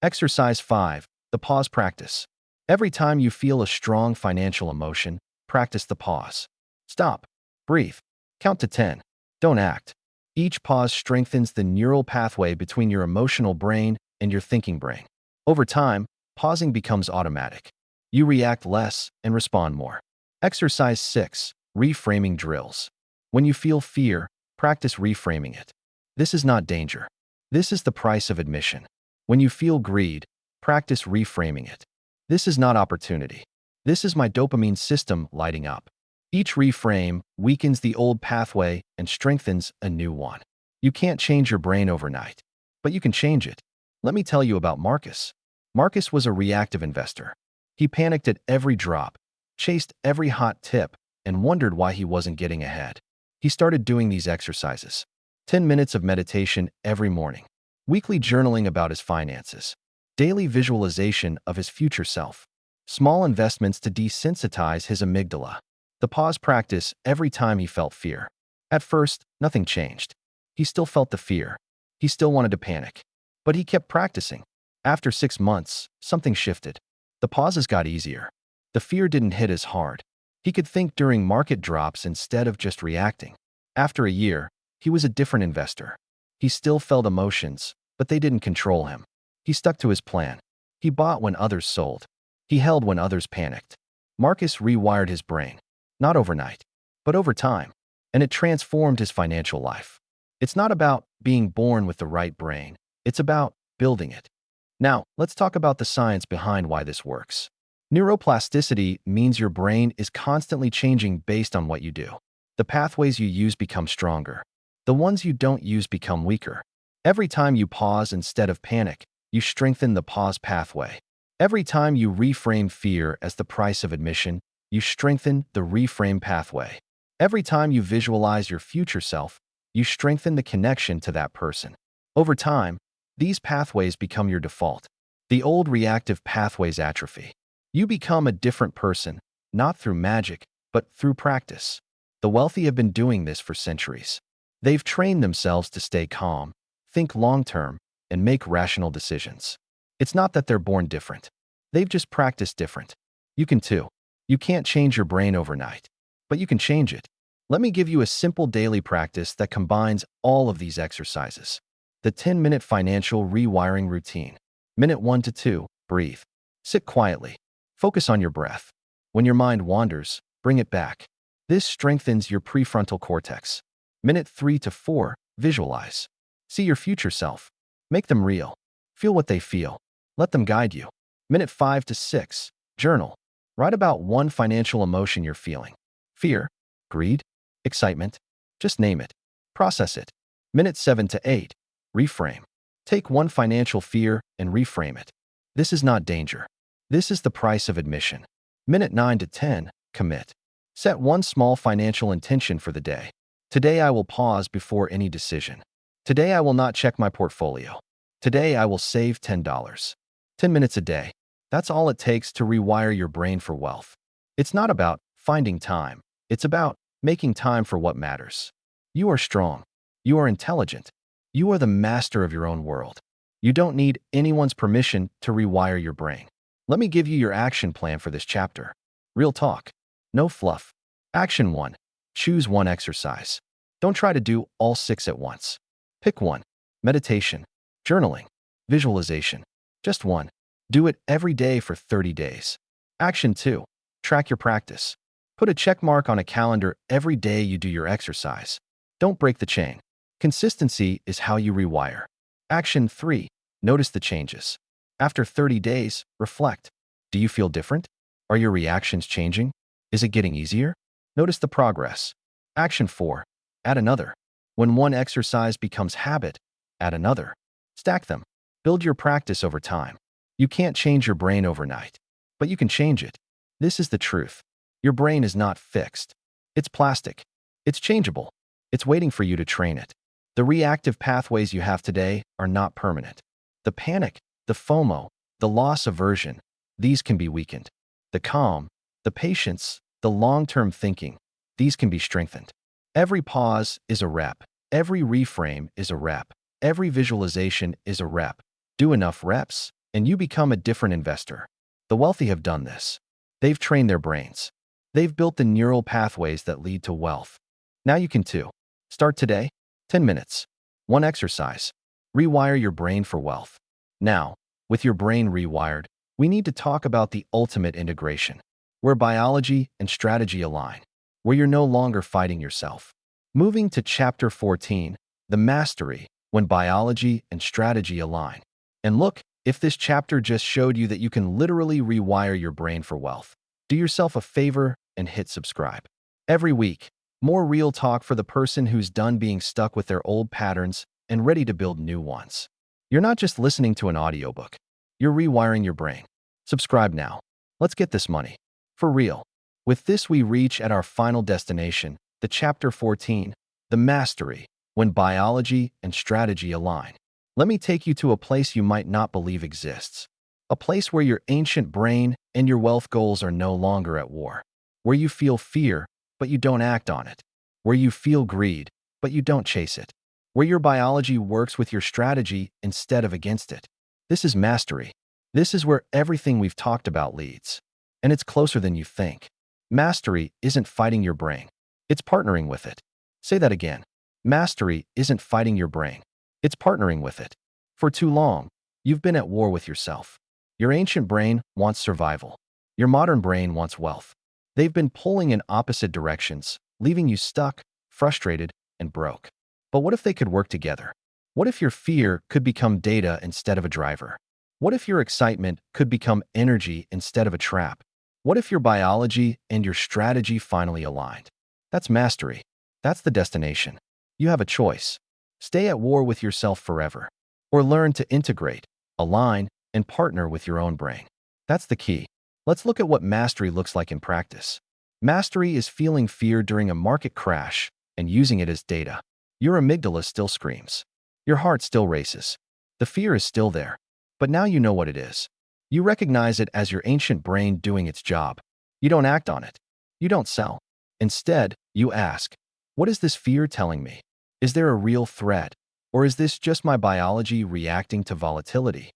Exercise 5. The pause practice. Every time you feel a strong financial emotion, practice the pause. Stop. Breathe. Count to 10. Don't act. Each pause strengthens the neural pathway between your emotional brain and your thinking brain. Over time, pausing becomes automatic. You react less and respond more. Exercise 6. Reframing drills. When you feel fear, practice reframing it. This is not danger. This is the price of admission. When you feel greed, practice reframing it. This is not opportunity. This is my dopamine system lighting up. Each reframe weakens the old pathway and strengthens a new one. You can't change your brain overnight, but you can change it. Let me tell you about Marcus. Marcus was a reactive investor. He panicked at every drop, chased every hot tip, and wondered why he wasn't getting ahead. He started doing these exercises. 10 minutes of meditation every morning, weekly journaling about his finances, daily visualization of his future self, small investments to desensitize his amygdala, the pause practice every time he felt fear. At first, nothing changed. He still felt the fear. He still wanted to panic. But he kept practicing. After 6 months, something shifted. The pauses got easier. The fear didn't hit as hard. He could think during market drops instead of just reacting. After a year, he was a different investor. He still felt emotions, but they didn't control him. He stuck to his plan. He bought when others sold. He held when others panicked. Marcus rewired his brain, not overnight, but over time, and it transformed his financial life. It's not about being born with the right brain. It's about building it. Now, let's talk about the science behind why this works. Neuroplasticity means your brain is constantly changing based on what you do. The pathways you use become stronger. The ones you don't use become weaker. Every time you pause instead of panic, you strengthen the pause pathway. Every time you reframe fear as the price of admission, you strengthen the reframe pathway. Every time you visualize your future self, you strengthen the connection to that person. Over time, these pathways become your default. The old reactive pathways atrophy. You become a different person, not through magic, but through practice. The wealthy have been doing this for centuries. They've trained themselves to stay calm, think long-term, and make rational decisions. It's not that they're born different. They've just practiced different. You can too. You can't change your brain overnight, but you can change it. Let me give you a simple daily practice that combines all of these exercises. The 10-minute financial rewiring routine. Minute 1 to 2, breathe. Sit quietly. Focus on your breath. When your mind wanders, bring it back. This strengthens your prefrontal cortex. Minute 3 to 4, visualize. See your future self. Make them real. Feel what they feel. Let them guide you. Minute 5 to 6, journal. Write about one financial emotion you're feeling. Fear, greed, excitement. Just name it. Process it. Minute 7 to 8, reframe. Take one financial fear and reframe it. This is not danger. This is the price of admission. Minute 9 to 10, commit. Set one small financial intention for the day. Today I will pause before any decision. Today I will not check my portfolio. Today I will save $10. 10 minutes a day. That's all it takes to rewire your brain for wealth. It's not about finding time. It's about making time for what matters. You are strong. You are intelligent. You are the master of your own world. You don't need anyone's permission to rewire your brain. Let me give you your action plan for this chapter. Real talk. No fluff. Action 1. Choose one exercise. Don't try to do all 6 at once. Pick one. Meditation, journaling, visualization. Just one. Do it every day for 30 days. Action 2. Track your practice. Put a check mark on a calendar every day you do your exercise. Don't break the chain. Consistency is how you rewire. Action 3. Notice the changes. After 30 days, reflect. Do you feel different? Are your reactions changing? Is it getting easier? Notice the progress. Action 4. Add another. When one exercise becomes habit, add another. Stack them. Build your practice over time. You can't change your brain overnight, but you can change it. This is the truth. Your brain is not fixed. It's plastic. It's changeable. It's waiting for you to train it. The reactive pathways you have today are not permanent. The panic, the FOMO, the loss aversion, these can be weakened. The calm, the patience, the long-term thinking, these can be strengthened. Every pause is a rep. Every reframe is a rep. Every visualization is a rep. Do enough reps, and you become a different investor. The wealthy have done this. They've trained their brains. They've built the neural pathways that lead to wealth. Now you can too. Start today. 10 minutes. One exercise. Rewire your brain for wealth. Now, with your brain rewired, we need to talk about the ultimate integration, where biology and strategy align, where you're no longer fighting yourself. Moving to Chapter 14, the mastery, when biology and strategy align. And look, if this chapter just showed you that you can literally rewire your brain for wealth, do yourself a favor and hit subscribe. Every week, More real talk for the person who's done being stuck with their old patterns and ready to build new ones. You're not just listening to an audiobook. You're rewiring your brain. Subscribe now. Let's get this money. For real. With this, we reach at our final destination, the chapter 14, the mastery, when biology and strategy align. Let me take you to a place you might not believe exists. A place where your ancient brain and your wealth goals are no longer at war. Where you feel fear, but you don't act on it. Where you feel greed, but you don't chase it. Where your biology works with your strategy instead of against it. This is mastery. This is where everything we've talked about leads. And it's closer than you think. Mastery isn't fighting your brain. It's partnering with it. Say that again. Mastery isn't fighting your brain. It's partnering with it. For too long, you've been at war with yourself. Your ancient brain wants survival. Your modern brain wants wealth. They've been pulling in opposite directions, leaving you stuck, frustrated, and broke. But what if they could work together? What if your fear could become data instead of a driver? What if your excitement could become energy instead of a trap? What if your biology and your strategy finally aligned? That's mastery. That's the destination. You have a choice. Stay at war with yourself forever, or learn to integrate, align, and partner with your own brain. That's the key. Let's look at what mastery looks like in practice. Mastery is feeling fear during a market crash and using it as data. Your amygdala still screams. Your heart still races. The fear is still there. But now you know what it is. You recognize it as your ancient brain doing its job. You don't act on it. You don't sell. Instead, you ask, what is this fear telling me? Is there a real threat? Or is this just my biology reacting to volatility?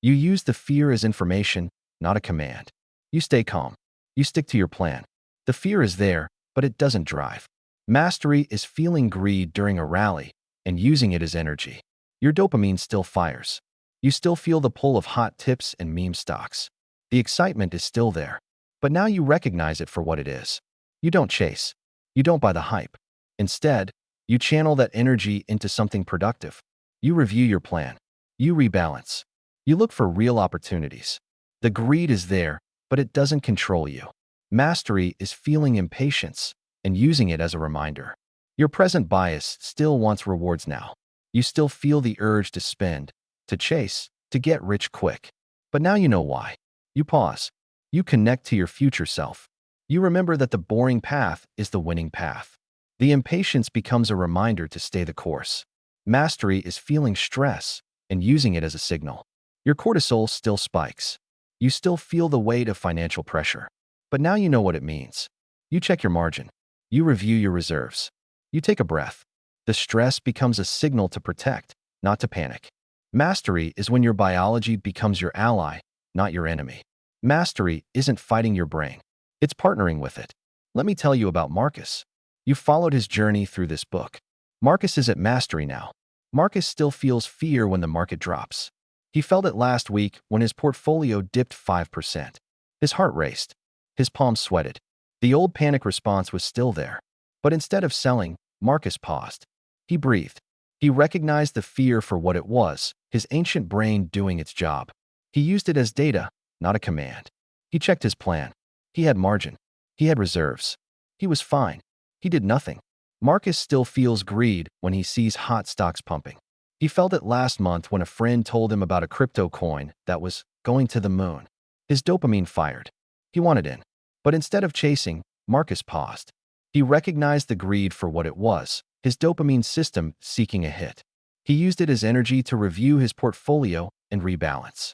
You use the fear as information, not a command. You stay calm. You stick to your plan. The fear is there, but it doesn't drive. Mastery is feeling greed during a rally and using it as energy. Your dopamine still fires. You still feel the pull of hot tips and meme stocks. The excitement is still there. But now you recognize it for what it is. You don't chase. You don't buy the hype. Instead, you channel that energy into something productive. You review your plan. You rebalance. You look for real opportunities. The greed is there, but it doesn't control you. Mastery is feeling impatience and using it as a reminder. Your present bias still wants rewards now. You still feel the urge to spend, to chase, to get rich quick. But now you know why. You pause. You connect to your future self. You remember that the boring path is the winning path. The impatience becomes a reminder to stay the course. Mastery is feeling stress and using it as a signal. Your cortisol still spikes. You still feel the weight of financial pressure. But now you know what it means. You check your margin. You review your reserves. You take a breath. The stress becomes a signal to protect, not to panic. Mastery is when your biology becomes your ally, not your enemy. Mastery isn't fighting your brain. It's partnering with it. Let me tell you about Marcus. You followed his journey through this book. Marcus is at mastery now. Marcus still feels fear when the market drops. He felt it last week when his portfolio dipped 5%. His heart raced. His palms sweated. The old panic response was still there. But instead of selling, Marcus paused. He breathed. He recognized the fear for what it was, his ancient brain doing its job. He used it as data, not a command. He checked his plan. He had margin. He had reserves. He was fine. He did nothing. Marcus still feels greed when he sees hot stocks pumping. He felt it last month when a friend told him about a crypto coin that was going to the moon. His dopamine fired. He wanted in. But instead of chasing, Marcus paused. He recognized the greed for what it was, his dopamine system seeking a hit. He used it as energy to review his portfolio and rebalance.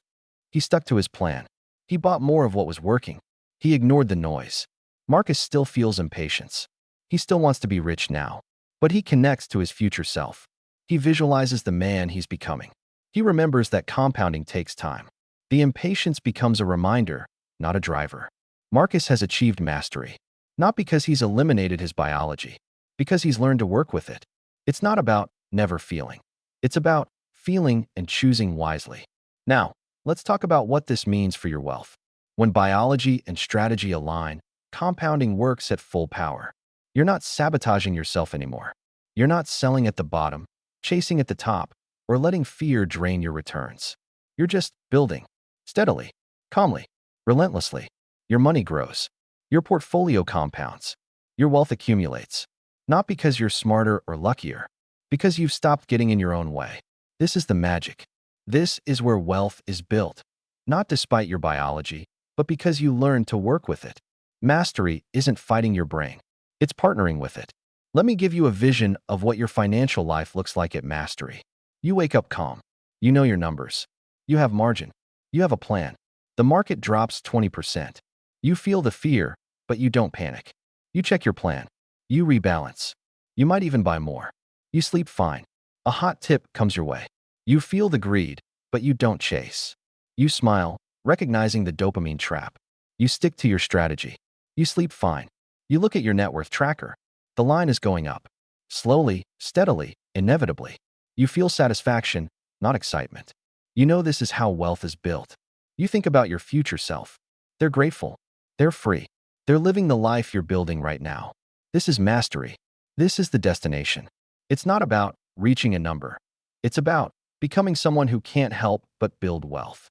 He stuck to his plan. He bought more of what was working. He ignored the noise. Marcus still feels impatience. He still wants to be rich now. But he connects to his future self. He visualizes the man he's becoming. He remembers that compounding takes time. The impatience becomes a reminder, not a driver. Marcus has achieved mastery. Not because he's eliminated his biology, because he's learned to work with it. It's not about never feeling. It's about feeling and choosing wisely. Now, let's talk about what this means for your wealth. When biology and strategy align, compounding works at full power. You're not sabotaging yourself anymore. You're not selling at the bottom, chasing at the top, or letting fear drain your returns. You're just building. Steadily, calmly, relentlessly. Your money grows. Your portfolio compounds. Your wealth accumulates. Not because you're smarter or luckier, because you've stopped getting in your own way. This is the magic. This is where wealth is built, not despite your biology, but because you learn to work with it. Mastery isn't fighting your brain. It's partnering with it. Let me give you a vision of what your financial life looks like at Mastery. You wake up calm. You know your numbers. You have margin. You have a plan. The market drops 20%. You feel the fear, but you don't panic. You check your plan. You rebalance. You might even buy more. You sleep fine. A hot tip comes your way. You feel the greed, but you don't chase. You smile, recognizing the dopamine trap. You stick to your strategy. You sleep fine. You look at your net worth tracker. The line is going up. Slowly, steadily, inevitably. You feel satisfaction, not excitement. You know this is how wealth is built. You think about your future self. They're grateful. They're free. They're living the life you're building right now. This is mastery. This is the destination. It's not about reaching a number. It's about becoming someone who can't help but build wealth.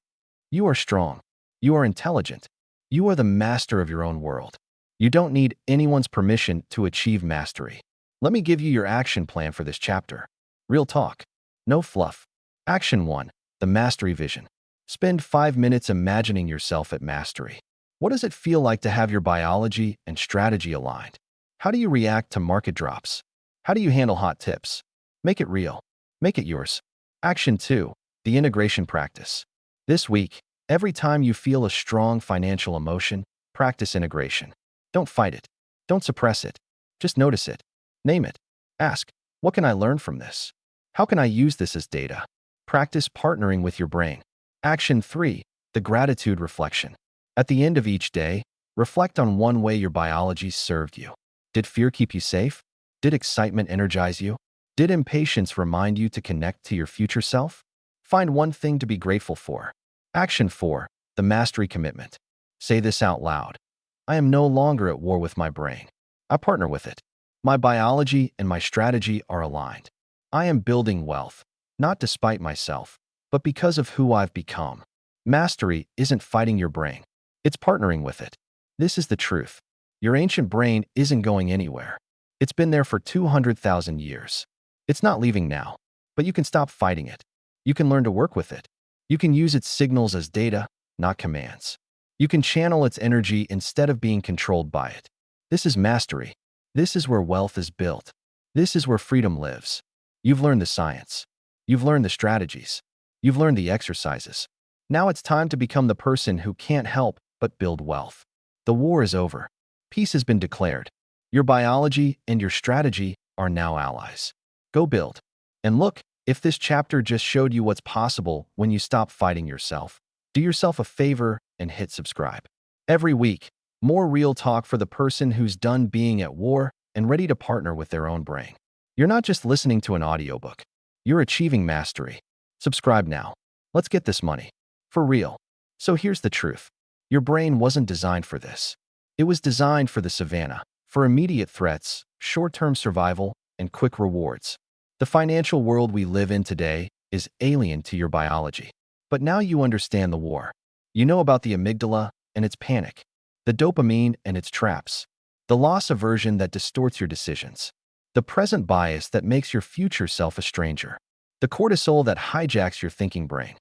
You are strong. You are intelligent. You are the master of your own world. You don't need anyone's permission to achieve mastery. Let me give you your action plan for this chapter. Real talk. No fluff. Action 1. The Mastery Vision. Spend 5 minutes imagining yourself at mastery. What does it feel like to have your biology and strategy aligned? How do you react to market drops? How do you handle hot tips? Make it real. Make it yours. Action 2. The Integration Practice. This week, every time you feel a strong financial emotion, practice integration. Don't fight it. Don't suppress it. Just notice it. Name it. Ask, what can I learn from this? How can I use this as data? Practice partnering with your brain. Action 3. The Gratitude Reflection. At the end of each day, reflect on one way your biology served you. Did fear keep you safe? Did excitement energize you? Did impatience remind you to connect to your future self? Find one thing to be grateful for. Action 4. The Mastery Commitment. Say this out loud. I am no longer at war with my brain. I partner with it. My biology and my strategy are aligned. I am building wealth, not despite myself, but because of who I've become. Mastery isn't fighting your brain. It's partnering with it. This is the truth. Your ancient brain isn't going anywhere. It's been there for 200,000 years. It's not leaving now, but you can stop fighting it. You can learn to work with it. You can use its signals as data, not commands. You can channel its energy instead of being controlled by it. This is mastery. This is where wealth is built. This is where freedom lives. You've learned the science. You've learned the strategies. You've learned the exercises. Now it's time to become the person who can't help but build wealth. The war is over. Peace has been declared. Your biology and your strategy are now allies. Go build. And look, if this chapter just showed you what's possible when you stop fighting yourself, do yourself a favor and hit subscribe. Every week, more real talk for the person who's done being at war and ready to partner with their own brain. You're not just listening to an audiobook. You're achieving mastery. Subscribe now. Let's get this money. For real. So here's the truth. Your brain wasn't designed for this. It was designed for the savannah, for immediate threats, short-term survival, and quick rewards. The financial world we live in today is alien to your biology. But now you understand the war. You know about the amygdala and its panic, the dopamine and its traps, the loss aversion that distorts your decisions, the present bias that makes your future self a stranger, the cortisol that hijacks your thinking brain.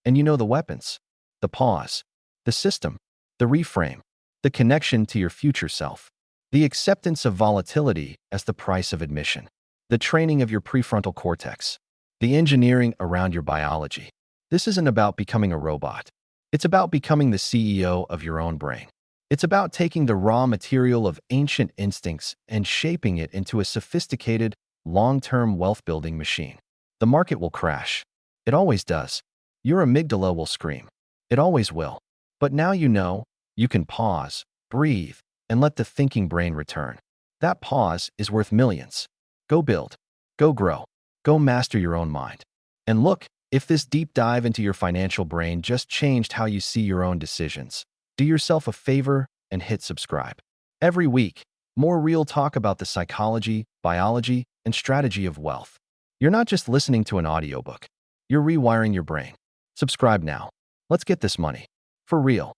And you know the weapons, the pause, the system, the reframe, the connection to your future self, the acceptance of volatility as the price of admission, the training of your prefrontal cortex, the engineering around your biology. This isn't about becoming a robot. It's about becoming the CEO of your own brain. It's about taking the raw material of ancient instincts and shaping it into a sophisticated, long-term wealth-building machine. The market will crash. It always does. Your amygdala will scream. It always will. But now you know, you can pause, breathe, and let the thinking brain return. That pause is worth millions. Go build. Go grow. Go master your own mind. And look, if this deep dive into your financial brain just changed how you see your own decisions, do yourself a favor and hit subscribe. Every week, more real talk about the psychology, biology, and strategy of wealth. You're not just listening to an audiobook. You're rewiring your brain. Subscribe now. Let's get this money. For real.